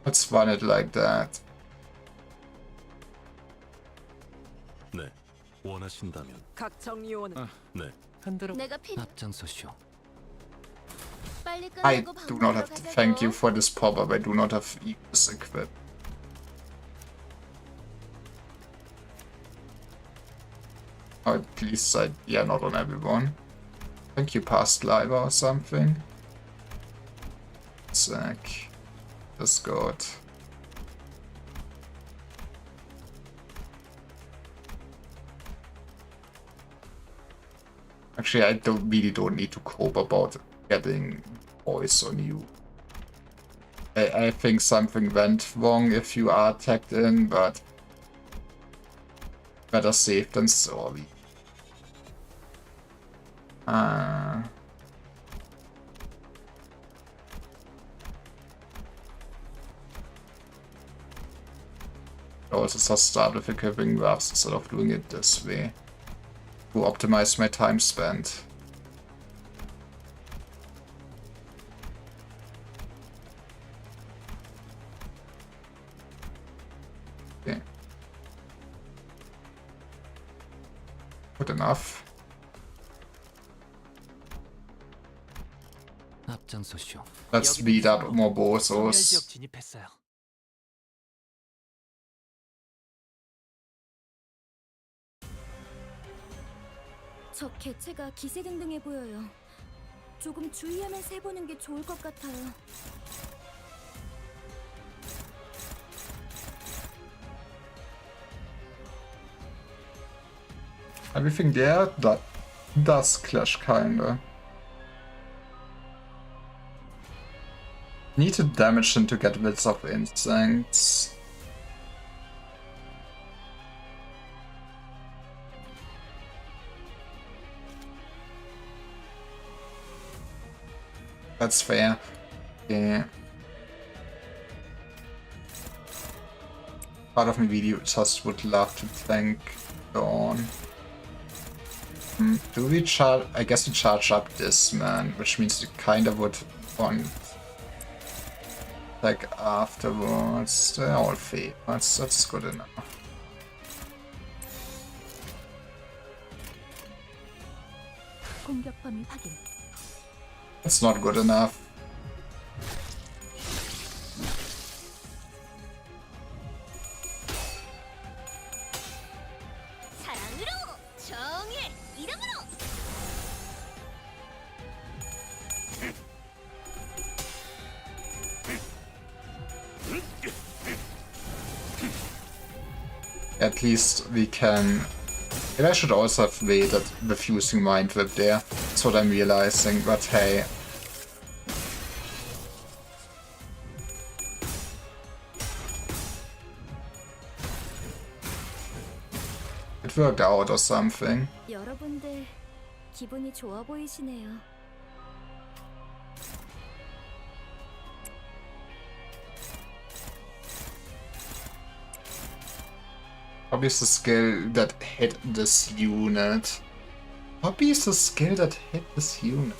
Let's run it like that. 네, 원하신다면. 각 정리원은 네, 한대로 내가 필요. 앞장서시오. 빨리 I 끝내고 do 밥 not 먹으러 have to 가자고. thank you for this pop-up. I do not have Eagles equipped. Or at least, yeah, not on everyone. I think you passed live or something. Zack. Just got. Actually, I really don't need to cope about getting voice on you. I think something went wrong if you are tagged in, but better safe than sorry. Also just start with equipping wraps instead of doing it this way to optimize my time spent. Okay. Good enough. 앞장서시오. Let's speed up more bossos. 진입했어요. 저 개체가 기세등등해 보여요. 조금 주의하면서 해보는 게 좋을 것 같아요. Everything there that does clash kinda. Need to damage him to get bits of instincts. That's fair. Yeah. Part of me really just would love to thank Dawn. Do we charge? I guess we charge up this man, which means we kinda would want like afterwards. They're all fair. That's good enough. 공격 범위 확인. That's not good enough. 사랑으로 정의 이름으로. At least we can. Maybe I should also have waited with using Mind Whip there. That's what I'm realizing, but hey. It worked out or something. 여러분들 기분이 좋아 보이시네요. Probably is the skill that hit this unit. Probably is the skill that hit this unit.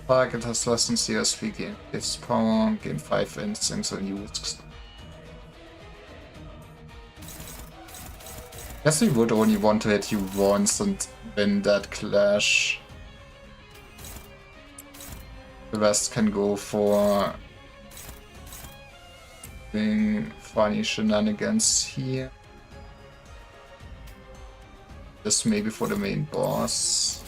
Target has less than CSP gain. Gives power, gain 5 instincts and use. Guess we would only want to hit you once and win that clash. The rest can go for doing funny shenanigans here. This maybe for the main boss.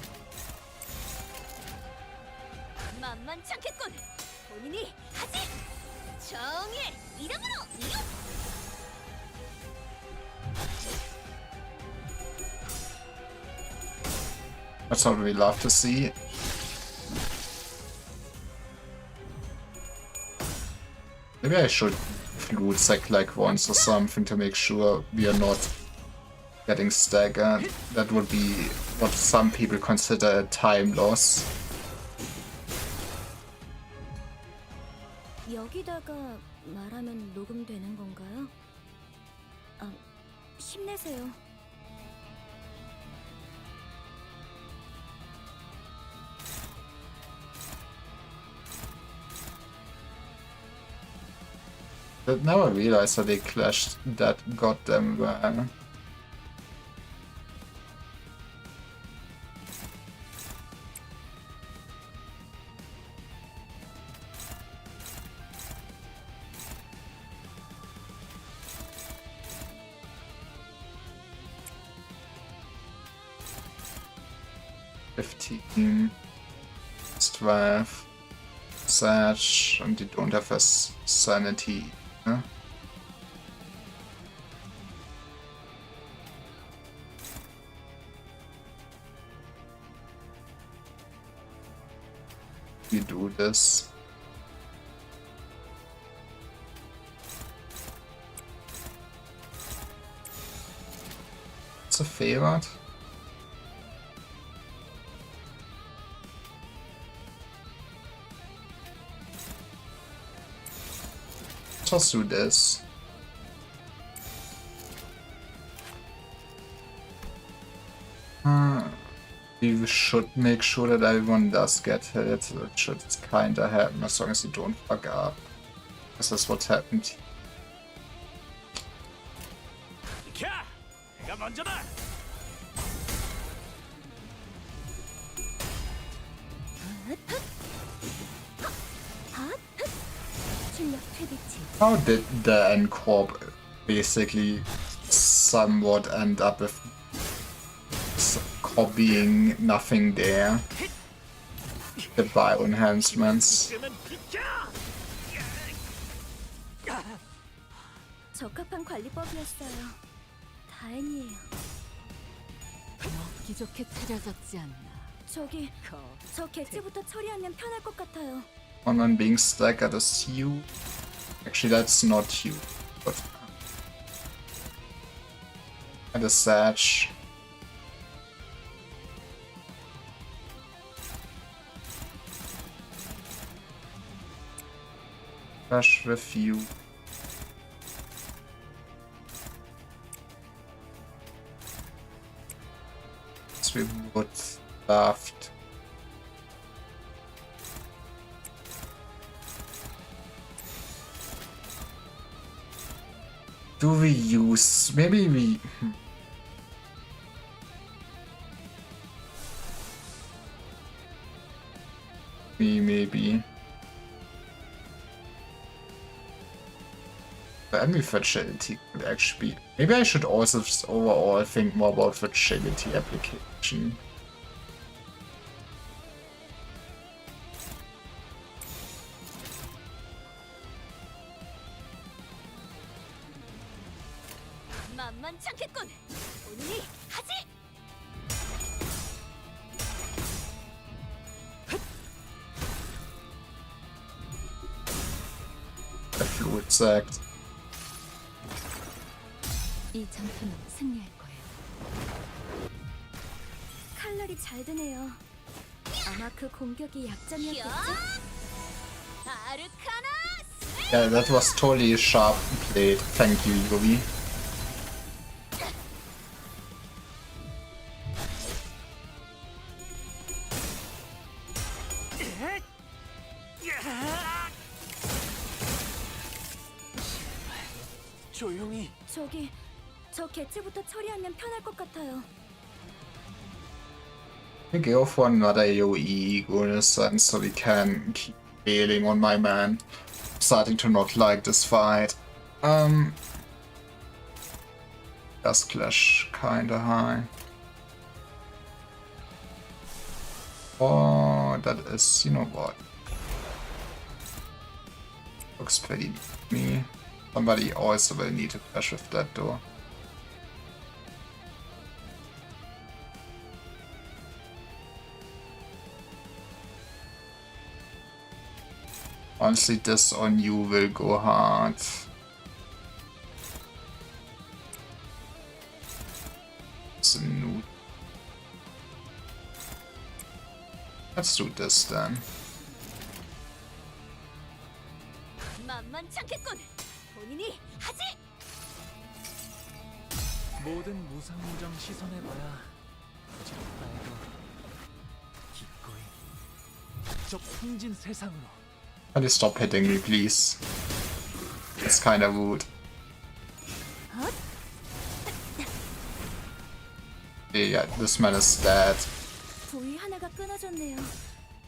만만치 않겠군. 본인이 하지. 정의 이름으로 이겨. That's not what we love to see. Maybe I should flute sack like once or something to make sure we are not getting staggered. That would be what some people consider a time loss. 여기다가 말하면 녹음되는 건가요? 아, 힘내세요. I never realized that they clashed that goddamn well. It's 12. Sage, and they don't have a sanity. Huh? We do this. It's a favorite. Just do this. We should make sure that everyone does get hit. It should kinda happen as long as you don't fuck up. This is what happened. 내가 먼저다. 출력 퇴비치. How did the N-Corp basically somewhat end up with copying nothing there? The bio enhancements. 적합한 관리법이었어요. 다행이에요. 먹기 좋게 차려졌지 않나. 저기, 저 개체부터 처리하면 편할 것 같아요. One man being staggered is you. Actually, that's not you. But and a Sage. Crash with you. As we would love to. Do we use... maybe we... maybe... Maybe fragility could actually be... Maybe I should also just overall think more about fragility application. 만만찮겠군. 오늘이 하지. The fluid sacked. 이 전투는 승리할 거예요. 칼날이 잘 드네요. 아마 그 공격이 약점이었겠죠? Yeah, that was totally sharp played. Thank you, Yubi. 조용히. 저기, 저 개체부터 처리하면 편할 것 같아요. We go for another AoE goal in a sense so we can keep bailing on my man. I'm starting to not like this fight. Dust Clash kinda high. Oh, that is, you know what? Looks pretty me. Somebody also will need to clash with that door. Honestly, this on you will go hard. Snoot. Let's do this then. 만만찮겠군. 본인이 하지. 모든 무상무정 시선해봐야 부질없다 해도 기꺼이 저 풍진 세상으로. Can you stop hitting me, please? It's kinda rude. Yeah, this man is dead 부위 하나가 끊어졌네요.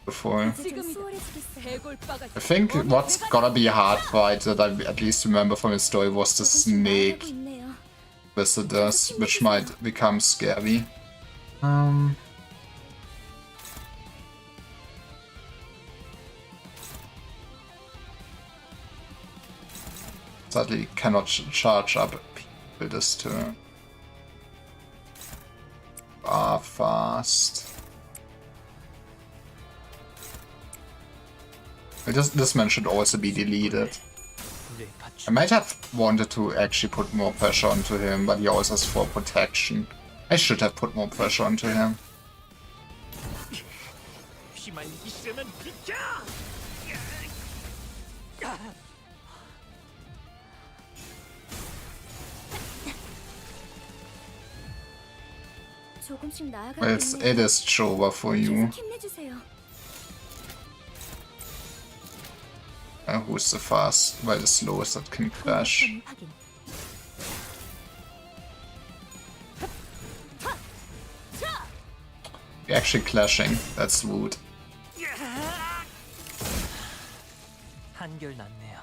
before. 이제 좀 수월해지겠어요. 해골바가 I think what's gonna be a hard fight that I at least remember from his story was the 조금씩 snake 나아가고 있네요. visitors, which might become scary. Sadly, cannot charge up people this turn. Ah, fast. This man should also be deleted. 내 가축 I might have wanted to actually put more pressure onto him, but he also has 4 protection. I should have put more pressure onto him. 휘말리기 싫으면 비켜! 조금씩 나아가고 It 있네요. is Jova for you. 계속 힘내주세요. Who's the fast, well, the slowest that can crash? 확인. You're actually clashing. That's rude. 한결 낫네요.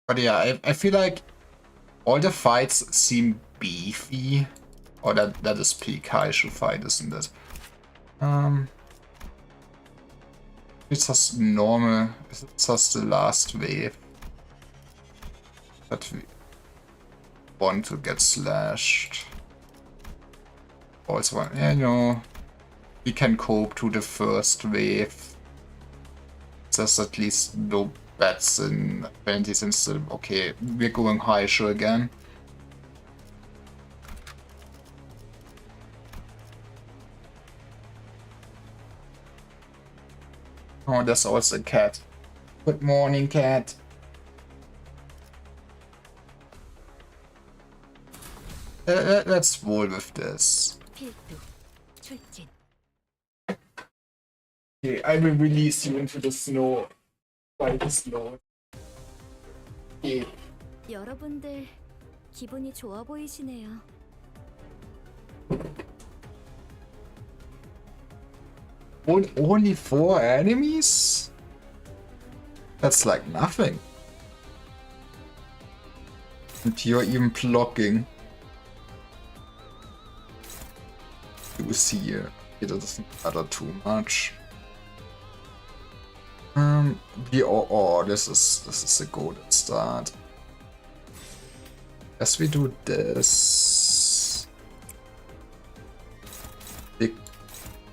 But yeah, I feel like all the fights seem beefy. Or that is peak Kaishu fight, isn't it? It's just normal. It's just the last wave. But we want to get slashed. Also, yeah, you know, we can cope to the first wave. There's at least no bets in penalties and still, okay, we're going Kaishu again. Oh, there's also a cat. Good morning, cat. Let's roll with this. 필두. 출진. Okay, I will release you into the snow. By the snow. Okay. 여러분들 기분이 좋아 보이시네요. Only 4 enemies? That's like nothing. And you're even blocking. You see here. It doesn't matter too much. This is a golden start. As we do this,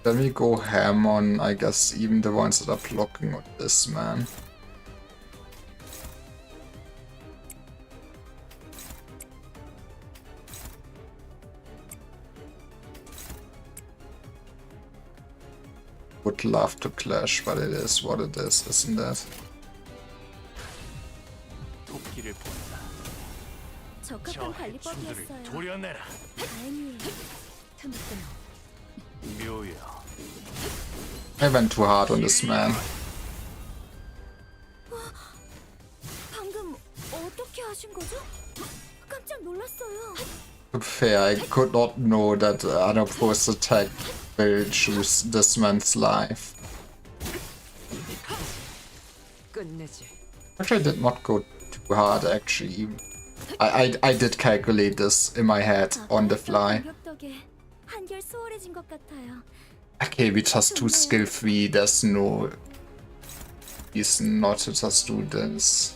then we go ham on, I guess, even the ones that are blocking on this man. Would love to clash, but it is what it is, isn't it? 도끼를 본다. 저 적합한 해충들을 관리법이었어요. 도려내라. 다행이에요. 틈틈. 묘야. I went too hard on this man. 방금 어떻게 하신 거죠? 깜짝 놀랐어요. To be fair, I could not know that unopposed attack will choose this man's life. 끝내지. Actually, I did not go too hard, actually. I did calculate this in my head on the fly. 공격 덕에 한결 수월해진 것 같아요. Okay, we just do skill 3, there's no reason not to just do this.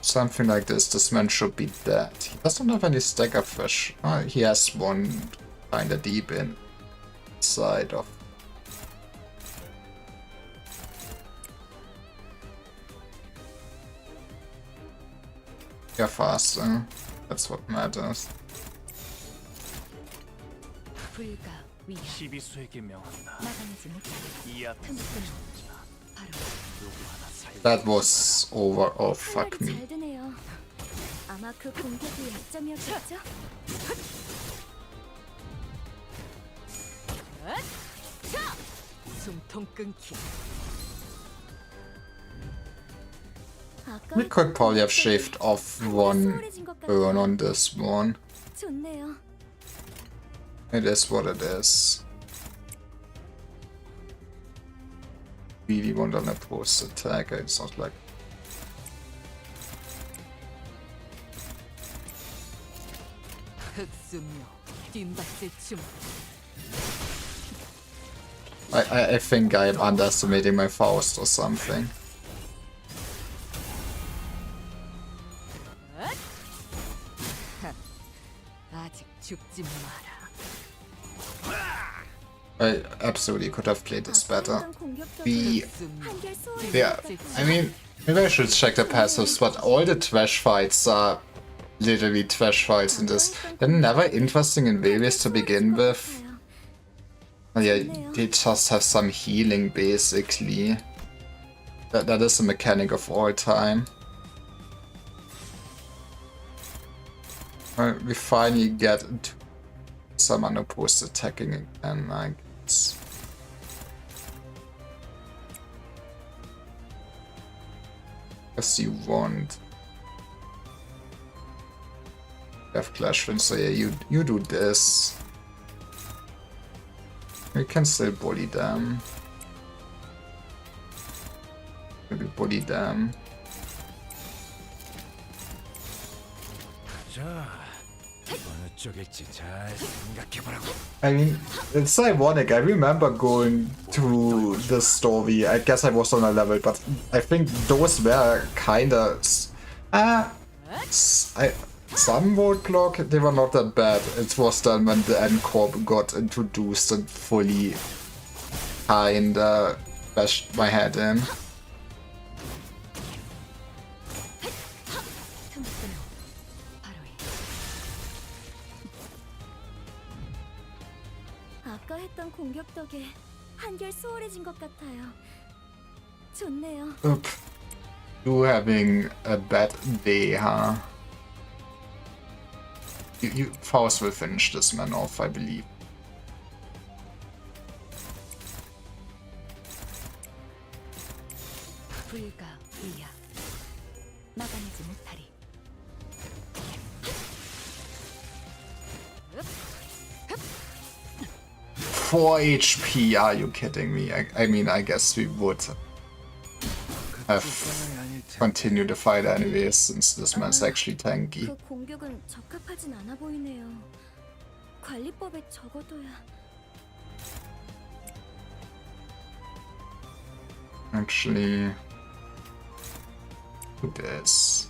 something like this, this man should be dead. He doesn't have any stagger fish. He has one kinda deep inside of. Yeah, faster. That's what matters. 불가 위협 시비수에게 명한다. 막아내지 못하리. 이 앞에 틈새는 바로 누구 하나 살. That was over. Oh, fuck 말이 me. 잘 드네요. 아마 그 공격이 약점이었겠죠? 숨통 끊기. We could probably have shaved off one burn on this one. 좋네요. It is what it is. Really want on a post attack, it's not like. 흑수묘 뒷받을 춤. I think I'm underestimating my Faust or something. 아직 죽지 마라. I absolutely could have played this better. The 흑수묘 Yeah, I mean, maybe I should check the passives, but all the trash fights are literally trash fights in this. They're never interesting in various to begin with. Oh, yeah, they just have some healing basically. That is a mechanic of all time. We finally get into some unopposed attacking again, I guess. Guess you want. You have Clash Wind, so yeah, you do this. We can still bully them. Maybe bully them. 자, 어느 쪽일지 잘 생각해보라고. I mean, it's ironic. I remember going to the story. I guess I was on a level, but I think those were kinda. Some Bogkgak, they were not that bad. It was then when the End Corp got introduced and fully kinda bashed my head in. 틈새는 바로 아까 했던 공격 덕에 한결 수월해진 것 같아요. 좋네요. Oop. You having a bad day, huh? Faust will finish this man off, I believe. 불가 위협 막아내지 못하리. 4 HP, are you kidding me? I mean, I guess we would have continued the fight anyways, since this man's actually tanky. 그 공격은 적합하진 않아 보이네요. 관리법에 적어둬야. Actually, do this.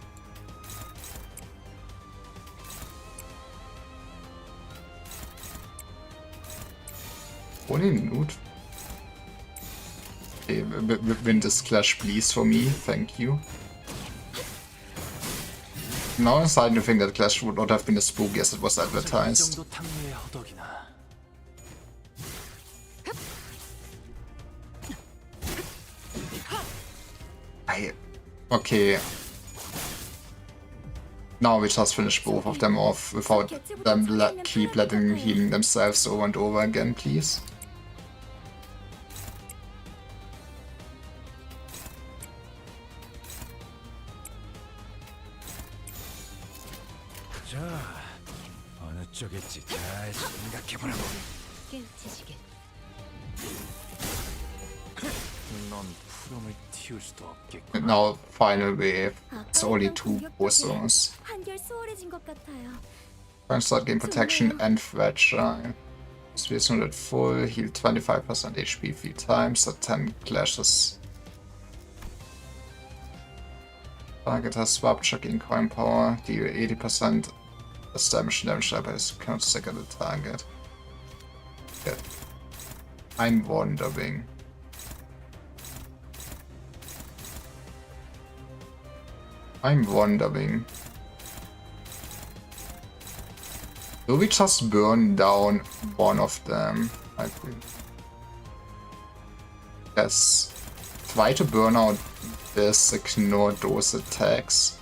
Only nude. Okay, win this clash, please, for me. Thank you. Now I'm starting to think that clash would not have been as spooky as it was 이 advertised. 정도 탕류의 허덕이나. Okay. Now we just finish both of them off without them keep letting healing themselves over and over again, please. 자, 어느 쪽일지 잘 생각해보라고. 깨우치시길. 넌 푸름을 틔울 수도 없겠고. And now final wave. It's 아까 only 했던 2 공격 덕에 bossons. 한결 수월해진 것 같아요. Can start gain protection and fragile. Space not at full, heal 25% HP 3 times, at 10 clashes. Target has swap check in coin power, deal 80% less damage but it cannot stick at the target. Okay. I'm wondering. Do we just burn down one of them? I think. Yes. Try to burn out this, ignore those attacks.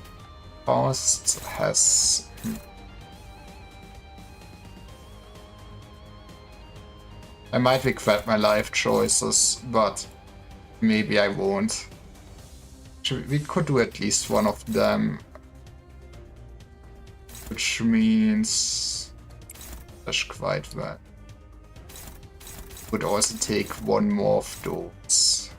Faust has... I might regret my life choices, but maybe I won't. We could do at least one of them. Which means... that's quite well. Would also take one more of those.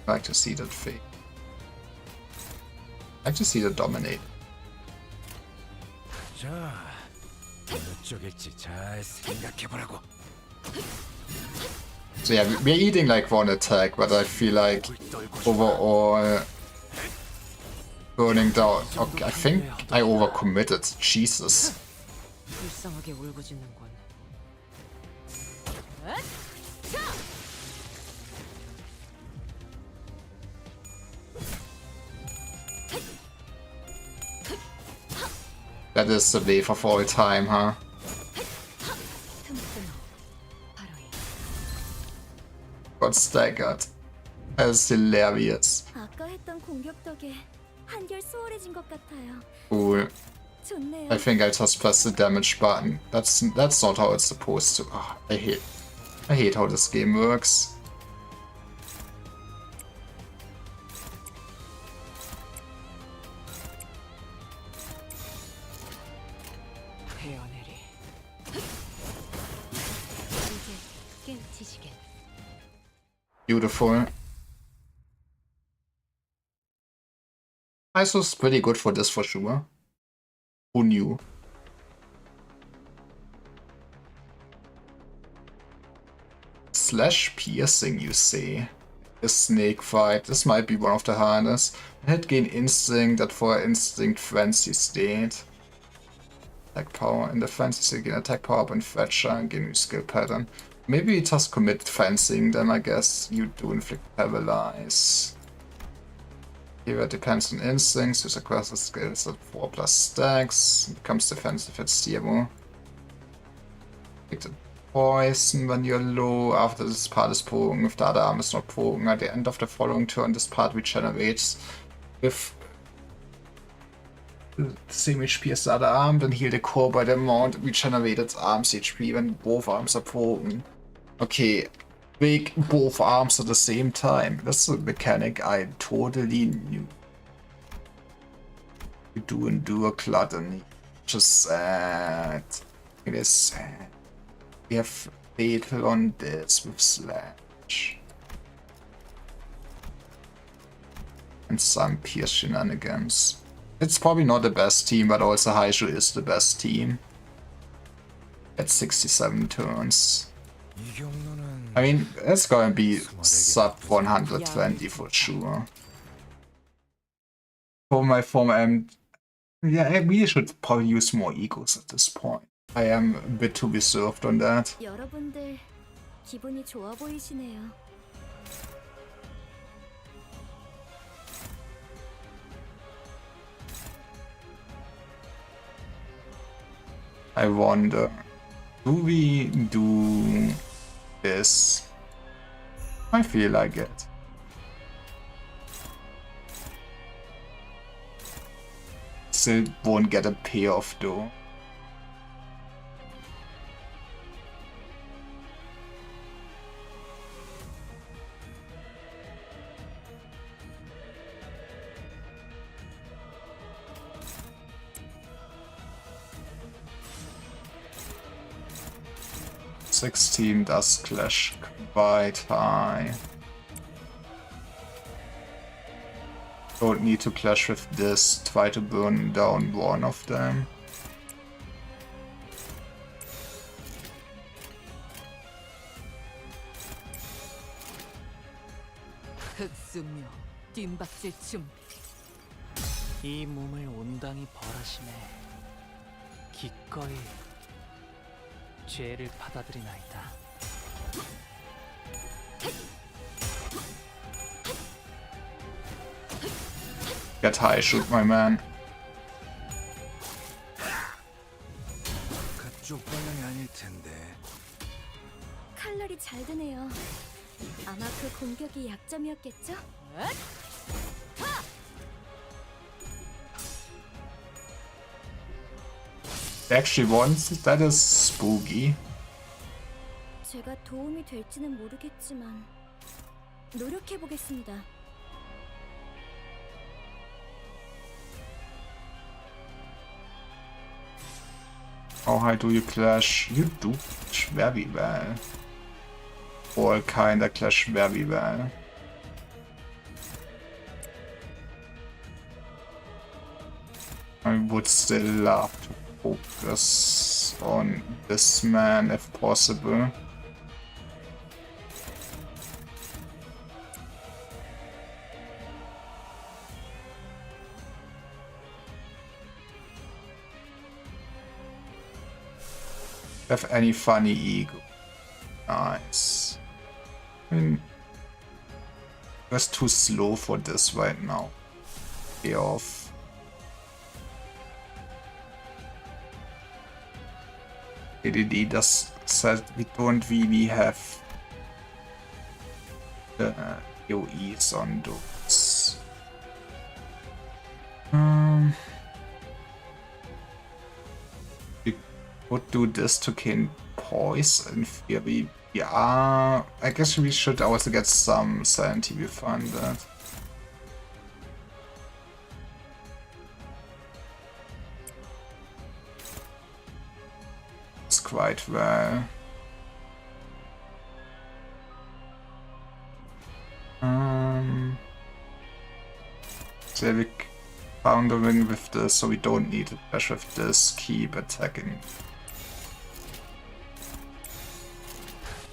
I like to see that fate. I like to see that dominate. 자, 어느 쪽일지 잘 생각해보라고. So yeah, we're eating like one attack, but I feel like overall burning down. Okay, I think I overcommitted. Jesus. 불쌍하게 울고짖는군. That is the wave of all time, huh? Got staggered. That's hilarious. 아까 했던 공격 덕에 한결 수월해진 것 같아요. Cool. 좋네요. I think I just pressed the damage button. That's not how it's supposed to. Oh, I hate how this game works. 헤어내리. 이제 깨우치시겠. Beautiful. ISO's pretty good for this for sure. Who knew? Slash piercing, you say? A snake fight. This might be one of the hardest. Hit gain instinct, that for instinct frenzy state. Attack power. In the frenzy state, gain attack power up and fetcher and gain new skill pattern. Maybe you just commit fencing, then I guess you do inflict paralyze. Here it depends on instincts, use aggressive skills at 4+ stacks, becomes defensive at 0. Take the poison when you're low, after this part is broken, if the other arm is not broken, at the end of the following turn this part regenerates with the same HP as the other arm, then heal the core by the amount regenerated arm's HP when both arms are broken. Okay, break both arms at the same time. That's a mechanic I totally knew. You do endure gluttony. Just sad. It is sad. We have fatal on this with slash. And some pierce shenanigans. It's probably not the best team, but also Haishu is the best team. At 67 turns. 이 경로는 I mean, it's gonna be sub 120 for sure. For my former yeah, I really should probably use more egos at this point. I am a bit too reserved on that. 여러분들 기분이 좋아 보이시네요. I wonder, do we do this? I feel like it. Still won't get a payoff though. $16 does clash quite high. Don't need to clash with this, try to burn down one of them. 쓰며 뒷박질 준비. 이 몸을 온당히 벌하심에 기꺼이 죄를 받아들이나이다. Get high, shoot my man. 그쪽 방향이 아닐 텐데. 칼날이 잘 드네요. 아마 그 공격이 약점이었겠죠? Actually once, that is spooky. 제가 도움이 될지는 모르겠지만 노력해 보겠습니다. How high do you clash? You do clash very well. All kinda clash very well. I would still love to focus on this man if possible. Have any funny ego? Nice. I mean, just too slow for this right now. Pay off. ADD does said we don't really have the AoEs on those. We would do this to gain poise in theory. Yeah, I guess we should also get some sanity before that. It's quite well. So we found a win with this, so we don't need to dash with this. Keep attacking.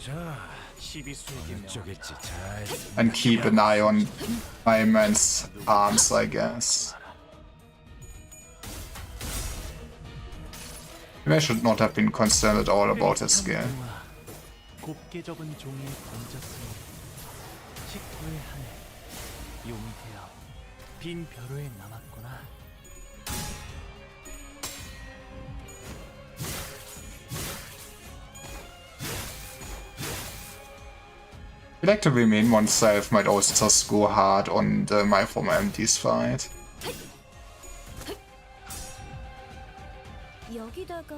자, 시비수에게 어느 명한다. 쪽일지 잘 And keep an eye on my man's arms, I guess. Maybe I should not have been concerned at all about his skill. 곱게 접은 종이에 던졌으니 19의 하늘 용태여 빈 벼루에 남았구나. I like to remain oneself might also just go hard on the My Former MD's fight. 여기다가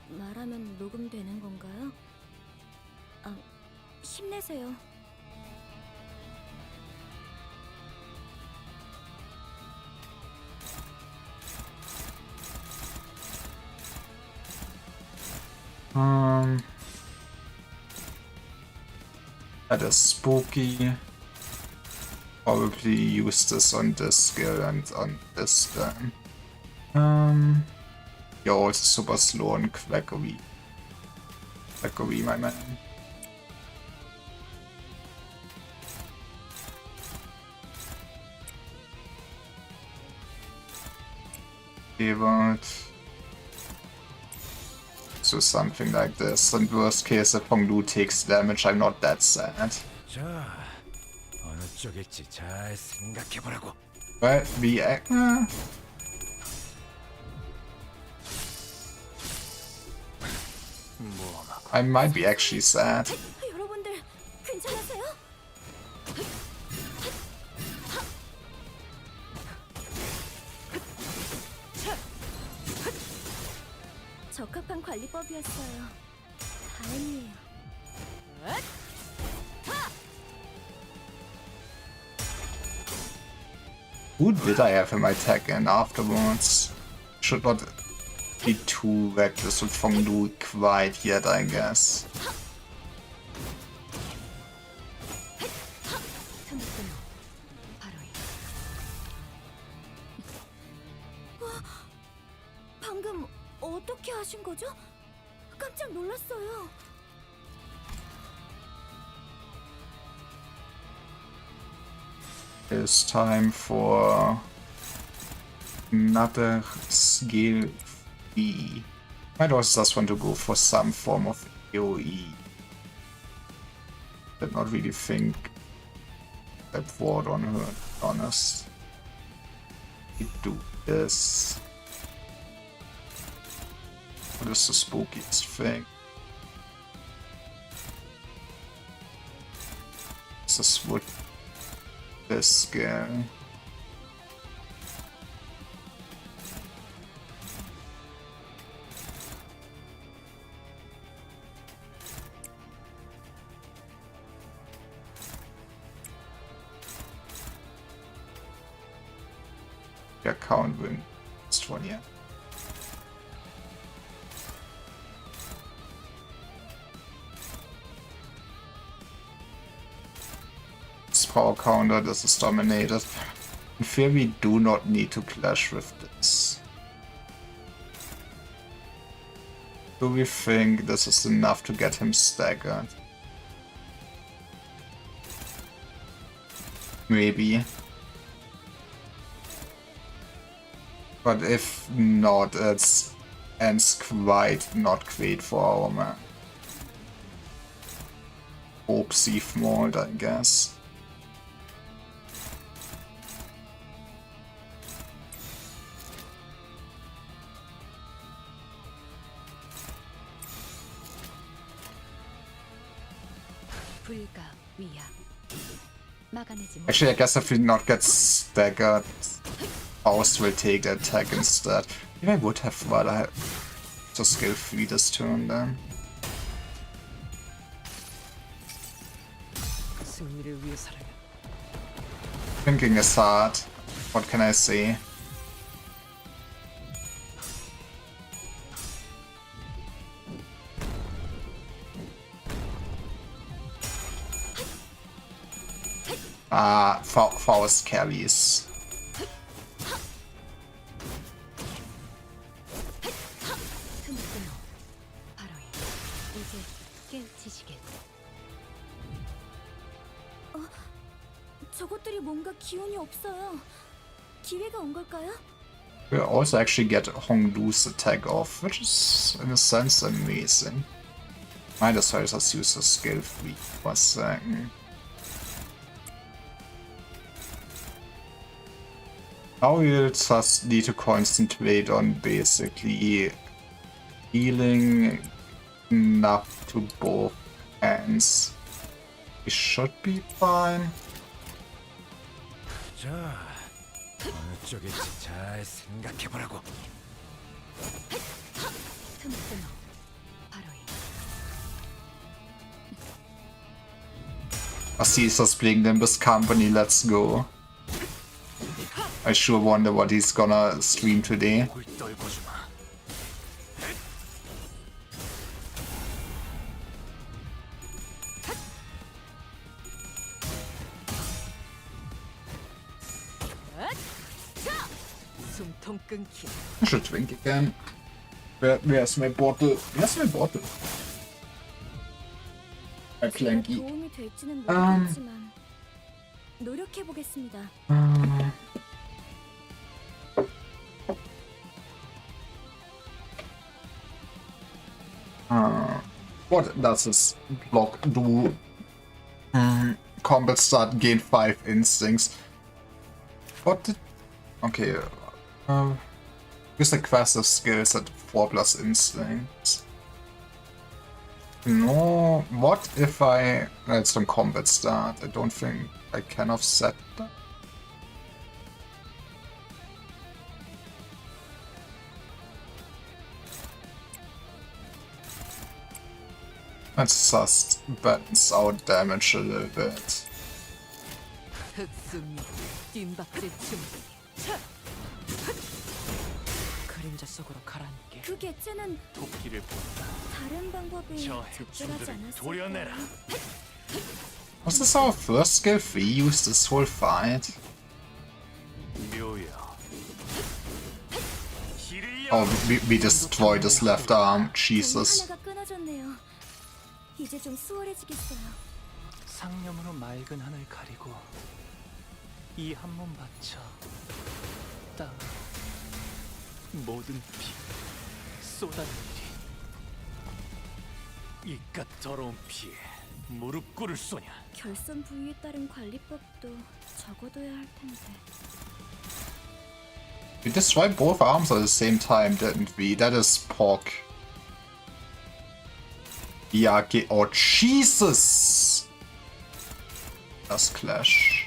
말하면 녹음되는 건가요? 아, 힘내세요. That is spooky. Probably use this on this skill and on this then. You're also super slow on Quackery. Quackery, my man. But so something like this. And worst case, if Honglu takes damage, I'm not that sad. 자, 어느 쪽일지 잘 생각해보라고. Well, we act. I might be actually sad. 여러분들 괜찮으세요? 적합한 관리법이었어요. 다행이에요. Who did I have in my tag in afterwards? Should not be too reckless with Honglu quite yet, I guess. 방금 어떻게 하신 거죠? 깜짝 놀랐어요. It's time for another skill fee. Might also just want to go for some form of AoE. Did not really think that ward on her, to be honest. We do this. What is the spookiest thing? This is what this guy. The account win. Next one, yeah. Power counter, this is dominated. In fear we do not need to clash with this. Do we think this is enough to get him staggered? Maybe. But if not, it ends quite not great for our man. Hope Thief Mold, I guess. Actually, I guess if we not get staggered, Faust will take the attack instead. Maybe I would have rather just skill 3 this turn then. 승리를 위해서라면 Thinking is hard. What can I say? Faust carries. 저것들이 뭔가 기운이 없어요. 기회가 온 걸까요? We also actually get Hongdu's attack off, which is in a sense amazing. Might as well just use the skill 3 for a second. Now we'll just need to concentrate on basically healing enough to both hands. We should be fine. 자, 어느 쪽일지 잘 생각해보라고. Caesar's playing Nimbus Company, let's go. I sure wonder what he's gonna stream today. 목을 떨궈주마. 숨통 끊기. I should drink again. Where's my bottle? Where's my bottle? My clanky. 도움이 될지는 모르겠지만 노력해 보겠습니다. What does this block do? Combat start, gain 5 instincts. What did... Okay. Use aggressive skills at 4+ instincts. No, what if I... It's from combat start. I don't think I can offset that. Let's just balance out damage a little bit. 흑수미 뜀박질 춤기. 그림자 속으로 가라앉게. 그 개체는 도끼를 본다. 다른 방법이 저 적절하지 핵충들을 않았을까요? 도려내라. Was this our first skill we used this whole fight? 묘여. Oh, we destroyed his left arm. Jesus. 하나가 끊어졌네요. 이제 좀 수월해지겠어요. 상념으로 맑은 하늘 가리고 이 한 몸 바쳐 딱 모든 피 쏟아내리. 이깟 더러운 피에 무릎 꿇을 소냐? 결선 부위에 따른 관리법도 적어둬야 할 텐데. We destroyed both arms at the same time, didn't we? That is pork. Yeah, okay. Oh, Jesus! Das Clash.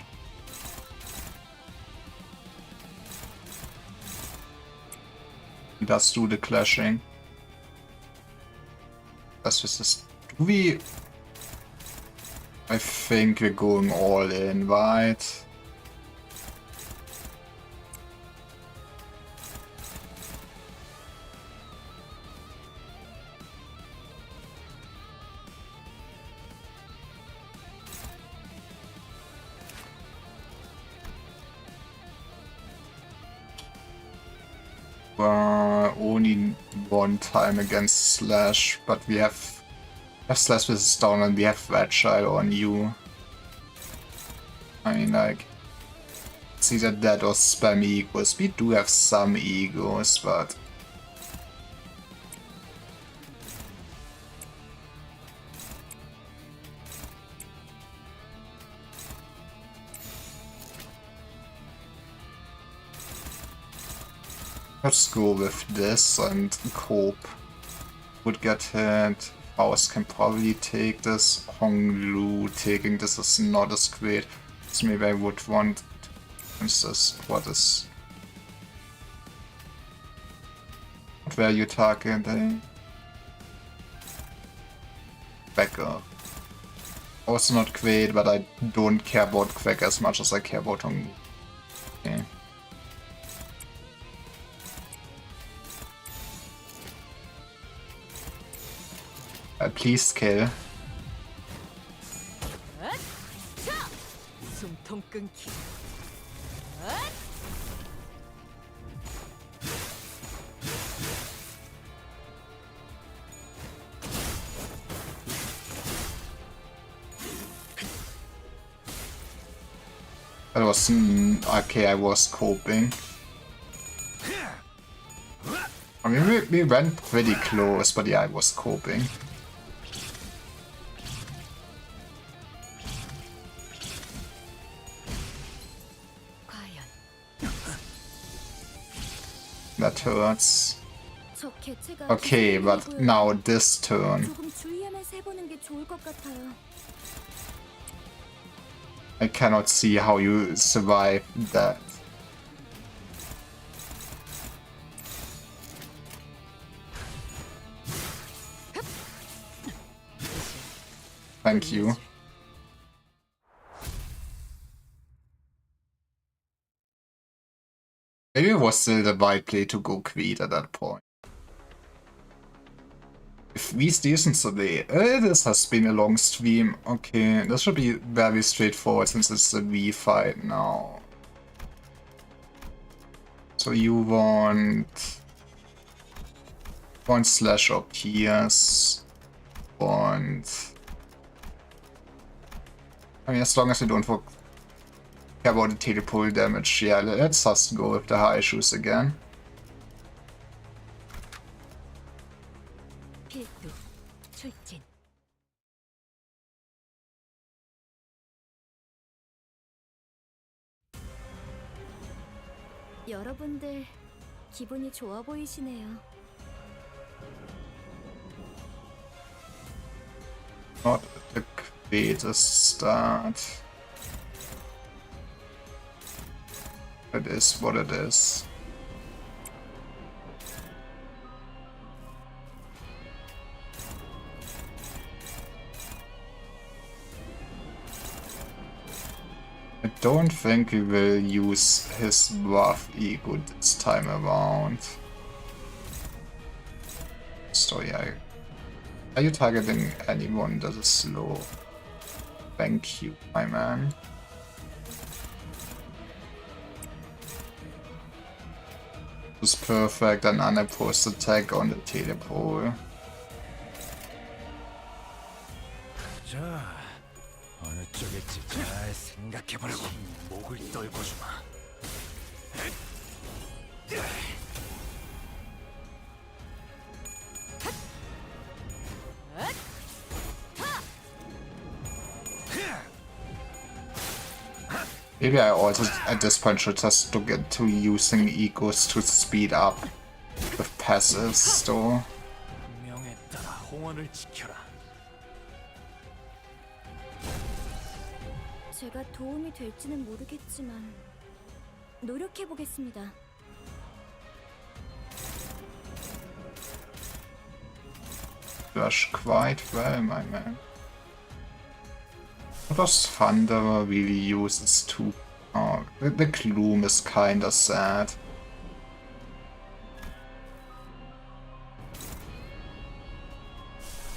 Does do the clashing. Das ist das. Do we? I think we're going all in, right? Only one time against Slash, but we have Slash versus down and we have Fragile on you. I mean, like, it's either that or spam egos. We do have some egos, but let's go with this and Cope would get hit. Faust can probably take this. Honglu taking this is not as great. So maybe I would want this. What were you targeting? Becker. Also not great, but I don't care about Quack as much as I care about Honglu. Okay. Please kill. 숨통 끊기. That was okay. I was coping. I mean, we went pretty close, but yeah, I was coping. That hurts. 적 개체가 Okay, 기세등등해 but 보여요. now this turn. 조금 주의하면서 해보는 게 좋을 것 같아요. I cannot see how you survive that. Thank you. Maybe it was still the right play to go Queen at that point. If we stations today, this has been a long stream. Okay, this should be very straightforward since it's a V fight now. So you want Slash or Pierce, and I mean, as long as we don't care about the teleport damage, yeah, let's just go with the high issues again. 필두, 출진. 여러분들 기분이 좋아 보이시네요. Not the greatest start. It is what it is. I don't think we will use his rough ego this time around. So yeah. Are you targeting anyone that is slow? Thank you, my man. It's perfect, an unopposed attack on the telepole. 자, 어느 쪽에 잘 생각해보라고. 목을 떨고 주마. Maybe I also at this point should just look into using egos to speed up with passives though. 명에 따라 홍원을 지켜라. 제가 도움이 될지는 모르겠지만 노력해 보겠습니다. Does quite well, my man. What does Thunderer really uses to? Oh, the Gloom is kinda sad.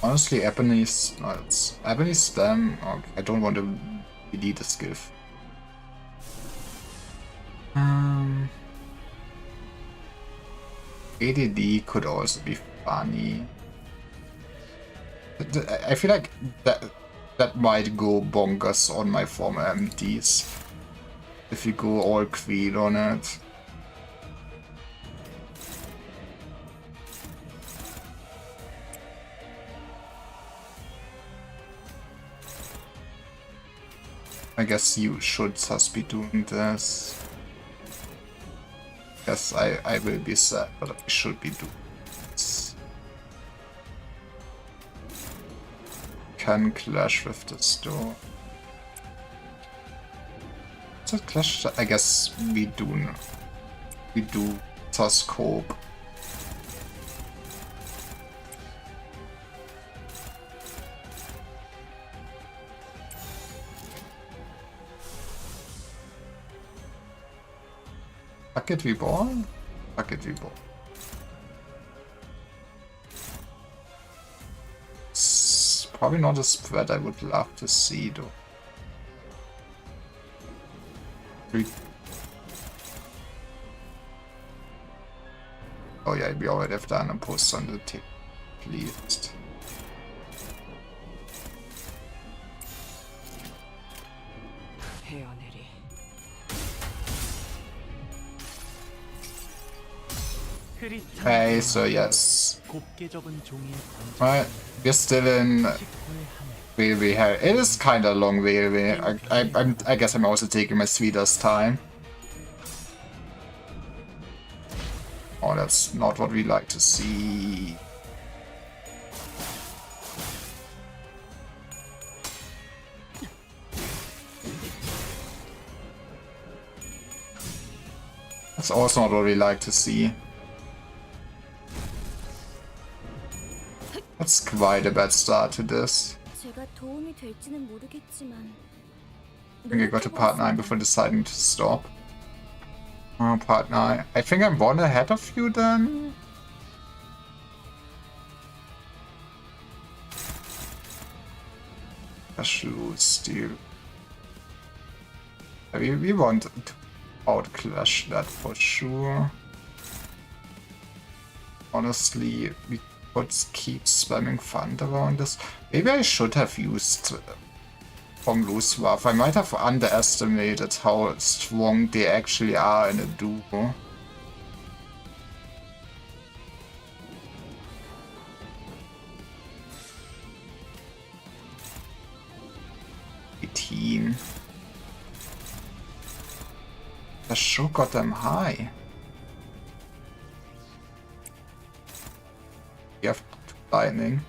Honestly, Ebony's... No, it's Ebony's Stem. Okay, I don't want to delete the skill. ADD could also be funny. I feel like that might go bonkers on my former MDs if you go all Queen on it. I guess you should just be doing this. Yes, I will be sad, but I should be doing this. Can clash with this door. Does it clash? I guess we do. We do just cope. Bucket we ball? Bucket we ball. It's probably not a spread I would love to see though. Oh yeah, we already have done a post on the tip list. 헤어내리. Okay, so yes. 곱게 접은 종이에 Alright, we're still in Railway Hell. It is kinda long Railway. I guess I'm also taking my sweetest time. Oh, that's not what we like to see. That's also not what we like to see. That's quite a bad start to this. 제가 도움이 될지는 모르겠지만 I think I got to part 9 before deciding to stop. Oh, part 9. I think I'm one ahead of you then? Clash Steel. We want to outclash that for sure. Honestly, we could keep spamming Thunder around this. Maybe I should have used Honglu's Wrath. I might have underestimated how strong they actually are in a duo. The show got them high. We have Lightning.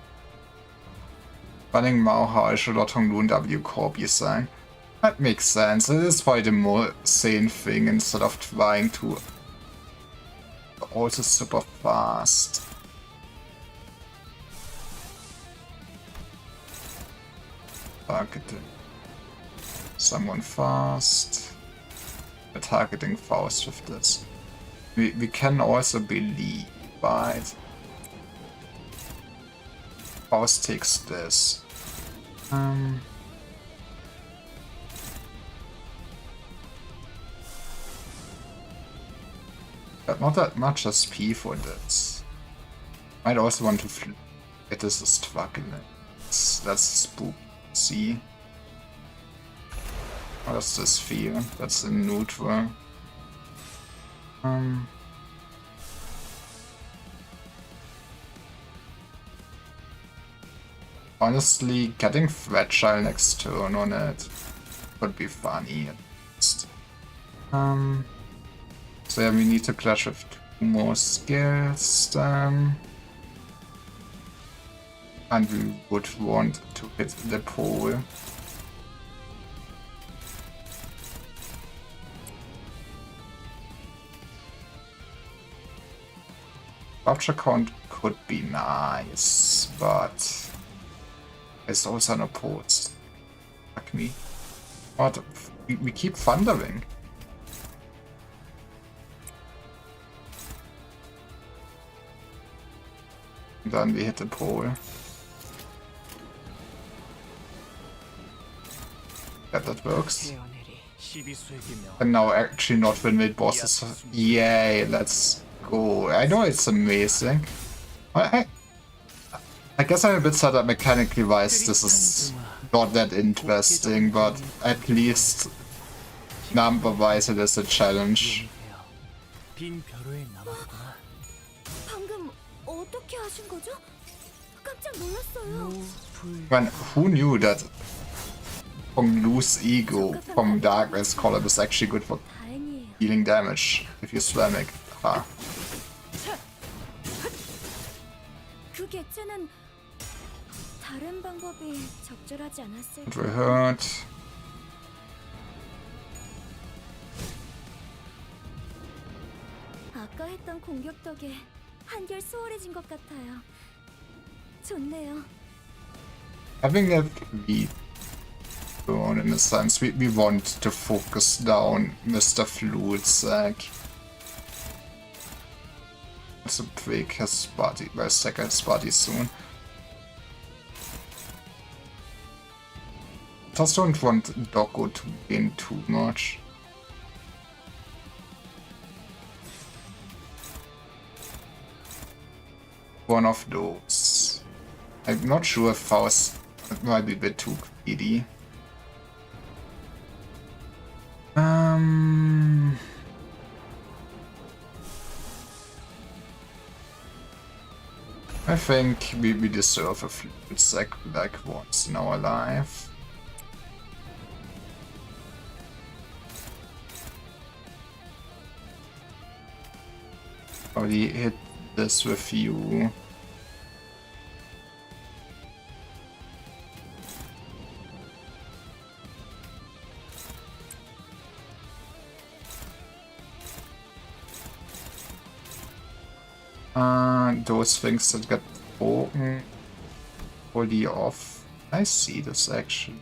Running Mauha should not Honglu and W Corby sein. That makes sense. It is probably the more sane thing instead of trying to also super fast. Targeting someone fast. We're targeting Faust with this. We can also believe, right? Faust takes this. But not that much SP for this. Might also want to get this struggling. That's spook. See. How does this feel? That's in neutral. Honestly, getting fragile next turn on it would be funny at least. So yeah, we need to clash with 2 more skills then. And we would want to hit the pole. Rupture count could be nice, but it's also an opposed. Fuck me. What? We keep thundering. And then we hit the pole. Yeah, that works. 태어내리. 시비수에게 명. And now actually not win-made bosses. Yay, let's go. I know it's amazing. I guess I'm a bit sad that mechanically wise this is not that interesting, but at least number wise it is a challenge. 빈 벼루에 남았구나. 방금 어떻게 하신 거죠? 깜짝 놀랐어요. Man, who knew that from loose ego from Darkness column is actually good for 다행이에요. dealing damage if you spam it. Ah. 그 개체는 다른 방법이 적절하지 않았을까? It will hurt. 아까 했던 공격 덕에 한결 수월해진 것 같아요. 좋네요. Having that we burn in a sense, we want to focus down Mr. Fluidsack. To break his body, well, stack his body soon. Just don't want Doggo to gain too much. One of those. I'm not sure if Faust might be a bit too greedy. I think we deserve a fluid sack like once in our life. Already hit this with you. Those things that get broken fully off. I see this action.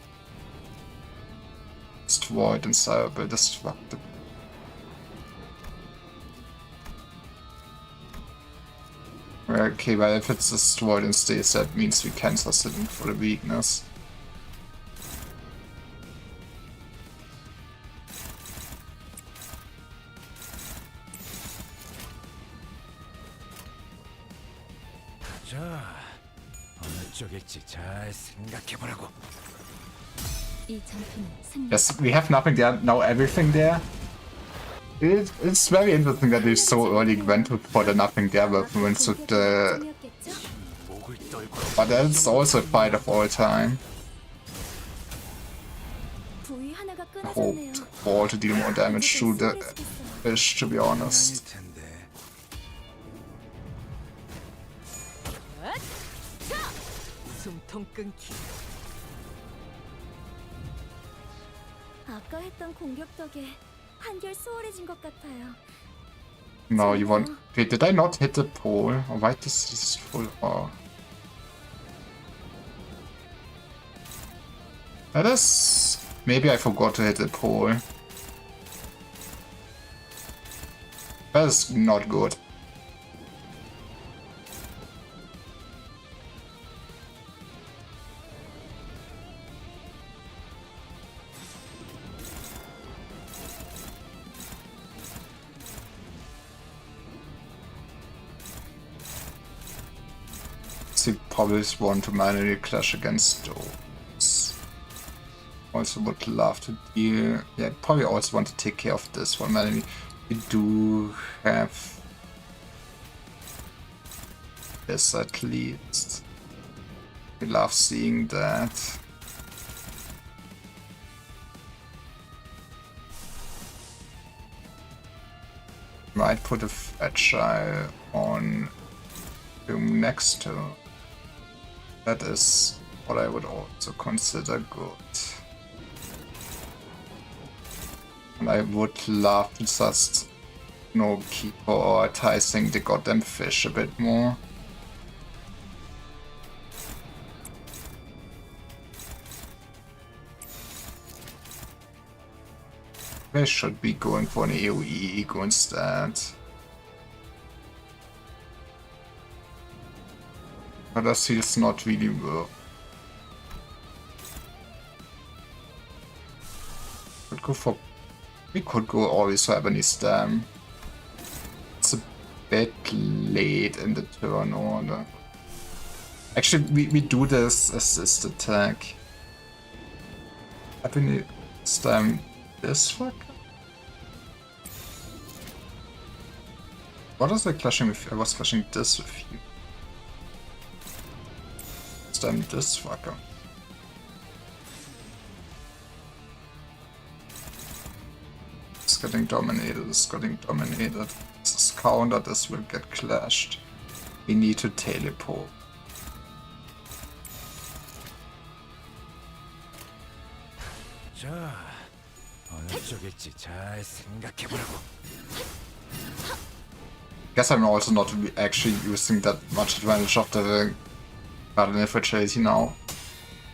Destroyed and cyber destructible. Okay, well if it's destroyed and stays, that means we cancel it for the weakness. 자, 어느 쪽일지 잘 생각해보라고. 이 전투는 승리. Yes, we have nothing there, now everything there. It's very interesting that they so early went for the nothing there weapon instead of the... 목을 떨고 But that's also a fight of all time. 부위 하나가 Hoped 끊어졌네요. for all to deal more damage to the fish, to be honest. 텐데. 숨통 끊기. 아까 했던 공격 덕에 한결 수월해진 것 같아요. No, you want... Wait, did I not hit the pole? Or why this is full? Oh. That is... Maybe I forgot to hit the pole. That is not good. So you probably want to manually clash against those. Also would love to deal. Yeah, probably also want to take care of this one. I mean, we do have this at least. We love seeing that. Might put a fragile on him next to. That is what I would also consider good. And I would love to just, you know, keep prioritizing the goddamn fish a bit more. I should be going for an AoE ego instead. But that feels not really worth. Could go for. We could go always for Ebony Stem. It's a bit late in the turn order. Actually, we do this assist attack. Ebony Stem this fucker? What is I clashing with? I was clashing this with you. Stem this fucker. It's getting dominated, it's getting dominated. This is countered, this will get clashed. We need to teleport. 자, 어느 쪽일지 잘 생각해보라고. Guess I'm also not actually using that much advantage of the Cardinal Fragility now.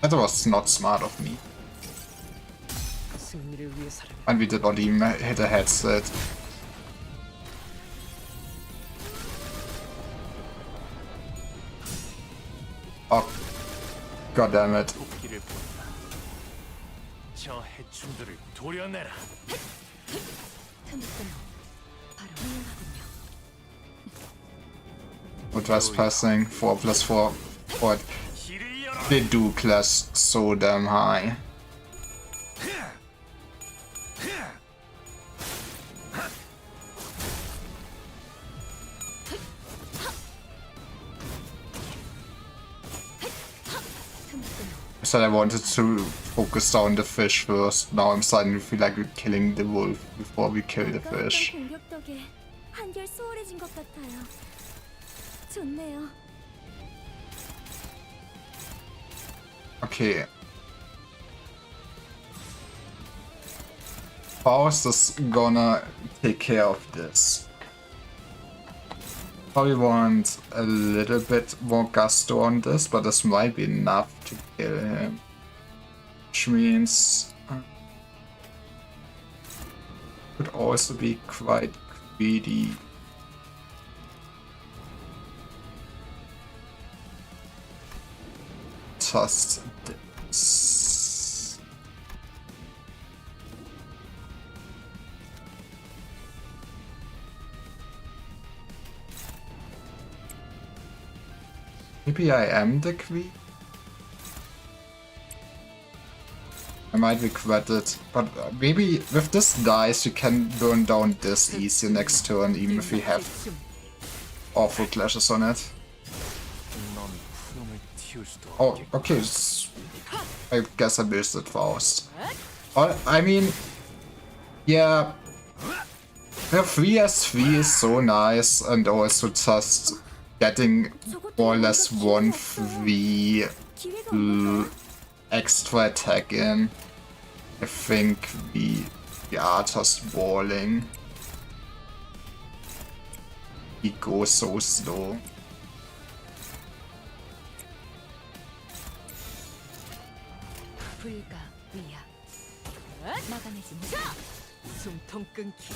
That was not smart of me. 승리를 위해서라면 And we did not even hit a headset. Oh, god damn it. 도끼를 본다. 저 해충들을 도려내라. 틈을 끊어. 바로 훌륭하군요. We're trespassing 4+4. But 길을 열어. they do clash so damn high. I said I wanted to focus on the fish first. Now I'm starting to feel like we're killing the wolf before we kill the 아까웠던 fish. 공격 덕에 한결 수월해진 것 같아요. 좋네요. Okay. Faust is gonna take care of this. Probably want a little bit more gusto on this, but this might be enough to kill him. Which means could also be quite greedy. Just this. Maybe I am the queen? I might regret it, but maybe with this dice we can burn down this easy next turn, even if we have awful clashes on it. 넌 푸름을 틔울 수도 Oh, 없겠고. okay. I guess I missed it Faust. I mean, yeah. The 3s3 is so nice, and also just getting more or less 1-3 기회가 온 건가요? extra attack in. I think we are just walling. We go so slow. 불가 위야. 막아내지 못. 숨통 끊기.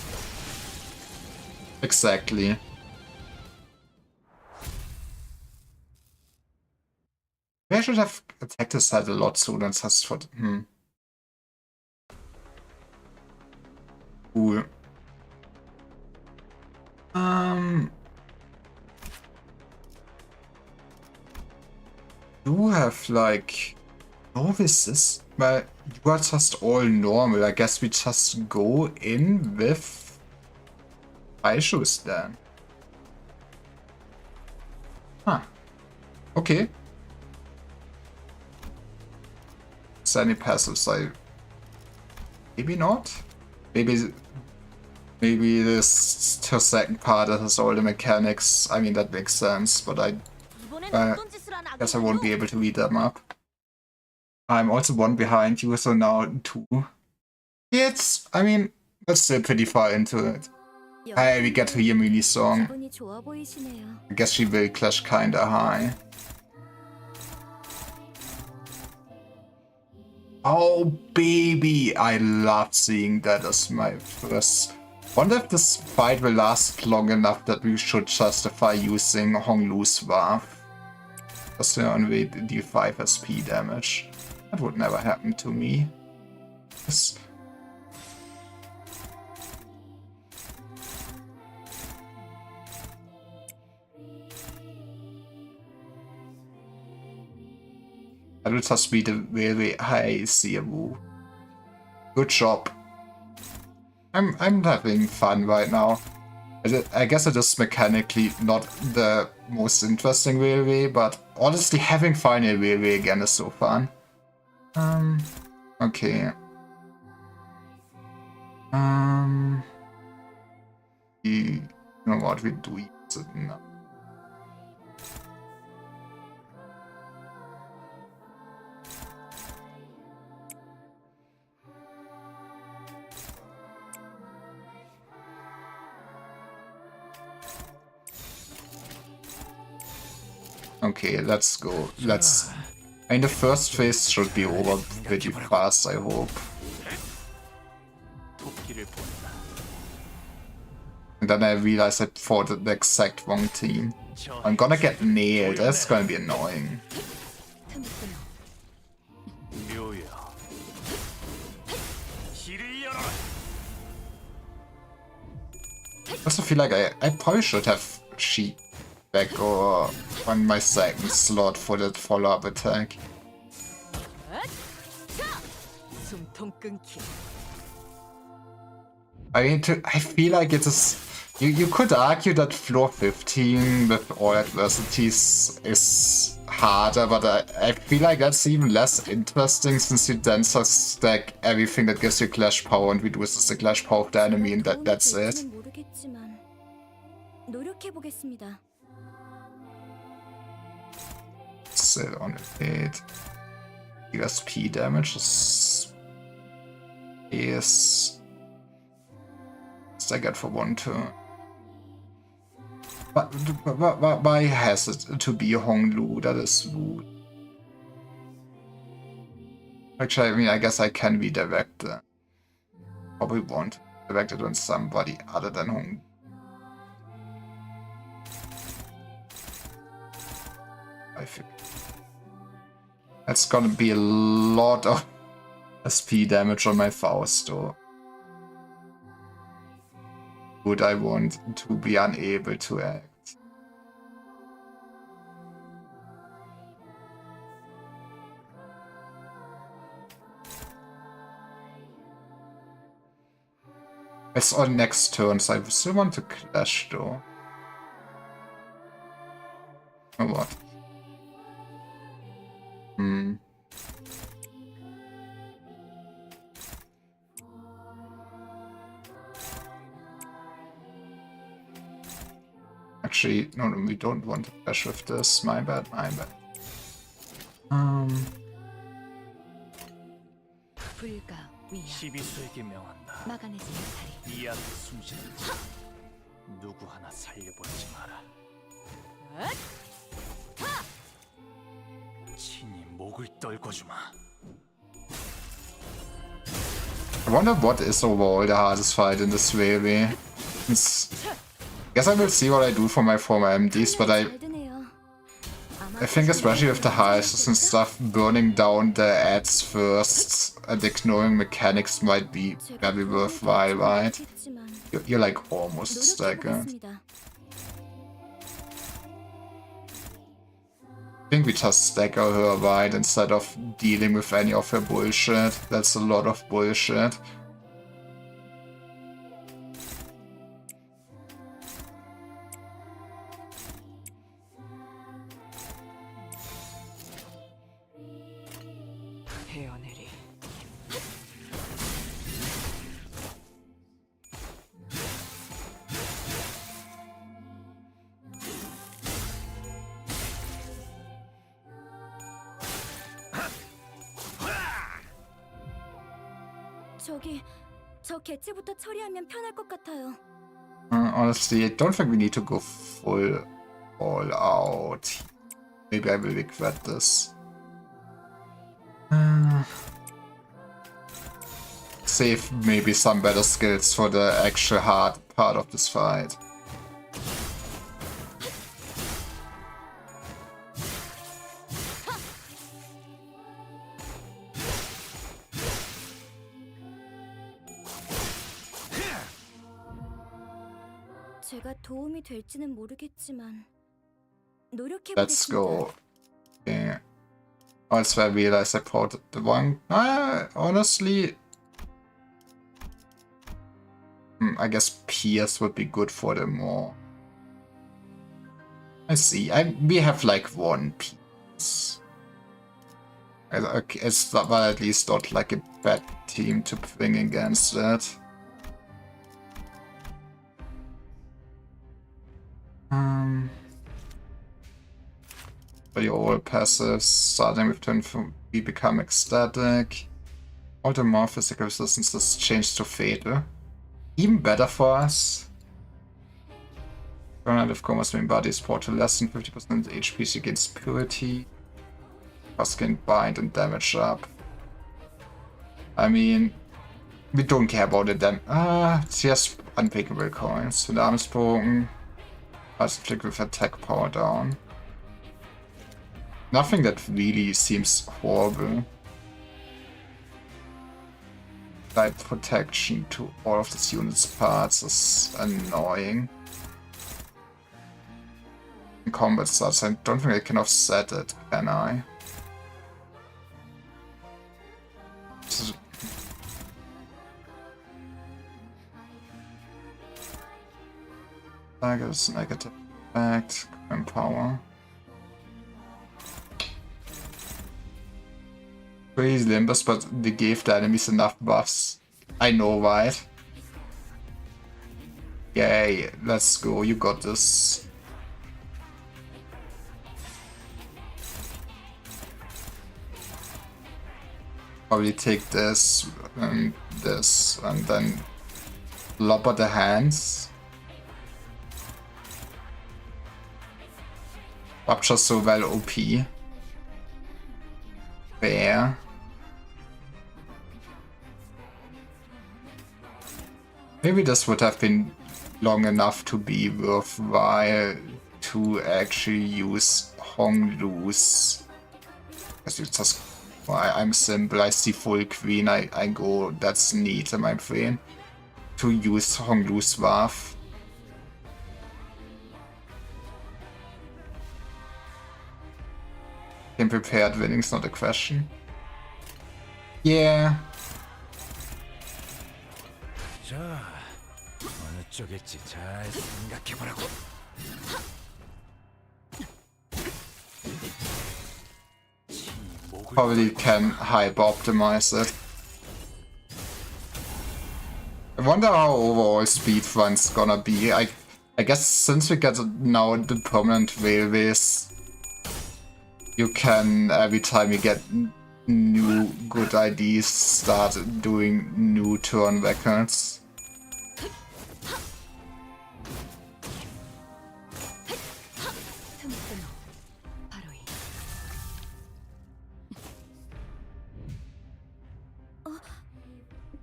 Exactly. I should have attacked this side a lot sooner just for Cool. Do have like Novices? Well, you are just all normal. I guess we just go in with high shoes then. Huh. Okay. Is there any passives I... Maybe not? Maybe this second part that has all the mechanics. I mean, that makes sense, but I guess I won't be able to read them up. I'm also one behind you, so now 2. It's, I mean, that's still pretty far into it. Hey, we get to hear Mili's song. 기분이 좋아 보이시네요. I guess she will clash kinda high. Oh, baby! I love seeing that as my first... Wonder if this fight will last long enough that we should justify using Honglu's Warf. Just to only deal 5 SP damage. That would never happen to me. Yes. That will just be the very high CMU. Good job. I'm having fun right now. I guess it is mechanically not the most interesting railway, but honestly having fun in railway again is so fun. Okay. You know what we do use it now. Okay, let's go. Let's... I mean, the first phase should be over pretty fast, I hope. 도끼를 본다. And then I realize I fought the exact wrong team. I'm gonna get nailed, that's gonna be annoying. 묘야. 길을 열어. I also feel like I probably should have Sheep back or on my second slot for that follow-up attack. 숨통 끊기. I mean, I feel like it is... You could argue that floor 15 with all adversities is harder, but I feel like that's even less interesting since you then just stack everything that gives you clash power and reduces the clash power of the enemy and that's it. 모르겠지만 노력해 보겠습니다. Still on a hit. USP damage is... I get for 1 turn. But why has it to be Honglu? That is rude. Actually, I mean, I guess I can redirect it. Probably won't direct it on somebody other than Honglu. I think that's gonna be a lot of SP damage on my Faust, though. Would I want to be unable to act? It's on next turn, so I still want to clash though. Or what? Actually, no, we don't want to clash with this. My bad, my bad. 불가 위야. 시비수에게 명한다. 막아내지 못하리. 이 앞에 숨지는 자 누구 하나 살려보지 마라. 친히 목을 떨궈주마. I wonder what is overall the hardest fight in this railway. Guess I will see what I do for my former MDs, but I think especially with the highest and stuff, burning down the ads first and ignoring mechanics might be very worthwhile, right? You're like almost staggered. think we just stagger her right instead of dealing with any of her bullshit. That's a lot of bullshit. 헤어내리. 저 개체부터 처리하면 편할 것 같아요. Honestly, I don't think we need to go full all out. Maybe I will regret this. Save maybe some better skills for the actual hard part of this fight. 제가 도움이 될지는 모르겠지만 노력해 Let's 보겠습니다. go. Okay. Also, I realized I ported the one. Honestly, I guess Pierce would be good for them more. I see. We have like one piece. It's not, well, at least not like a bad team to bring against that. For your all passives, starting with turn 4, we become ecstatic. All the more physical resistance is changed to fatal. Even better for us. Alternative commas main body is brought to less than 50% HP, she gains purity. Plus gain bind and damage up. I mean, we don't care about the damage. She has unpickable coins. When the arm is broken, let's click with attack power down. Nothing that really seems horrible. Light protection to all of this unit's parts is annoying. In combat stats, I don't think I can offset it, can I? Target's negative effect, current power. Crazy limbers, but they gave the enemies enough buffs. I know, right? Yay, let's go, you got this. Probably take this, and then lopper the hands. Rupture so well OP. Fair. Maybe this would have been long enough to be worthwhile to actually use Honglu's. Because you just, well, I'm simple, I see full queen, I go, that's neat in my brain. To use Honglu's Waff. Came prepared, winning's not a question. Yeah. 자, 어느 쪽일지 잘 생각해보라고. Probably can hyper optimize it. I wonder how overall speed run's gonna be. I guess since we get now the permanent railways, you can, every time you get new good IDs, start doing new turn records.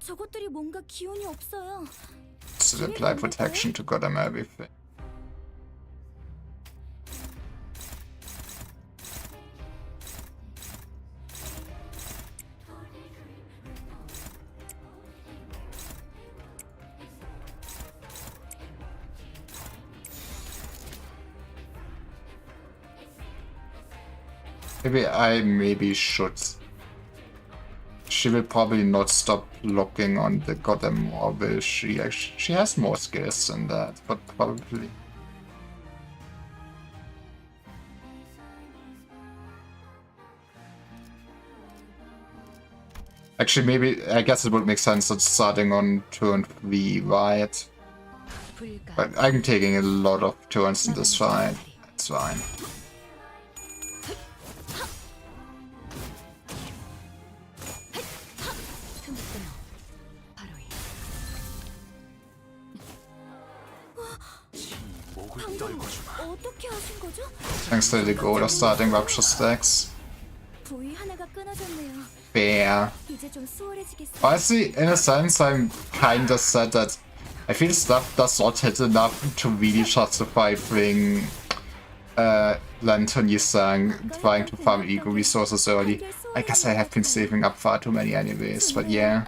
저것들이 뭔가 기운이 없어요. To apply protection to got them everything. Maybe should. She will probably not stop looking on the goddamn more, will she? Like, she has more skills than that, but probably. Actually, maybe, I guess it would make sense that starting on turn 3, right? 불가 But I'm taking a lot of turns in this fight. That's fine. 바로 이 목을 방금 떨궈주마. 어떻게 하신 거죠? Thanks to the goal of starting Rupture stacks. 부위 하나가 끊어졌네요. Fair. 이제 좀 수월해지겠어요. Honestly, in a sense, I'm kinda sad that I feel stuff does not hit enough to really justify bring Lantern Yisang trying to farm ego resources early. I guess I have been saving up far too many anyways, but yeah.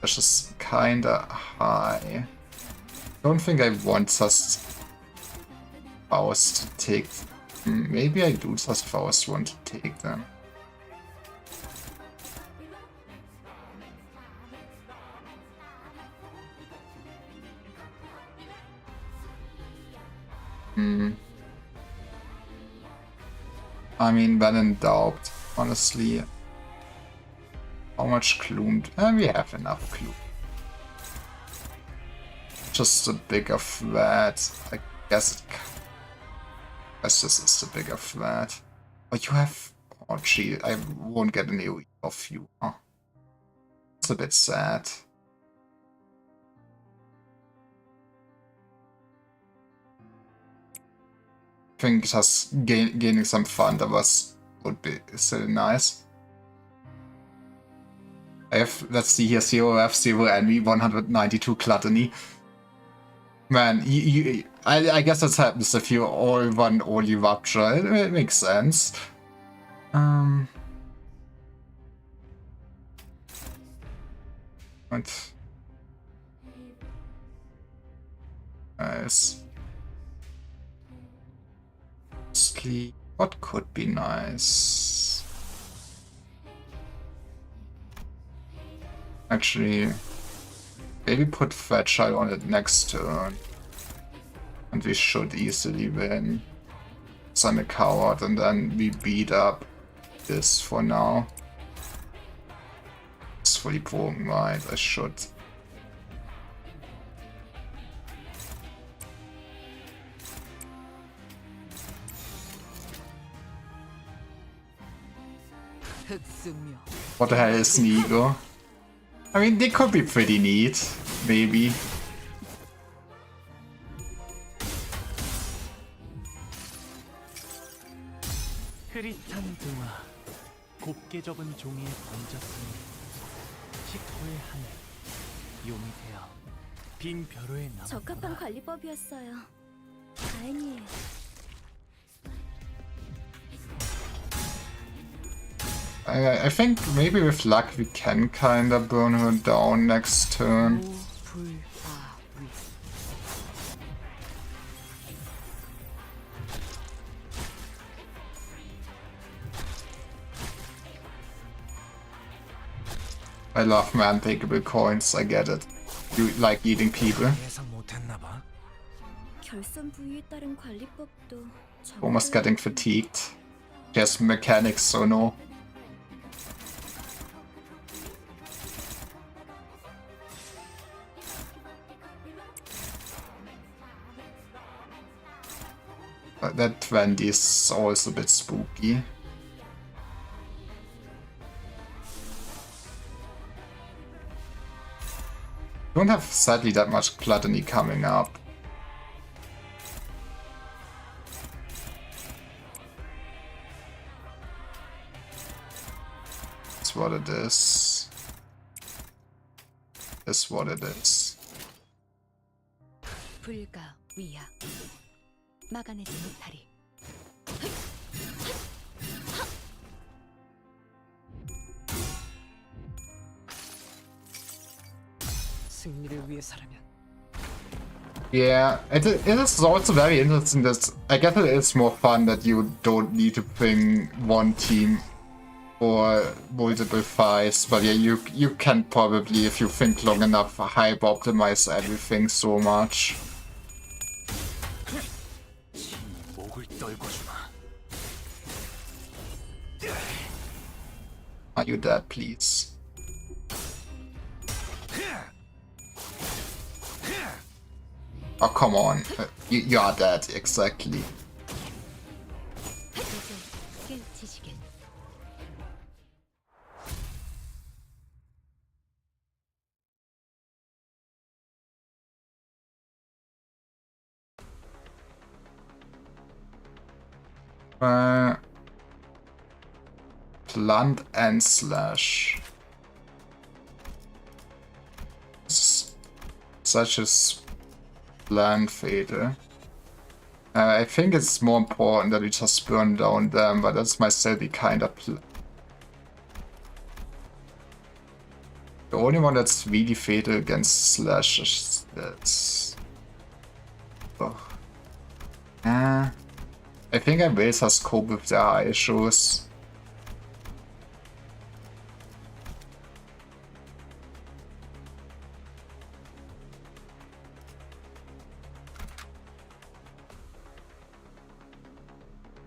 That's just kinda high. Don't think I want just Faust to take. Maybe I do just Faust want to take them. I mean, when in doubt, honestly. How much Gloom? We have enough Gloom. Just a bigger threat. I guess this is the bigger threat. But you have... Oh gee, I won't get an AoE of you, huh? It's a bit sad. I think just gaining some thunder would be still nice. I have, let's see here, 0 F, 0 envy, 192 gluttony. Man, I guess that happens if you all run only Rupture. It makes sense. What? Nice. Sleep. What could be nice? Actually, maybe put Fragile on it next turn. And we should easily win. So I'm a coward, and then we beat up this for now. It's fully broken, right? I should. 흑승묘. What the hell is Nigo? I mean, they could be pretty neat, maybe. 흐릿한 등화 곱게 접은 종이에 번졌으니 식후의 하늘 용이 되어 빈 벼로에 적합한 남았구나. 관리법이었어요. 다행이에요. I think maybe with luck we can kinda burn her down next turn. 불아위. I love man-takeable coins, I get it. You like eating people. 예상 못했나 봐. 결선 부위에 따른 관리법도 Almost getting fatigued. Just mechanics, so no. But that 20 is also a bit spooky. Don't have sadly that much gluttony coming up. That's what it is. That's what it is. 불가 위야. 막아내지 못하리. 승리를 위해서라면 Yeah, it is also very interesting that I guess it is more fun that you don't need to bring one team for multiple fights, but yeah, you can probably, if you think long enough, hype optimize everything so much. 목을 떨궈주마. Are you dead, please? Oh, come on. You are dead, exactly. Plant and slash. Such as plant fatal. I think it's more important that we just burn down them, but that's my steady kind of plan. The only one that's really fatal against slash is that's. Oh. I think I will just cope with their eye issues.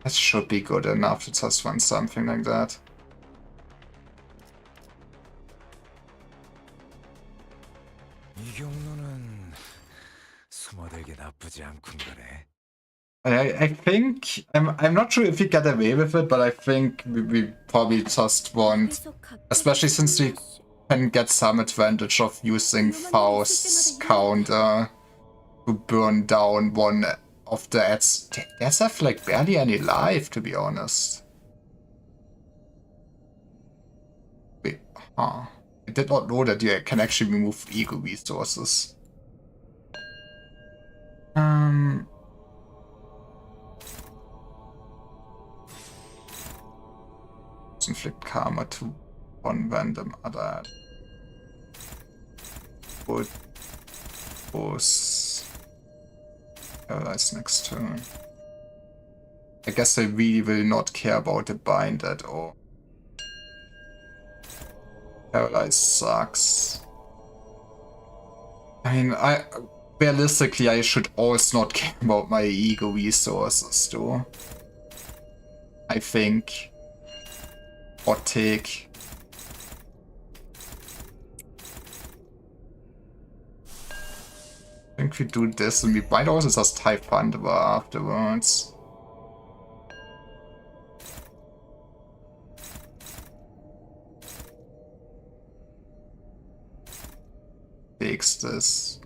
That should be good enough to just run something like that. 이 경로는 숨어들기 나쁘지 않군 거네. I think I'm not sure if we get away with it, but I think we probably just want, especially since we can get some advantage of using Faust's counter to burn down one of the ads. There's have like barely any life, to be honest. Wait, huh. I did not know that you can actually remove ego resources. Inflict karma to one random other. Would was paralyzed next turn. I guess I really will not care about the bind at all. Paralyze sucks. I mean, realistically I should also not care about my ego resources though. I think. Hot take. I think we do this and we might also just type Thunderer afterwards. Fix this.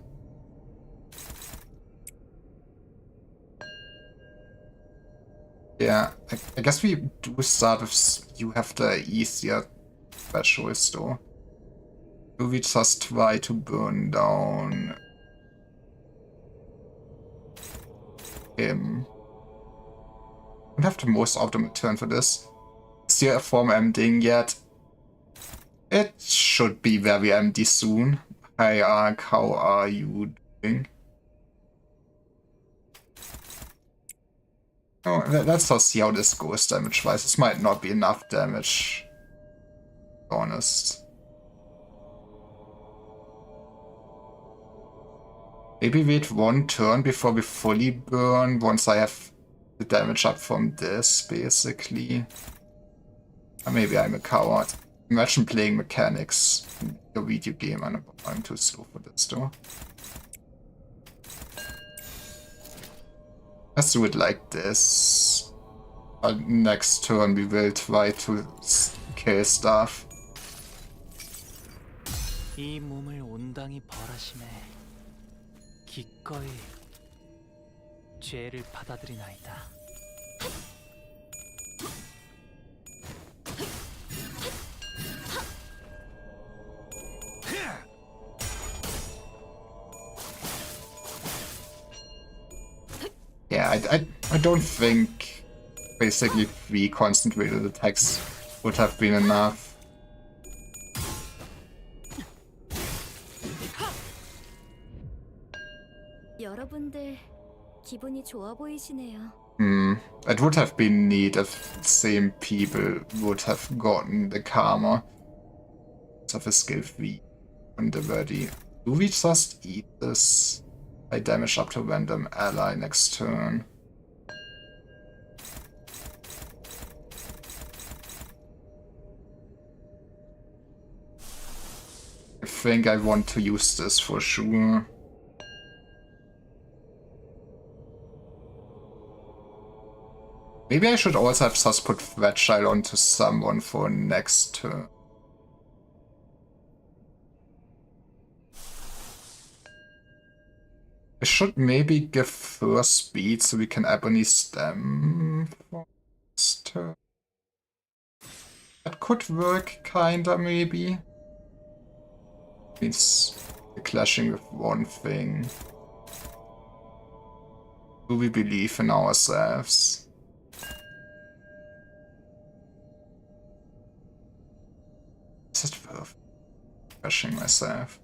Yeah, I guess we do start with you have the easier specialist though. Do we just try to burn down him? I don't have the most optimal turn for this. Is there a form ending yet? It should be very empty soon. Hi Ark, how are you doing? Oh, let's just see how this goes damage-wise. This might not be enough damage, to be honest. Maybe wait one turn before we fully burn, once I have the damage up from this, basically. Or maybe I'm a coward. Imagine playing mechanics in a video game and I'm too slow for this though. Let's do it like this. Next turn we will try to kill stuff. 이 몸을 온당히 벌하심에 기꺼이 죄를 받아들이나이다. Yeah, I don't think basically 3 concentrated attacks would have been enough. 여러분들 기분이 좋아 보이시네요. It would have been neat if the same people would have gotten the karma of a skill V and already. Do we just eat this? I damage up to random ally next turn. I think I want to use this for sure. Maybe I should also have just put Fragile onto someone for next turn. I should maybe give first speed so we can Ebony Stem for next turn. That could work, kinda, maybe. Means we're clashing with one thing. Do we believe in ourselves? Is it worth crashing myself?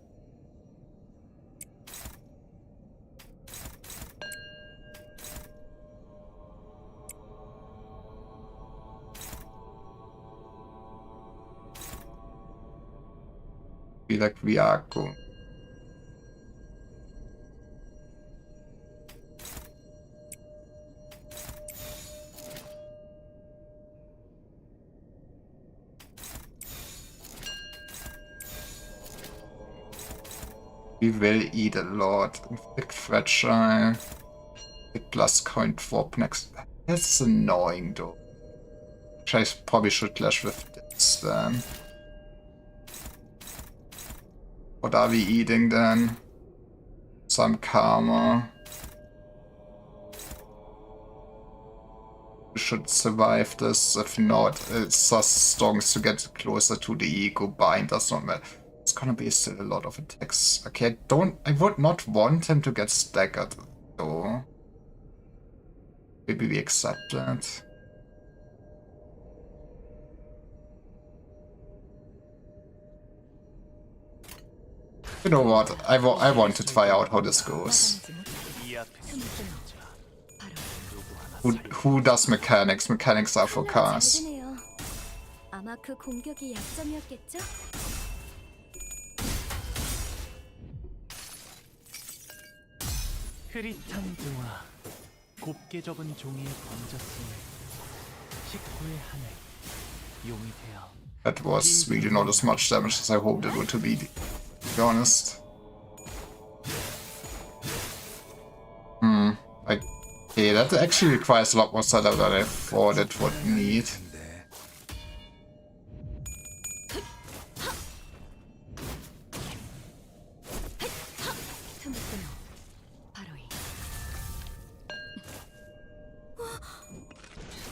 Feel like we are going. We will eat a lot. Big Fragile. Big plus coin drop next. That's annoying though. Actually, I probably should clash with this then. What are we eating then? Some karma. We should survive this. If not, it's just strong to get closer to the ego bind. Does not matter. It's gonna be still a lot of attacks. Okay, I would not want him to get staggered though. Maybe we accept that. You know what? I want to try out how this goes. 이 앞에 Who does mechanics? Mechanics are for 잘 cars. 되네요. 아마 그 공격이 약점이었겠죠? 흐릿한 등화, 곱게 접은 종이에 번졌으니 식구의 하늘, 용이 되어 That was really not as much damage as I hoped it would to be honest. Okay, that actually requires a lot more setup than I thought it would need.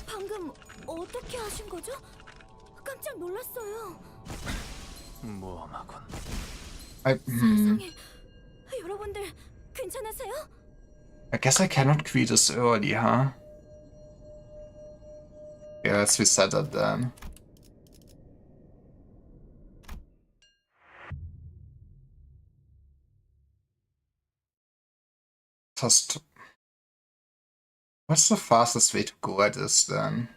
방금 어떻게 하신 거죠? 깜짝 놀랐어요. 모험하군. 세상에, 여러분들 괜찮으세요? I guess I cannot create this early, huh? Yeah, let's reset that then. Just... What's the fastest way to go at this then?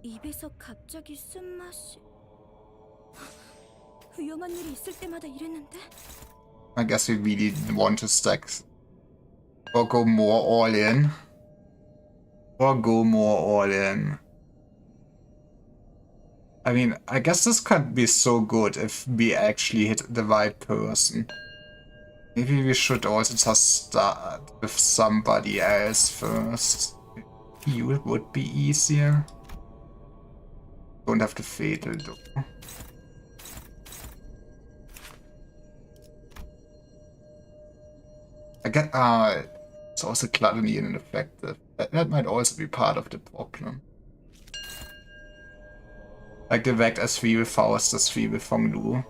입에서 갑자기 쓴맛이... 위험한 일이 있을 때마다 이랬는데? I guess we really want to stack or go more all in. Or go more all in. I mean, I guess this could be so good if we actually hit the right person. Maybe we should also just start with somebody else first. You would be easier. Don't have to fatal though. I get it's also gluttony and ineffective. That might also be part of the problem. Like direct S3 with Faust, S3 with Fonglu.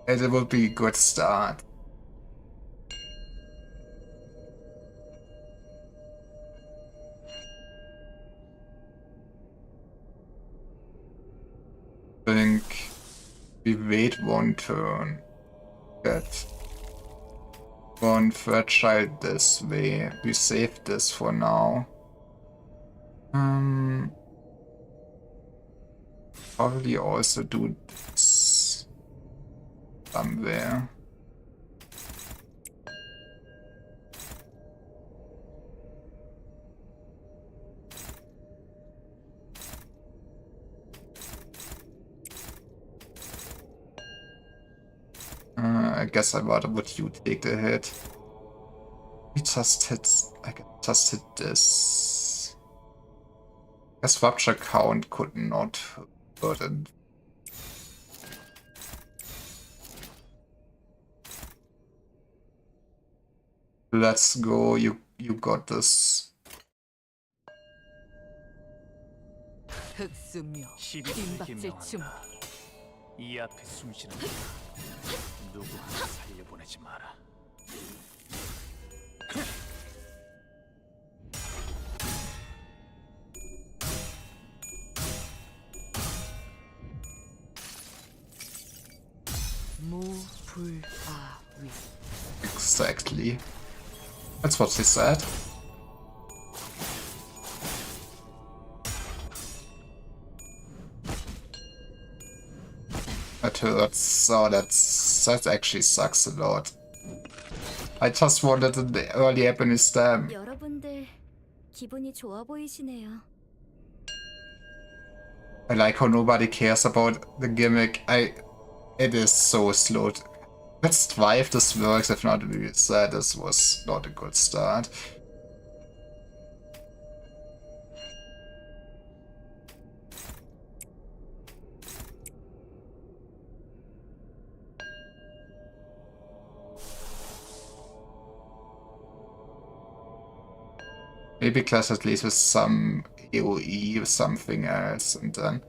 It would be a good start. I think we wait one turn. Get One fragile this way. We save this for now. Probably also do this somewhere. I guess I rather would you take the hit. We just hit. I can just hit this. Guess Rupture count could not hurt it. Let's go. You got this. 흑수묘, 12세기 빈박질 춤. 명한다. 이 앞에 숨쉬는 자, 누구 하나 살려보내지 마라. 무불아위. Exactly. That's what she said. That hurts. Oh, that actually sucks a lot. I just wanted the early happiness stem. 여러분들 기분이 좋아 보이시네요. I like how nobody cares about the gimmick. It is so slow. Let's try if this works. If not, we said this was not a good start. Maybe class at least with some AoE or something else, and then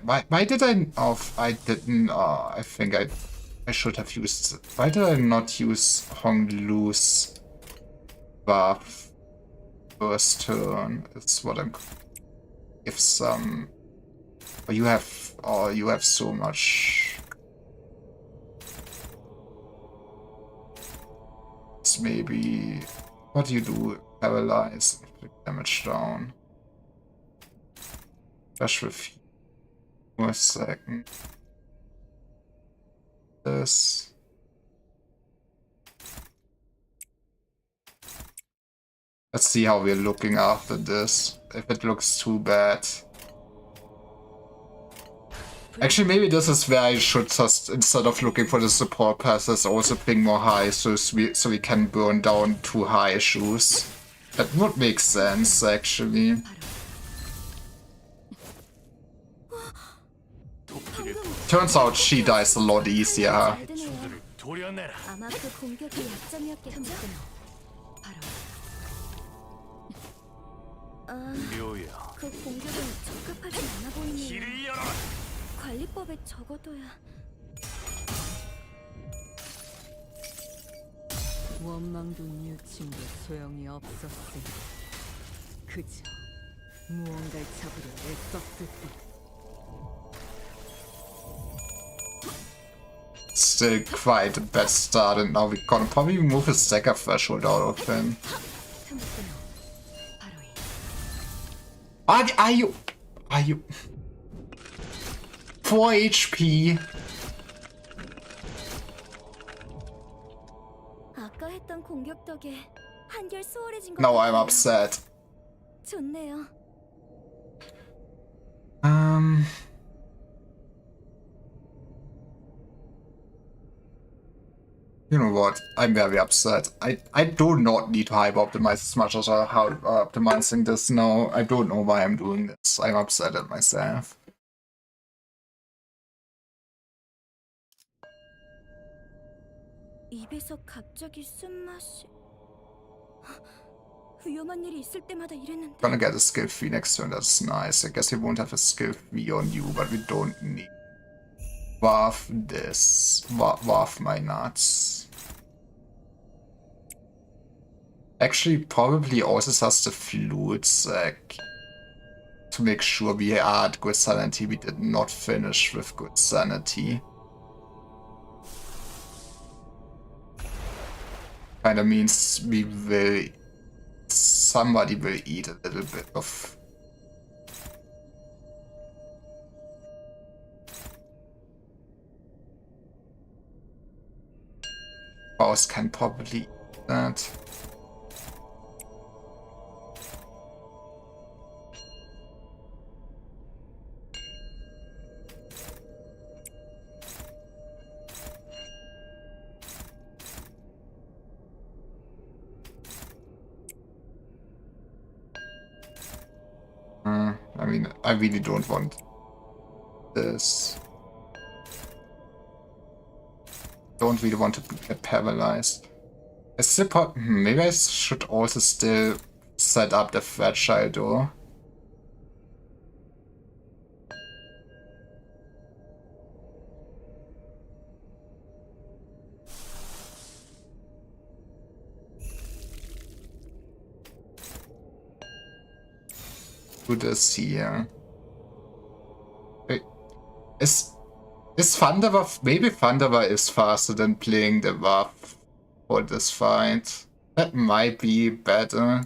why did I? Oh, I didn't. I think I should have used. Why did I not use Hong Lu's buff first turn? That's what I'm. If some. Oh, you have. Oh, you have so much. Maybe what do you do? Paralyze, damage down. Flash with more second. This. Let's see how we're looking after this. If it looks too bad. Actually, maybe this is where I should just, instead of looking for the support passes, also ping more high so we can burn down 2 high issues. That would make sense, actually. Turns out she dies a lot easier. 잘 되네요. 저들을 도려내라. 아마 그 공격이 약점이었겠죠. 바로 묘야, 그 공격은 적합하진 않아 보이네요. 길을 열어라. 관리법에 적어둬야. 원망도 뉘우친 게 소용이 없었으니 그저 무언가를 잡으려 애썼을 뿐. Still quite a bad start, and now we can probably move a stacker threshold out of him. 바로 이 Are you 4 HP? 아까 했던 공격 덕에 한결 수월해진 것 Now 같아요. I'm upset. 좋네요. You know what? I'm very upset. I do not need to hyper optimize as much as I'm optimizing this now. I don't know why I'm doing this. I'm upset at myself. 입에서 갑자기 쓴맛이. 위험한 일이 있을 때마다 이랬는데. Gonna get a skill 3 next turn, that's nice. I guess we won't have a skill 3 on you, but we don't need. Waff this. Waff my nuts. Actually, probably also just the fluid sack. To make sure we had good sanity, we did not finish with good sanity. kinda means somebody will eat a little bit of. Boss can probably eat that. I mean, I really don't want this. Don't really want to get paralyzed. I still maybe I should also still set up the fragile door. Do this here. Wait, is Thunderbuff, maybe Thunderbuff is faster than playing the buff for this fight. That might be better.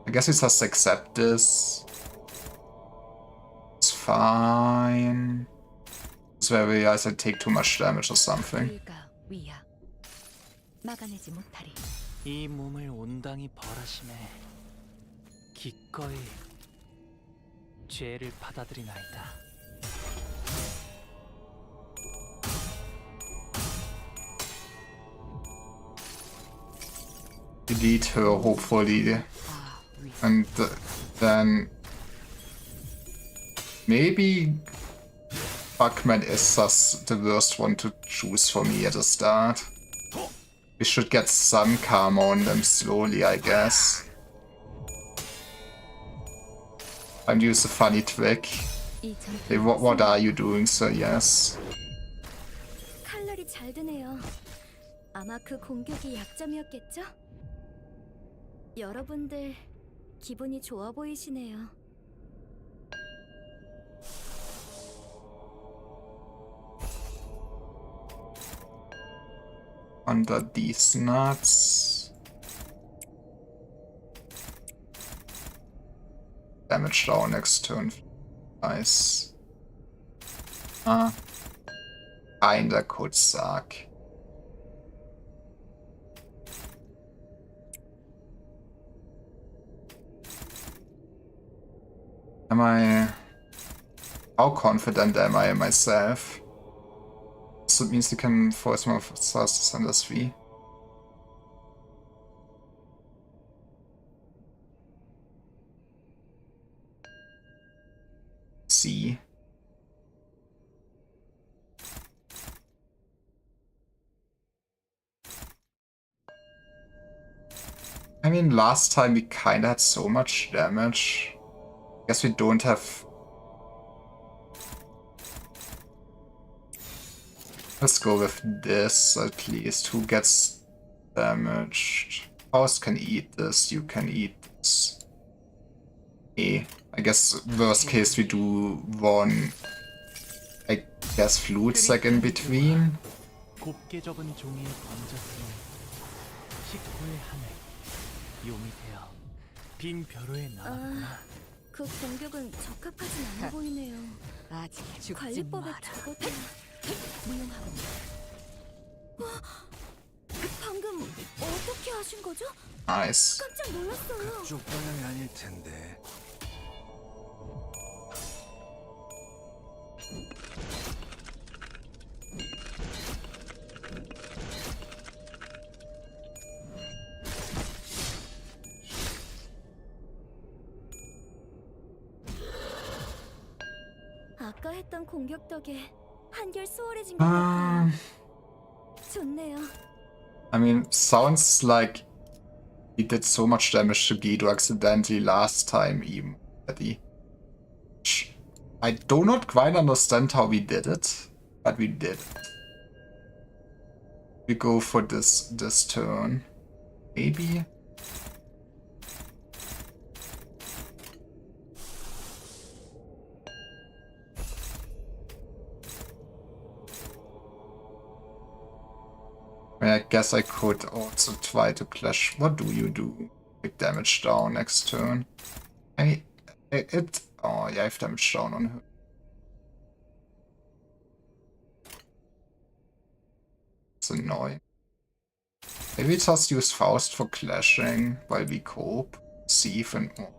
I guess we just accept this. It's fine. It's where we realize I take too much damage or something. 불가 위야. 막아내지 못하리. 이 몸을 온당히 벌하심에 기꺼이 죄를 받아들이나이다. Delete her, hopefully. And then maybe Bugman is just the worst one to choose for me at the start. We should get some karma on them slowly, I guess. And use a funny trick. Hey, what are you doing, sir? Yes. 칼날이 잘 드네요. 아마 그 공격이 약점이었겠죠? 여러분들 기분이 좋아 보이시네요. Under these nuts. Damage down next turn. Nice. Kinda could suck. How confident am I in myself? So it means you can force more fastest under 3. C. I mean, last time we kinda had so much damage. Guess we don't have. Let's go with this at least. Who gets damaged? House can eat this, you can eat this. I guess worst case we do one, I guess, flute sack in between. 곱게 접은 종이에 번졌으니 식후의 하늘 용이 되어 빈 벼로에 나왔구나. 그 공격은 적합하진 않아 보이네요. 아직 죽지 관리법에 마라. 적어도 무용하고. 방금 어떻게 하신 거죠? Nice. 깜짝 놀랐어요. 쪽 방향이 아닐 텐데. 아까 했던 공격 덕에 한결 수월해진 것 같아요. 좋네요. I mean, sounds like he did so much damage to Guido accidentally last time even. I do not quite understand how we did it, but we did it. We go for this turn. Maybe? I guess I could also try to clash. What do you do? Big damage down next turn. Oh yeah, I have damage down on her. It's annoying. Maybe just use Faust for clashing while we cope. Sieve and more.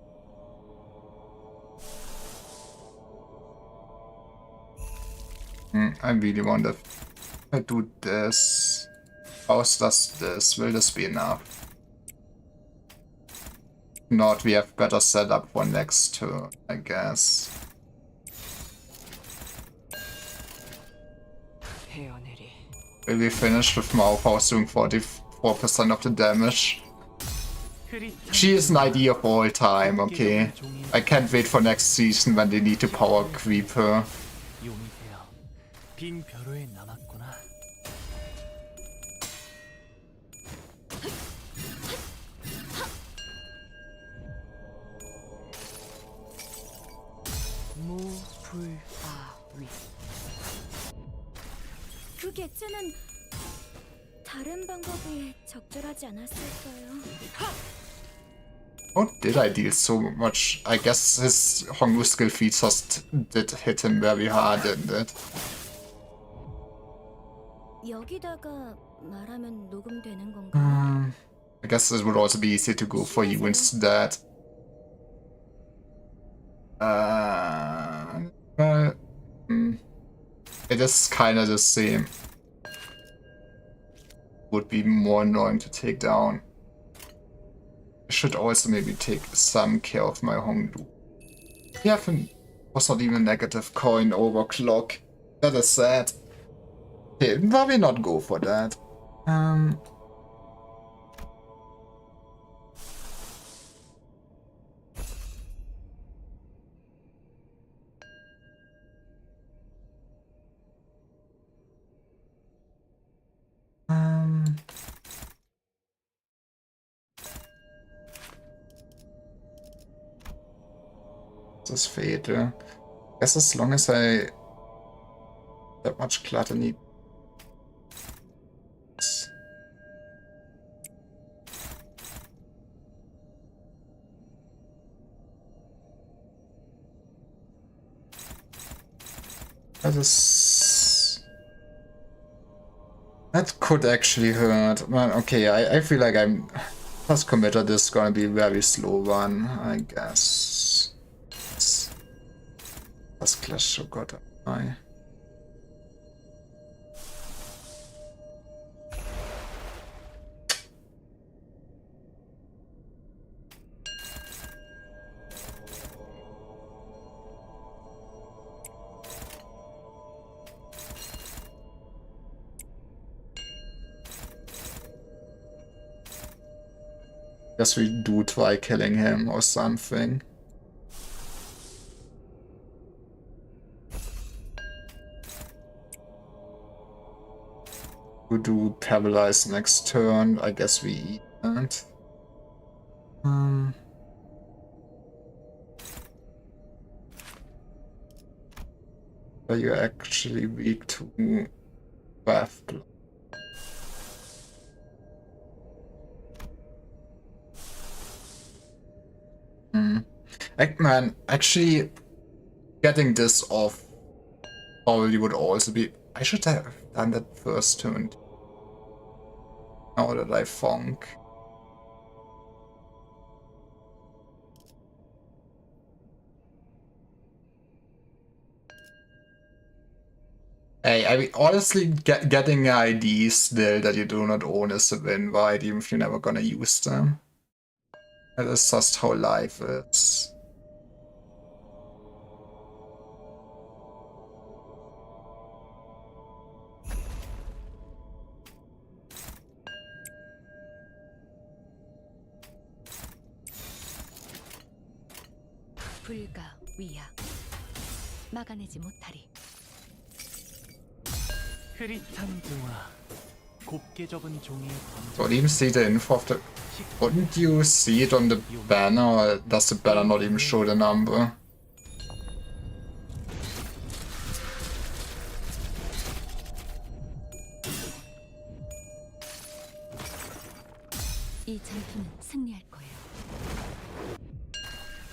I really wonder if I do this. Faust does this. Will this be enough? Not, we have better setup for next turn, I guess. Will we finish with Maufaust doing 44% of the damage? She is an idea of all time, okay? I can't wait for next season when they need to power creep her. 용이 되어 빈 벼로에 남았구나. 무불아위. 그 개체는 다른 방법이 적절하지 않았을까요? How did I deal so much? I guess his Hongwu skill feat just did hit him very hard, didn't it? 여기다가 말하면 녹음되는 건가요? I guess it would also be easy to go for you instead. Well, it is kinda the same. Would be more annoying to take down. I should also maybe take some care of my Hongdu. Yeah, was not even negative coin overclock. That is sad. Okay, probably not go for that. This fatal. Guess as long as I that much clutter need. That could actually hurt. Man, okay, I feel like I'm just committed. This is gonna be a very slow one, I guess. Das Clash, oh Gott. Nein. Guess we do try killing him or something. We do paralyze next turn. I guess we eat that. Are you actually weak to Wrath Blood? Man, actually getting this off probably would also be... I should have done that first turn. Now that I funk. Hey, I mean, honestly, getting IDs still that you do not own is a win, right? Even if you're never gonna use them. That is just how life is. 불가 위야. 막아내지 못하리. 흐릿한 등화. 곱게 접은 종이에 Don't even see the info of the... Wouldn't you see it on the banner, or does the banner not even show the number? 이 전투는 승리할 거예요.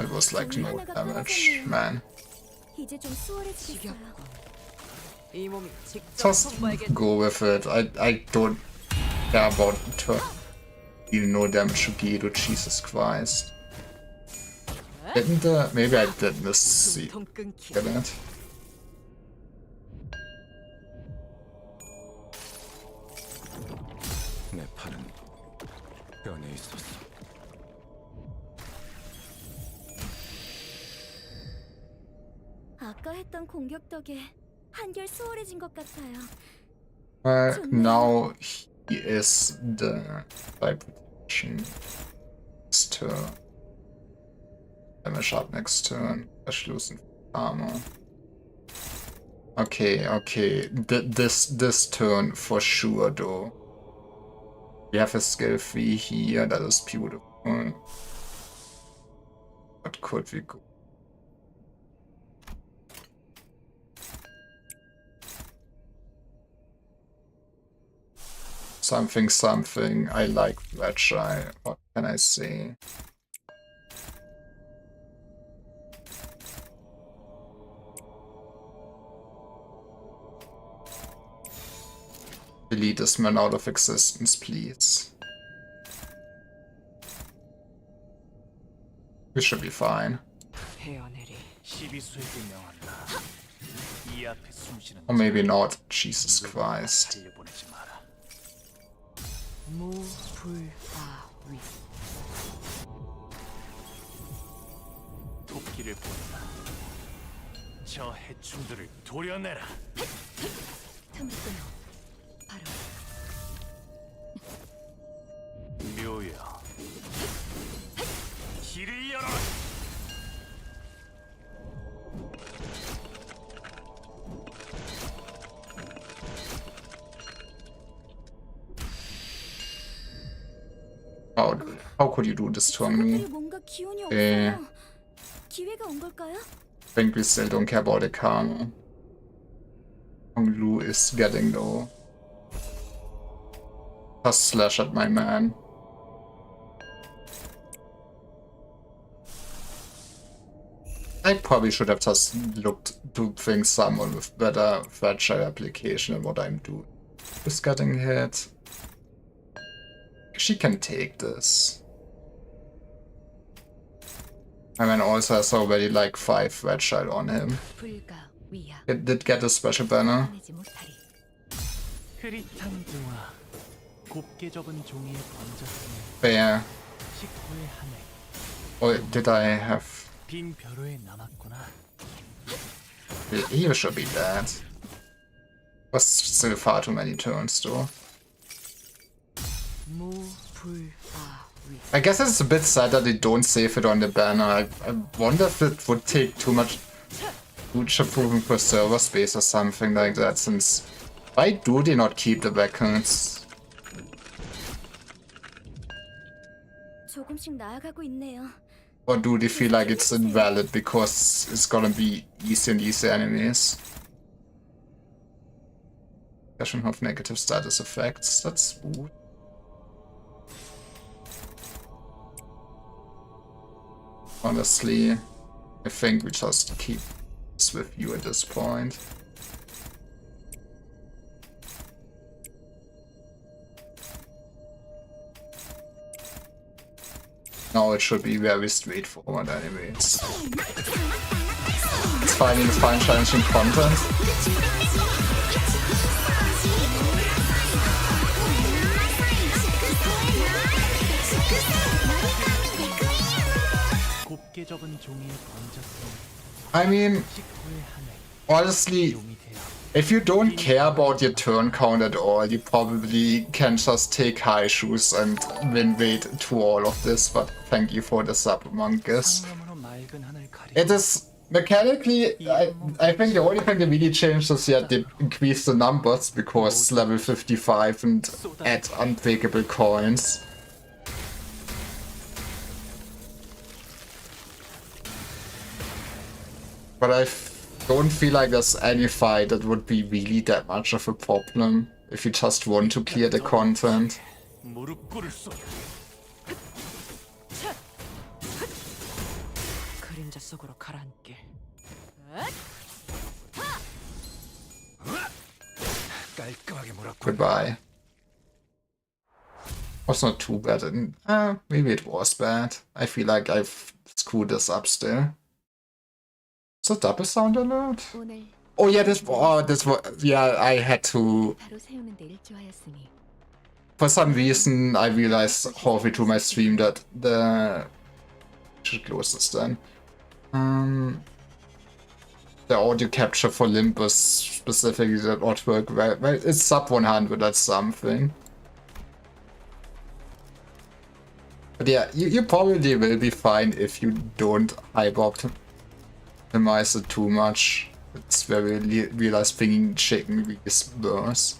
It was like no damage, man. 이제 좀 수월해지겠어요. 지겹군. 이 몸이 직접 Just 손봐야겠. go with it. I don't care about deal no damage to Guido, Jesus Christ. Didn't maybe I did miss see 숨통 끊기. get it. 내 팔은 뼈에 있었어. 아까 했던 공격 덕에 한결 수월해진 것 같아요. Now he is the by protection next turn. Damage up next turn. Dash loosen armor. Okay, okay. This turn for sure though. We have a skill 3 here, that is beautiful. What could we go? Something. I like Fragile. What can I say? Delete this man out of existence, please. We should be fine. 헤어내리. 12수에게 명한다. 이 앞에 숨쉬는 Or maybe not. Jesus Christ. 살려보내지 마라. 무불아위. 토끼를 본다. 저 해충들을 도려내라. 틈을 끊어. 바로 묘여. 길을 열어라. How could you do this to 저것들이 me? 뭔가 기운이 예. 없어요. 기회가 온 걸까요? I think we still don't care about the karma. Lu is getting low. Just slash at my man. I probably should have just looked to think someone with better fragile application than what I'm doing. Who's getting hit? She can take this. I mean, also has already like 5 fragile on him. 불가 위야. It did get a special banner. 내지 못하리. 흐릿한 등화. 곱게 접은 종이에 번졌으니 Fair. 식구의 하늘. Or did I have... 빈 벼로에 남았구나. He should be dead. Was still far too many turns though. 무불아위. I guess it's a bit sad that they don't save it on the banner. I wonder if it would take too much future-proofing for server space or something like that, since why do they not keep the records? 조금씩 나아가고 있네요. Or do they feel like it's invalid because it's gonna be easy and easy enemies? Doesn't have negative status effects, that's smooth. Honestly, I think we just keep this with you at this point. Now it should be very straightforward anyways. It's fine challenging content. 곱게 접은 종이에 번졌으니 I mean, 식구의 하늘. honestly, 종이 되어 if you don't care about your turn count at all, you probably can just take high shoes and win weight to all of this, but thank you for the sub, Monkus. 상암으로 맑은 하늘 가리. It is mechanically, I think the only thing they really changed is that they increased the numbers because level 55 and add unbreakable coins. But I don't feel like there's any fight that would be really that much of a problem if you just want to clear the content. 무릎 꿇을 소리. 그림자 속으로 가라앉게. 깔끔하게 몰았고. Goodbye. Was not too bad. And, maybe it was bad. I feel like I've screwed this up still. Is a double sound alert? 오늘 Oh yeah, this was, yeah, I had to, 바로 세우는 데 일조하였으니 for some reason, I realized halfway through my stream that the, should close this then. The audio capture for Olympus specifically did not work well. Well, it's sub 100, that's something. But yeah, you probably will be fine if you don't hyper optimize it too much. It's very realized thinking chicken is worse.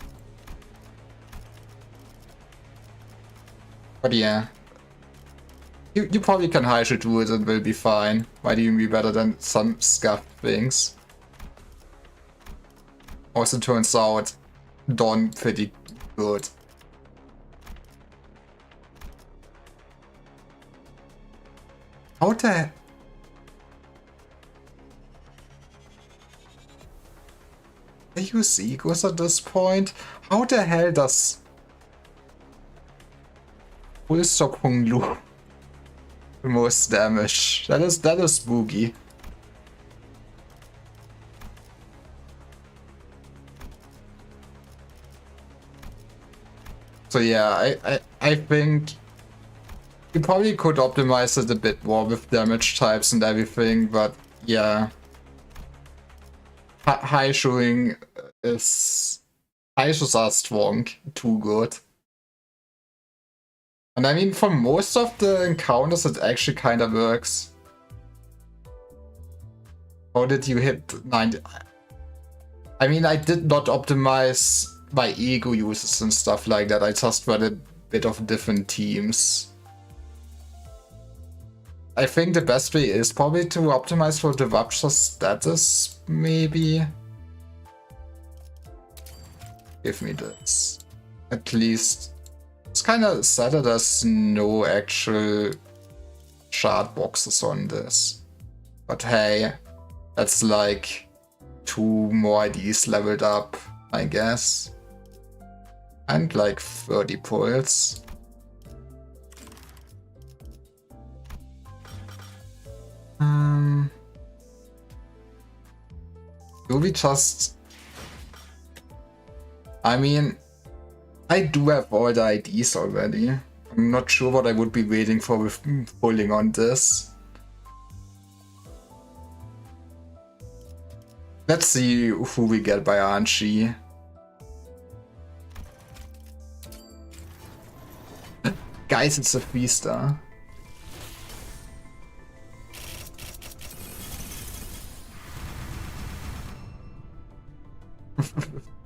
But yeah. You probably can high should do it and will be fine. Might even be better than some scuffed things. Also turns out Dawn pretty good. How the... They use egos at this point? How the hell does... Full stop Hung Lu the most damage? That is spooky. So yeah, I think you probably could optimize it a bit more with damage types and everything, but yeah. High showing is... High shows are strong, too good. And I mean, for most of the encounters it actually kinda works. How did you hit 90? I mean, I did not optimize my ego uses and stuff like that. I just read a bit of different teams. I think the best way is probably to optimize for the Rupture status, maybe. Give me this. At least. It's kinda sad that there's no actual shard boxes on this. But hey, that's like 2 more IDs leveled up, I guess. And like 30 pulls. Do we just... I mean, I do have all the IDs already. I'm not sure what I would be waiting for with pulling on this. Let's see who we get by Anchi. Guys, it's a 3-star.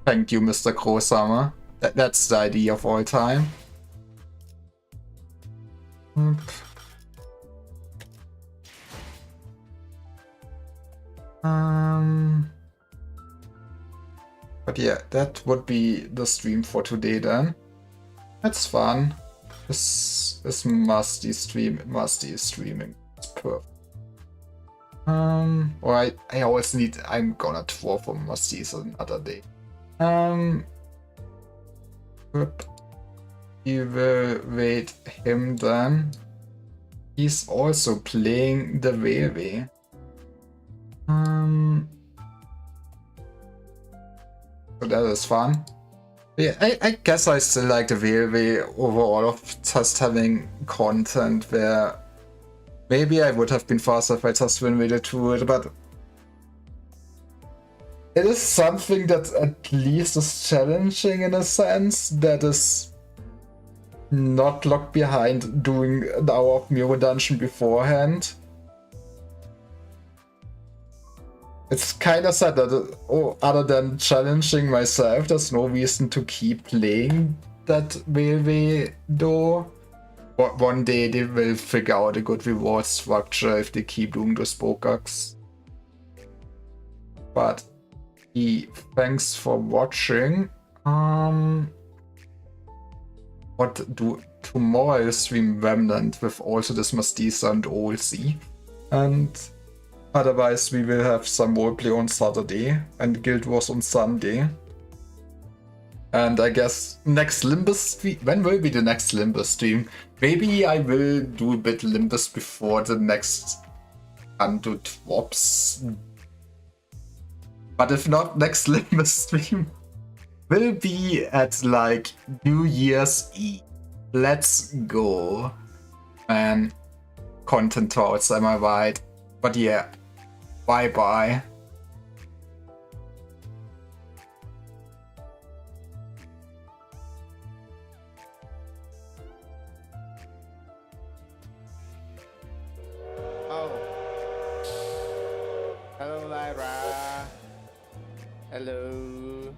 Thank you, Mr. Crowsummer. That's the idea of all time. But yeah, that would be the stream for today then. That's fun. This musty streaming. It's perfect. Or I always need... I'm gonna draw for musties another day. We will wait him then. He's also playing the Railway. So that is fun. Yeah, I guess I still like the Railway overall of just having content where maybe I would have been faster if I just went through it, but it is something that at least is challenging in a sense that is not locked behind doing an hour of Miro Dungeon beforehand. It's kinda sad that other than challenging myself, there's no reason to keep playing that Railway though. One day they will figure out a good reward structure if they keep doing those Bogkgaks. But thanks for watching. What do tomorrow I stream Remnant with also this Mastisa and OLC. And Otherwise, we will have some roleplay on Saturday, and Guild Wars on Sunday. And I guess next Limbus stream. When will be the next Limbus stream? Maybe I will do a bit Limbus before the next 100 drops. But if not, next Limbus stream will be at like New Year's Eve. Let's go. Man, content thoughts, am I right? But yeah, bye bye. Oh. Hello, Lyra. Hello.